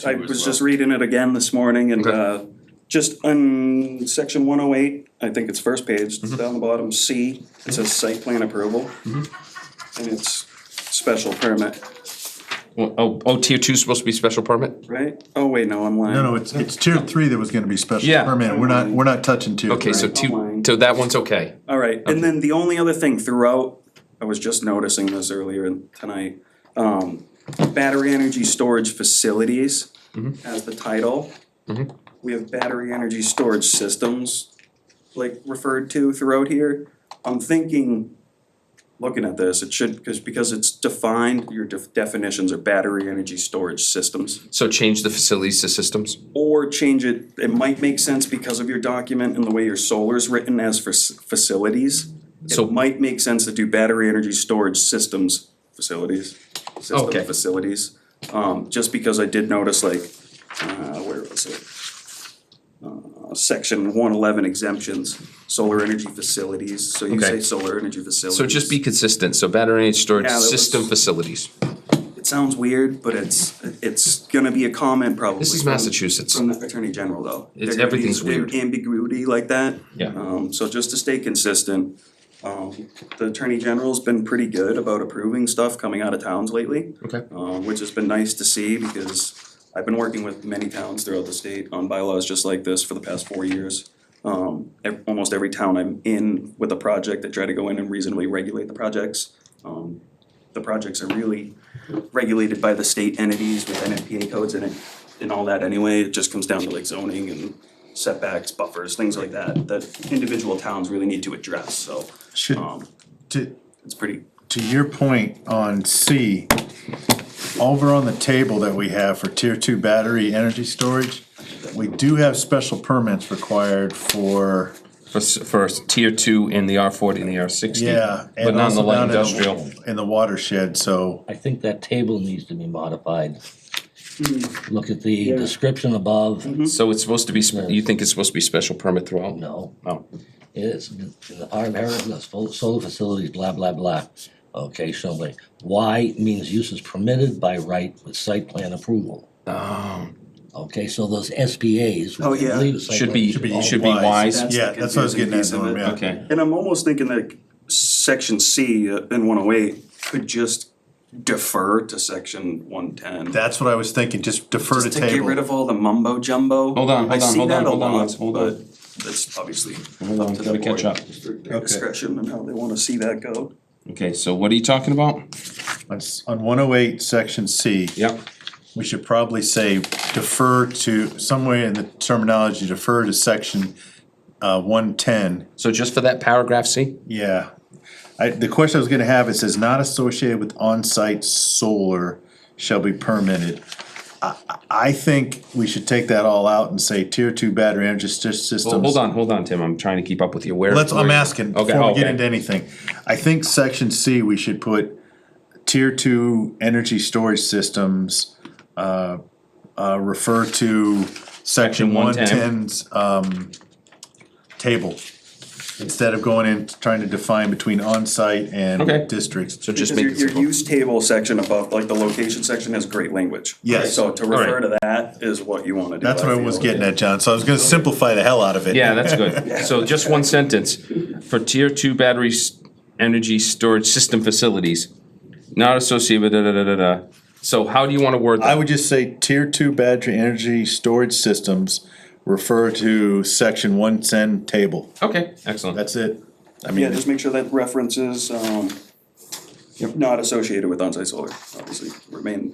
so- I was just reading it again this morning and just on section 108, I think it's first page, down the bottom, C, it says site plan approval. And it's special permit, Tier 2 is supposed to be special permit? right? Oh, wait, no, I'm lying. No, it's tier 3 that was gonna be special Yeah. permit. We're not touching tier 3. Okay, so so that one's okay. All right, and then the only other thing throughout, I was just noticing this earlier tonight, battery energy storage facilities as the title. We have battery energy storage systems, like referred to throughout here. I'm thinking, looking at this, it should, because it's defined, your definitions are battery energy storage systems. So change the facilities to systems? Or change it, it might make sense because of your document and the way your solar's written as for facilities. So- It might make sense to do battery energy storage systems, facilities, Okay. facilities. Just because I did notice like, where was it? Section 111 exemptions, solar energy facilities, so you Okay. say solar energy facilities. So just be consistent, so battery energy storage Yeah, that system was- facilities. It sounds weird, but it's gonna be a comment probably. This is from- Massachusetts. From the Attorney General though. It's- There could be everything's weird. Ambiguity like that. Yeah. So just to stay consistent, the Attorney General's been pretty good about approving stuff coming out of towns lately. Okay. Which has been nice to see because I've been working with many towns throughout the state on bylaws just like this for the past 4 years. Almost every town I'm in with a project, they try to go in and reasonably regulate the projects. The projects are really regulated by the state entities with NFPA codes in it and all that anyway. It just comes down to like zoning and setbacks, buffers, things like that, that individual towns really need to address, so, Should, to, it's pretty, to your point on C, over on the table that we have for tier two battery energy storage, we do have special permits required for, For tier 2 in the R40 and the R60. yeah. But and not in the also light down industrial. In the watershed, so, I think that table needs to be modified. Look at the description above. So it's supposed to be, you think it's supposed to be special permit throughout? No, Oh, it is, in the part of Heritage, solar facilities, blah, blah, blah. Okay, show me. Y means use is permitted by right with site plan approval. oh, Okay, so those SPAs. Oh, yeah. should be wise. yeah, that's what I was getting at, Norm, yeah. Okay. and I'm almost thinking that section C in 108 could just defer to section 110. That's what I was thinking, just defer to Just to get table. rid of all the mumbo jumbo. Hold on, I see that a hold on, lot, hold on. but that's obviously Hold on, up to the gotta catch board up. for their discretion and how they wanna see that go. Okay, so what are you talking about? On 108, section C. Yep. We should probably say defer to, somewhere in the terminology, defer to section 110. So just for that paragraph C? Yeah. The question I was gonna have, it says not associated with on-site solar shall be permitted. I think we should take that all out and say tier two battery energy systems. Well, hold on, Tim, I'm trying to keep up with you. I'm asking, Okay, before we get okay. into anything. I think section C, we should put tier two energy storage systems, refer to section 110's, table. Instead of going in, trying to define between on-site Okay. and districts. So just Because make your, it your simple. use table section above, like the location section has great language. Yes. So to refer to that is what you wanna do. That's what I was getting at, John, so I was gonna simplify the hell out of it. Yeah, that's good. So just one sentence. For tier 2 battery energy storage system facilities, not associated with da-da-da-da-da. So how do you wanna word that? I would just say tier two battery energy storage systems refer to section 110 table. Okay, excellent. That's it. I Yeah, mean, just make sure that references, not associated with on-site solar, obviously,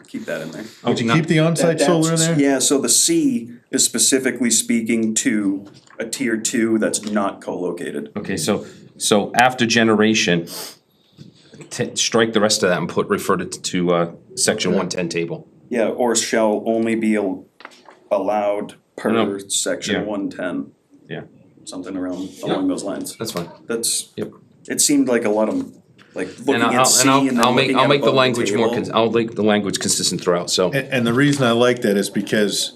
keep that in there. would you keep the on-site solar in there? Yeah, so the C is specifically speaking to a tier 2 that's not co-located. Okay, so after generation, strike the rest of that and refer to section 110 table. Yeah, or shall only be allowed per No. section Yeah. 110. Yeah. Something along those lines. That's fine. Yep. It seemed like a lot of, like, looking at C and then I'll make looking at the above language more, table. I'll make the language consistent throughout, so. And the reason I like that is because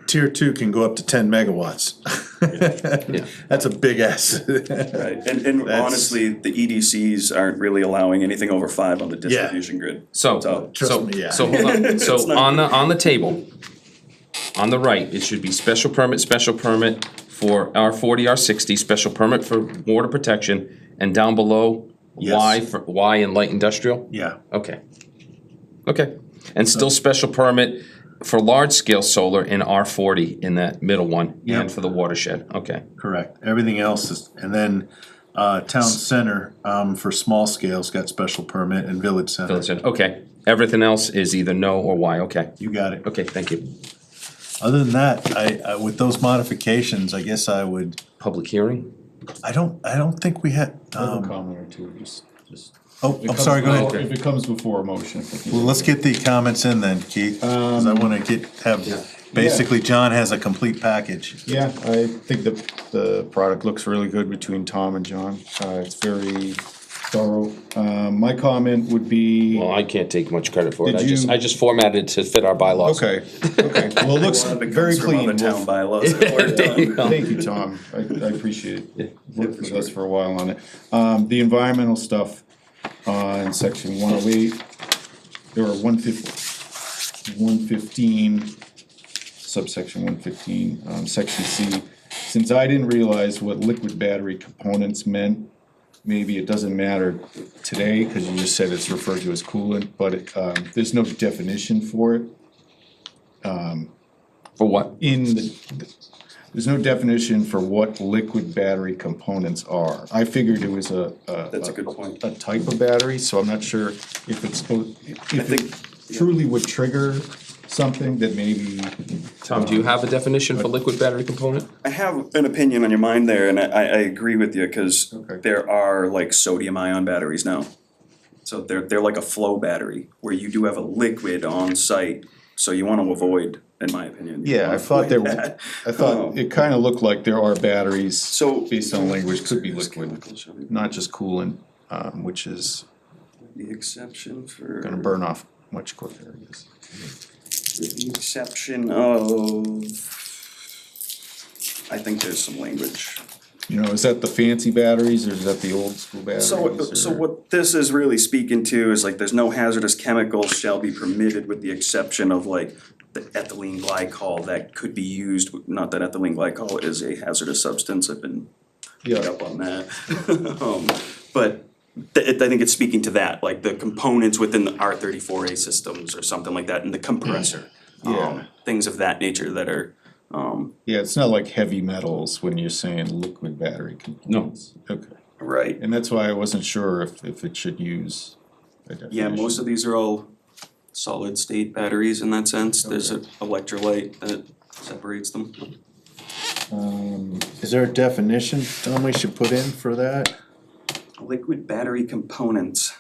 tier two can go up to 10 megawatts. Yeah. That's a big S. Right, and honestly, the EDCs aren't really allowing anything over 5 on the distribution grid. So Trust me, yeah. So hold on, so on the table, on the right, it should be special permit for R40, R60, special permit for water protection, and down below, Yes. Y in light industrial? Yeah, Okay. Okay, and still special permit for large-scale solar in R40 in that middle one, Yep. and for the watershed, okay. correct. Everything else is, and then, town center, for small scale's got special permit and village center. Okay, everything else is either no or Y, okay. You got it. Okay, thank you. Other than that, I, with those modifications, I guess I would, Public hearing? I don't think we had, I have a comment or two, just. oh, I'm sorry, go ahead. If it comes before a motion. Well, let's get the comments in then, Keith, cause I wanna basically, John has a complete package. Yeah, I think the product looks really good between Tom and John. It's very thorough. My comment would be. Well, I can't take much credit for it, Did you- I just formatted it to fit our bylaws. Okay, well, it looks A lot of it very comes from clean. other town bylaws that were done. Thank you, Tom. I appreciate it. Worked with us for a while on it. The environmental stuff on section 108, or 115, subsection 115, section C. Since I didn't realize what liquid battery components meant, maybe it doesn't matter today, because you just said it's referred to as coolant, but there's no definition for it. For what? There's no definition for what liquid battery components are. I figured it was That's a good point. a type of battery, so I'm not sure if it's, if it truly would trigger something that maybe Tom, do you have a definition for liquid battery component? I have an opinion on your mind there, and I agree with you, cause Okay. there are like sodium ion batteries now. So they're like a flow battery, where you do have a liquid on site, so you wanna avoid, in my opinion. you Yeah, wanna I thought avoid there, that. I thought it kinda looked like there are batteries, So. based on language, could be liquid, not just coolant, which is The exception for. gonna burn off much quicker, I guess. With the exception of, I think there's some language. You know, is that the fancy batteries, or is that the old school batteries? So or- what this is really speaking to is like, there's no hazardous chemicals shall be permitted with the exception of like the ethylene glycol that could be used, not that ethylene glycol is a hazardous substance, I've been picked Yeah. up on that. But I think it's speaking to that, like the components within the R34A systems or something like that, and the compressor. Yeah. Things of that nature that are, Yeah, it's not like heavy metals when you're saying liquid battery components. Okay, right. and that's why I wasn't sure if it should use a definition. Yeah, most of these are all solid state batteries in that sense. There's an electrolyte that separates them. Is there a definition, Tom, we should put in for that? Liquid battery components.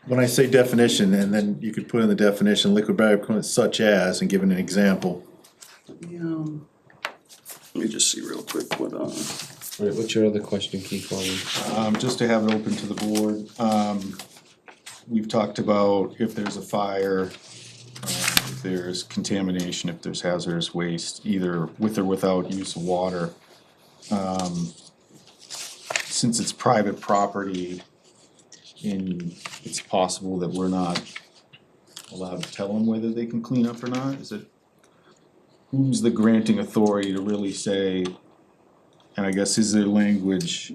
When I say definition, and then you could put in the definition, liquid battery components such as, and give an example. Let me just see real quick what, Right, what's your other question, Keith, while we- Just to have it open to the board, we've talked about if there's a fire, if there's contamination, if there's hazardous waste, either with or without use of water. Since it's private property and it's possible that we're not allowed to tell them whether they can clean up or not, is it, who's the granting authority to really say, and I guess is there language,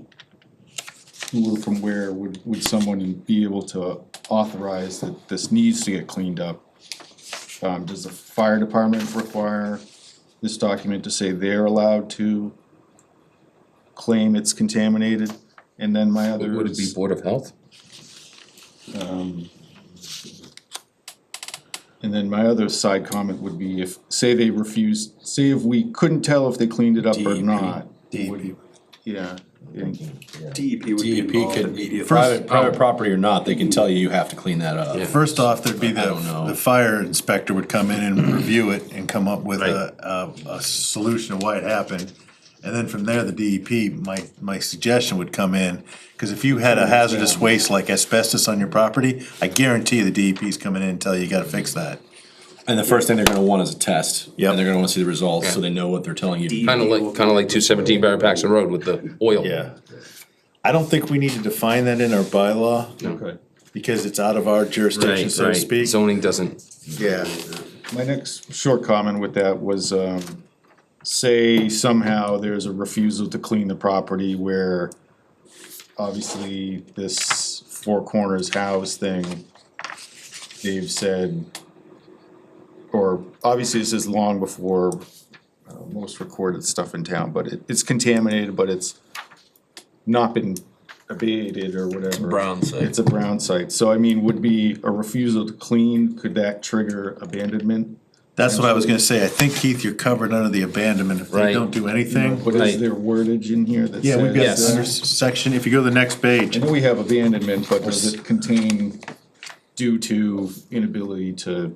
who or from where would someone be able to authorize that this needs to get cleaned up? Does the fire department require this document to say they're allowed to claim it's contaminated? And then my other. Would it be Board of Health? And then my other side comment would be if, say they refused, say if we couldn't tell if they cleaned it up or not. DEP. Yeah. and- DEP would be DEP involved could, immediately. private property or not, they can tell you have to clean that up. First off, there'd be I don't know. the fire inspector would come in and review it and come up with a solution of why it happened. And then from there, the DEP, my suggestion would come in, cause if you had a hazardous waste like asbestos on your property, I guarantee you the DEP's coming in and tell you gotta fix that. And the first thing they're gonna want is a test. Yep. And they're gonna wanna see the results, so they know what they're telling you. Kinda like 217 Barry Paxton Road with the oil. Yeah. I don't think we need to define that in our bylaw, Okay. because it's out of our jurisdiction, Right, so to right. speak. Zoning doesn't, Yeah. My next short comment with that was, say somehow there's a refusal to clean the property where obviously this Four Corners house thing, they've said, or obviously this is long before most recorded stuff in town, but it's contaminated, but it's not been abated or whatever. Brown site. It's a brown site, so I mean, would be a refusal to clean, could that trigger abandonment? That's what I was gonna say. I think, Keith, you're covered under the abandonment if they Right. don't do anything. But is there wordage in here that says? Yeah, we've got Yes. under section, if you go to the next page. I know we have abandonment, but does it contain due to inability to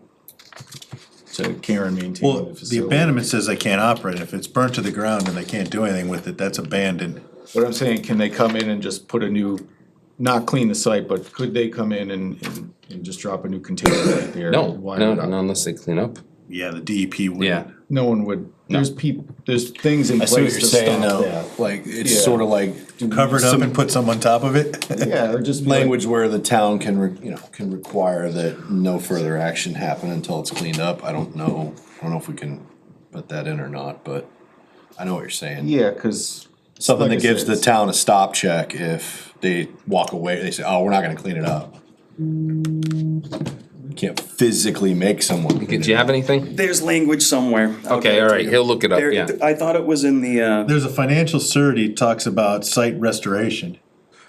care and maintain Well, the the facility? abandonment says they can't operate. If it's burnt to the ground and they can't do anything with it, that's abandoned. What I'm saying, can they come in and just put a new, not clean the site, but could they come in and just drop a new container right there? no, and wire no, it up? not unless they clean up. Yeah, the DEP would. Yeah. No one would, there's there's things in I see what place you're to saying stop though, that. like, it's Yeah. sorta like. Cover it up and put some on top of it? Yeah, or just be like- Language where the town can, can require that no further action happen until it's cleaned up. I don't know if we can put that in or not, but I know what you're saying. Yeah, cause. Something like that I gives said, the it's- town a stop check if they walk away, they say, oh, we're not gonna clean it up. You can't physically make someone. Do you have anything? There's language somewhere. I'll Okay, get it all to right, you. he'll look it up, There- yeah. I thought it was in the, There's a financial surety talks about site restoration.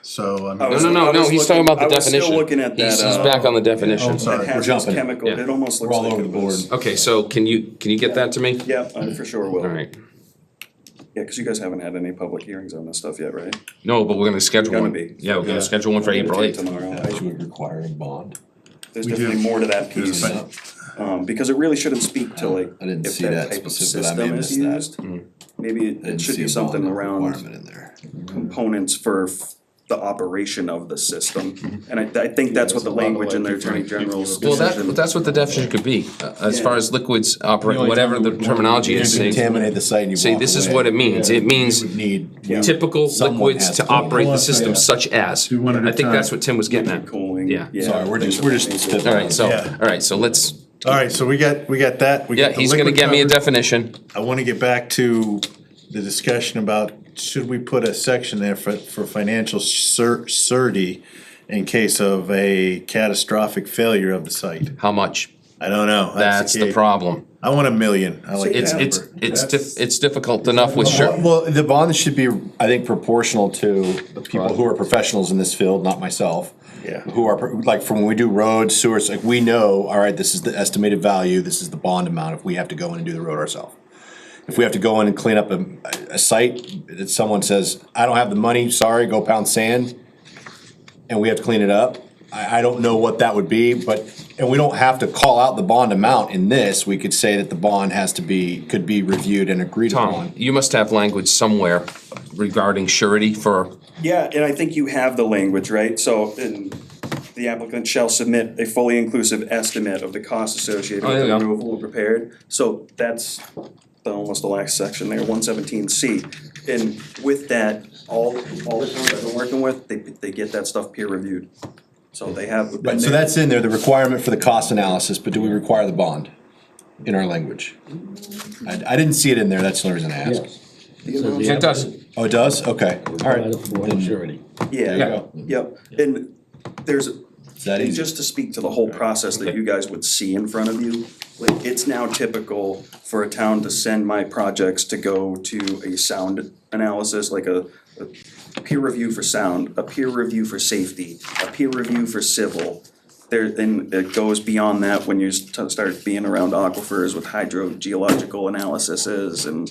So, I mean. No, he's talking about the I was definition. still looking at He's that, back on the definition. I'm sorry. that hazardous jumping. chemical, Yeah. it almost We're looks all like over it the was. board. Okay, so can you get that to me? Yeah, I for sure will. All right. Yeah, cause you guys haven't had any public hearings on this stuff yet, right? No, but we're gonna schedule Gonna one. be. Yeah, we're gonna schedule one for I'm gonna April take 8th. Tomorrow. Should we require a bond? There's We do. definitely more to that piece, But- because it really shouldn't speak to like, I didn't if see that that type of specific, but I may system have is missed that. used. Maybe I it didn't should see be a something bond around requirement in there. components for the operation of the system. And I think that's what the language in the Attorney General's Well, decision. that's what the definition could be, as far as liquids operate, The only whatever time the we would terminology You is. can Say, contaminate the site and you say walk this is away. what it means. It means You would need. typical Someone liquids has to to- operate the Hold on, system yeah. such as. Do one at a I think that's time. what Tim was getting at. Cooling, Yeah. Sorry, we're just All right, so, Yeah. all right, so let's, All right, so we got that. We yeah, got the he's gonna liquid get me a covered. definition. I wanna get back to the discussion about, should we put a section there for financial surety in case of a catastrophic failure of the site? How much? I don't know. That's the key. problem. I want $1 million. I like It's, that it's, number. it's difficult enough with sure. Well, the bond should be, I think, proportional to the people who are professionals in this field, not myself. Yeah. Who are, like, from when we do roads, sewers, like, we know, all right, this is the estimated value, this is the bond amount if we have to go in and do the road ourselves. If we have to go in and clean up a site, that someone says, I don't have the money, sorry, go pound sand, and we have to clean it up, I don't know what that would be, but, and we don't have to call out the bond amount in this, we could say that the bond could be reviewed and agreed Tom, upon. you must have language somewhere regarding surety for, Yeah, and I think you have the language, right? So, the applicant shall submit a fully inclusive estimate of the costs associated Oh, with there the you go. removal and prepared. So that's almost the last section there, 117C. And with that, all the towns I've been working with, they get that stuff peer reviewed. So they have. Right, so that's in there, the requirement for the cost analysis, but do we require the bond in our language? I didn't see it in there, that's the only reason I asked. it does. Oh, it does? Okay, all right. For surety. Yeah, you go. yep. And there's, that and easy? just to speak to the whole process that you guys would see in front of you, like, it's now typical for a town to send my projects to go to a sound analysis, like a peer review for sound, a peer review for safety, a peer review for civil. There, and it goes beyond that when you start being around aquifers with hydrogeological analyses and.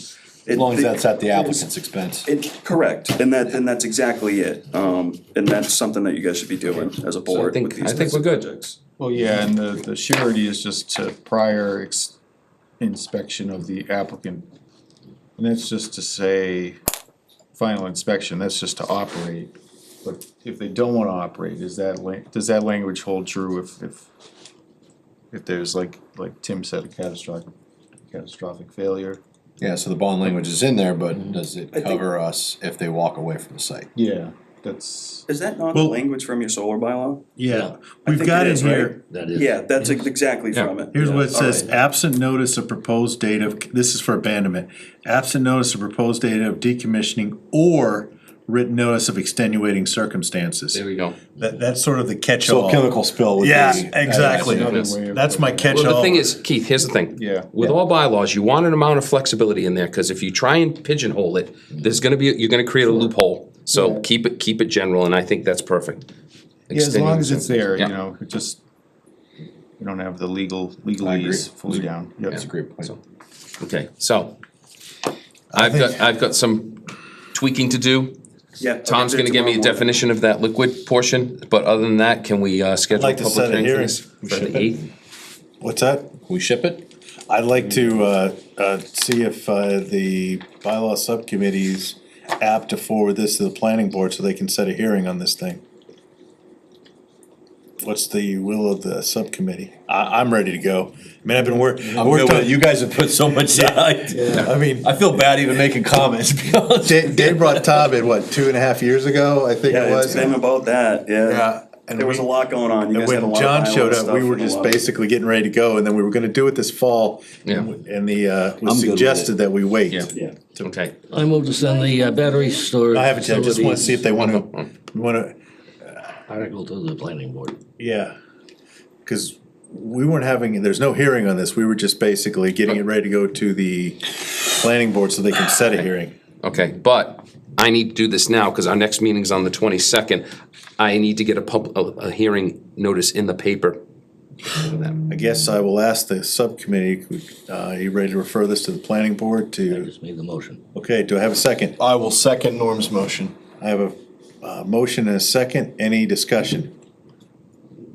As long as that's at the applicant's expense. Correct, and that's exactly it, and that's something that you guys should be doing as a board with these types of projects. Well, yeah, and the surety is just to prior inspection of the applicant. And that's just to say, final inspection, that's just to operate. But if they don't wanna operate, does that language hold true if there's like Tim said, a catastrophic failure? Yeah, so the bond language is in there, but does it cover us if they walk away from the site? Yeah, that's. Is that not the language from your solar bylaw? Yeah, I we've think got it it is, here. right? That is. Yeah, that's exactly from it. Here's what it All says, right. absent notice of proposed date of, this is for abandonment, absent notice of proposed date of decommissioning or written notice of extenuating circumstances. There we go. That's sort of the catch-all. So a chemical spill would be. Yeah, exactly. Another way of That's my putting it. catch-all. Well, the thing is, Keith, here's the thing. Yeah. With all bylaws, you want an amount of flexibility in there, cause if you try and pigeonhole it, you're gonna create a loophole. So keep it general, and I think that's perfect. Yeah, as long as it's there, Yeah. you know, it just, you don't have the legalese fully down. Yep. That's a great point. Okay, so, I've got some tweaking to do. Yeah. Tom's gonna give me a definition of that liquid portion, but other than that, can we schedule a like to public set a hearing for hearing. this? For Ship the it. 8th? What's that? Can we ship it? I'd like to, see if, the bylaw subcommittee's apt to forward this to the planning board so they can set a hearing on this thing. What's the will of the subcommittee? I'm ready to go. I mean, I've been You guys have put so much side. I mean, I feel bad even making comments, to be honest. Dave brought Tom in, what, 2.5 years ago, I think it Yeah, was? it's been about that, yeah. Yeah. And There was a lot going on. You And guys had a when lot of John bylaw showed up, stuff we were and a just lot of- basically getting ready to go, and then we were gonna do it this fall. Yeah. And the, I'm was good with suggested it. that we wait. Yeah. Okay. I move to send the battery storage. I haven't, I just wanna see if they wanna, Article to the planning board. yeah. Cause we weren't having, there's no hearing on this, we were just basically getting it ready to go to the planning board so they can set a hearing. Okay, but I need to do this now, cause our next meeting's on the 22nd. I need to get a hearing notice in the paper. I guess I will ask the subcommittee, are you ready to refer this to the planning board I to? just made the motion. Okay, do I have a second? I will second Norm's motion. I have a motion and a second. Any discussion?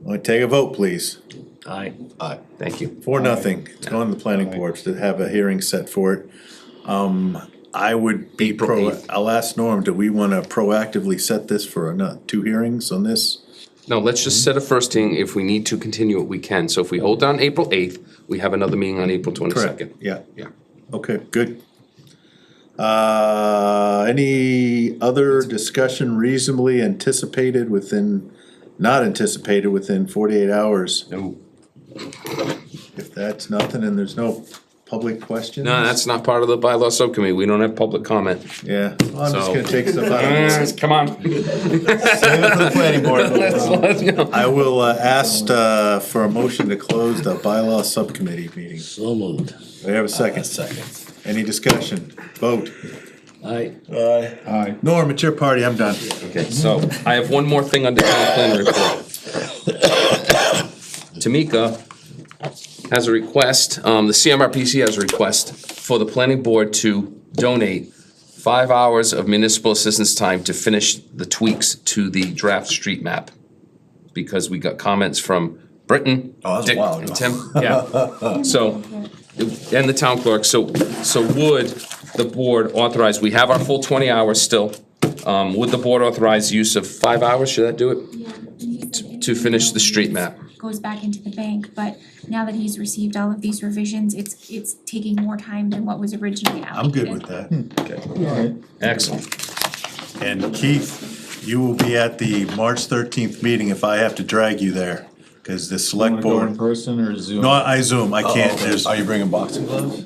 Want to take a vote, please? Aye. Aye. Thank you. 4-0. It's going to the planning board to have a hearing set for it. I would be April 8th. I'll ask Norm, do we want to proactively set this for 2 hearings on this? No, let's just set a first hearing. If we need to continue it, we can. So if we hold down April 8th, we have another meeting on April 22nd. Yeah. Yeah. Okay, good. Any other discussion reasonably not anticipated within 48 hours? No. If that's nothing and there's no public questions? No, that's not part of the bylaw subcommittee. We don't have public comment. Yeah, well, I'm just So- gonna take some time. Come on. Save it for the planning board. Let's go. I will ask for a motion to close the bylaw subcommittee meeting. So moved. Do I have a second? Second. Any discussion? Vote. Aye. Aye. Norm, it's your party, I'm done. Okay, so I have one more thing under town plan report. Tamika has a request, the CMRPC has a request for the planning board to donate 5 hours of municipal assistance time to finish the tweaks to the draft street map. Because we got comments from Britton, Oh, that's a Dick, while and ago. Tim, yeah. So, and the town clerk, so would the board authorize, we have our full 20 hours still. Would the board authorize use of 5 hours, should that do it? Yeah, and he said To finish the street map? goes back into the bank, but now that he's received all of these revisions, it's taking more time than what was originally allocated. I'm good with that. Okay. Excellent. And Keith, you will be at the March 13th meeting if I have to drag you there. Cause the select Wanna go in board, person or Zoom? no, I Zoom, I can't, there's, Are you bringing boxing gloves?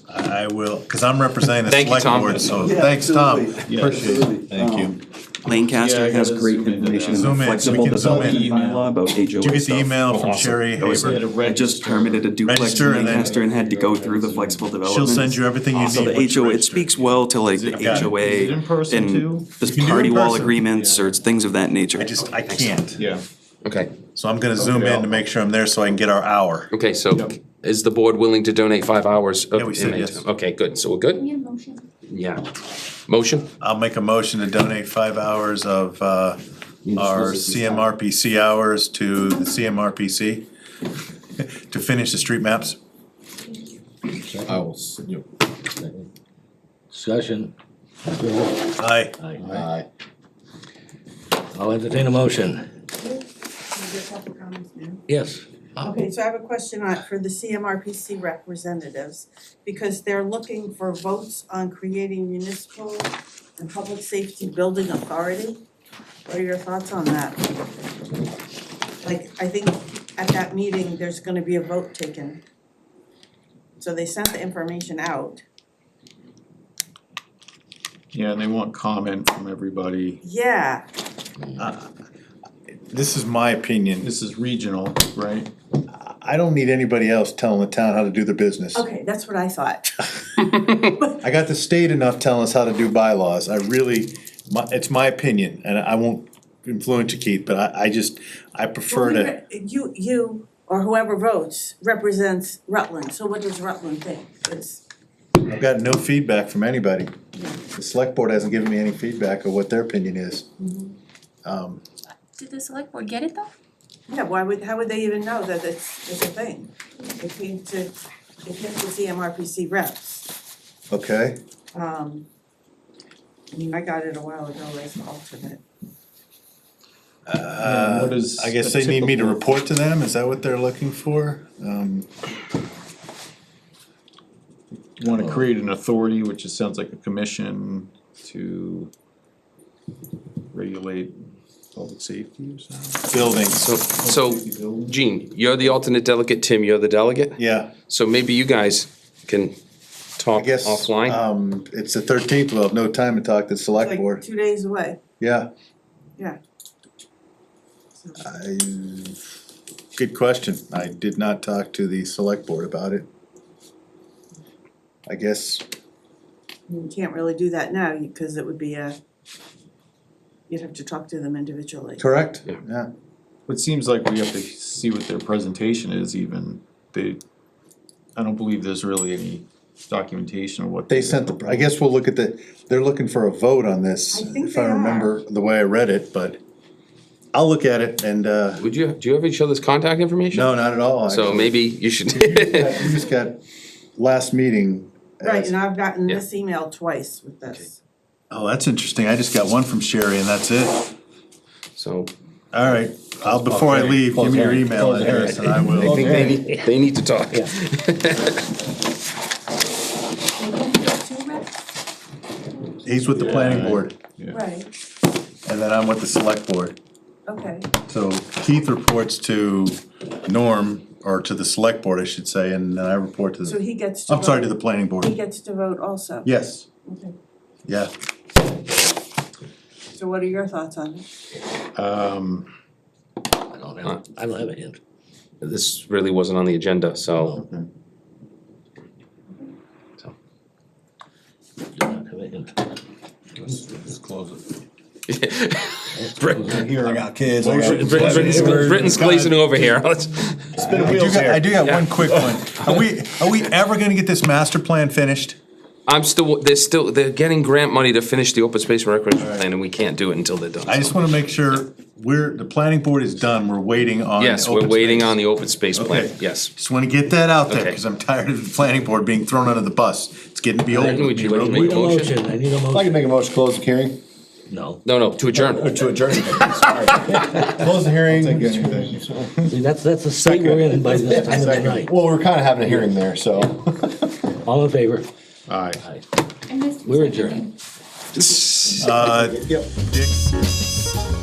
I will, cause I'm representing the Thank you, select Tom. board, so thanks, Tom. Yeah, Appreciate it. Thank you. Lancaster Yeah, I has gotta great zoom into information in that. the Zoom in, flexible we can zoom in. development bylaw about HOA Did you get the stuff. email from Awesome. Sherry I was- Haber? I just permitted a duplex Register in and then- Lancaster and had to go through the flexible development. She'll send you everything you So need. the once you HOA, it register. speaks well to like Is it- the got it. HOA Is it in person too? and the You can do it in party wall person. agreements or things of that nature. I can't, Yeah. Okay, so I'm gonna zoom in to make sure I'm there so I can get our hour. okay, so is the board willing to donate 5 hours of Yeah, we said inmate yes. time? Okay, good, so we're good? We need a motion. Yeah. Motion? I'll make a motion to donate 5 hours of, our CMRPC hours to the CMRPC to finish the street maps. I will, Discussion. Aye. Aye. I'll entertain a motion. Yes. Okay, so I have a question for the CMRPC representatives, because they're looking for votes on creating municipal and public safety building authority. What are your thoughts on that? Like, I think at that meeting, there's gonna be a vote taken. So they sent the information out. yeah, and they want comment from everybody. Yeah, This is my opinion. This is regional, right? I don't need anybody else telling the town how to do their business. okay, that's what I thought. I got the state enough telling us how to do bylaws. I really, it's my opinion, and I won't influence you, Keith, but I prefer to. You or whoever votes represents Rutland, so what does Rutland think? I've got no feedback from anybody. The select board hasn't given me any feedback of what their opinion is. Did the select board get it though? Yeah, how would they even know that it's a thing? It came to CMRPC reps. Okay, I mean, I got it a while ago as an alternate. What is I guess a they need me to typical- report to them, is that what they're looking for? You wanna create an authority, which sounds like a commission to regulate public safety or something? Buildings, So, Gene, you're the alternate delegate, Tim, you're the delegate? yeah, So maybe you guys can I talk guess, offline? it's the 13th, we'll have no time to talk to the select Like board, 2 days away, yeah. yeah. Good question, I did not talk to the select board about it. I guess You can't really do that now, because it would be you'd have to talk to them individually. Correct? Yeah. Yeah. It seems like we have to see what their presentation is even. I don't believe there's really any documentation of what. They sent the, I guess we'll look at they're looking for a vote on this, I think if I they are. remember the way I read it, but I'll look at it and, Do you have each other's contact information? no, not at all. So actually. maybe you should. You just got last meeting. Right, and I've gotten this email twice with this. Oh, that's interesting. I just got one from Sherry and that's it. So All right, before I leave, give me your email address and I I will. think they need to talk. He's with the planning board Right, and then I'm with the select board. okay. So Keith reports to Norm, or to the select board, I should say, and then I report to So the, he gets to I'm sorry, to vote. the planning He board. gets to vote also? Yes, Okay. yeah. So what are your thoughts on it? I don't have a hint. This really wasn't on the agenda, so. Okay. Do not have a hint. Let's close it. I got kids, I got. Britain's glazing over here. Let's. I do got one quick one. Are we ever gonna get this master plan finished? They're getting grant money to finish the open space and recreation plan, and we can't do it until they're done. I just wanna make sure the planning board is done, we're waiting on. Yes, the we're open waiting space. on the open space plan, Okay. yes. Just wanna get that out there, Okay. cause I'm tired of the planning board being thrown under the bus. It's getting to be old. Would you like to I make need a a motion? motion, I need a I can motion. make a motion to close the hearing. No. No, to adjourn. Or to adjourn. Sorry. Close the hearing. Take anything. See, that's the state we're in by this time of the night. Well, we're kinda having a hearing there, so. All in favor? Aye. Aye. I missed We're adjourned. Dick.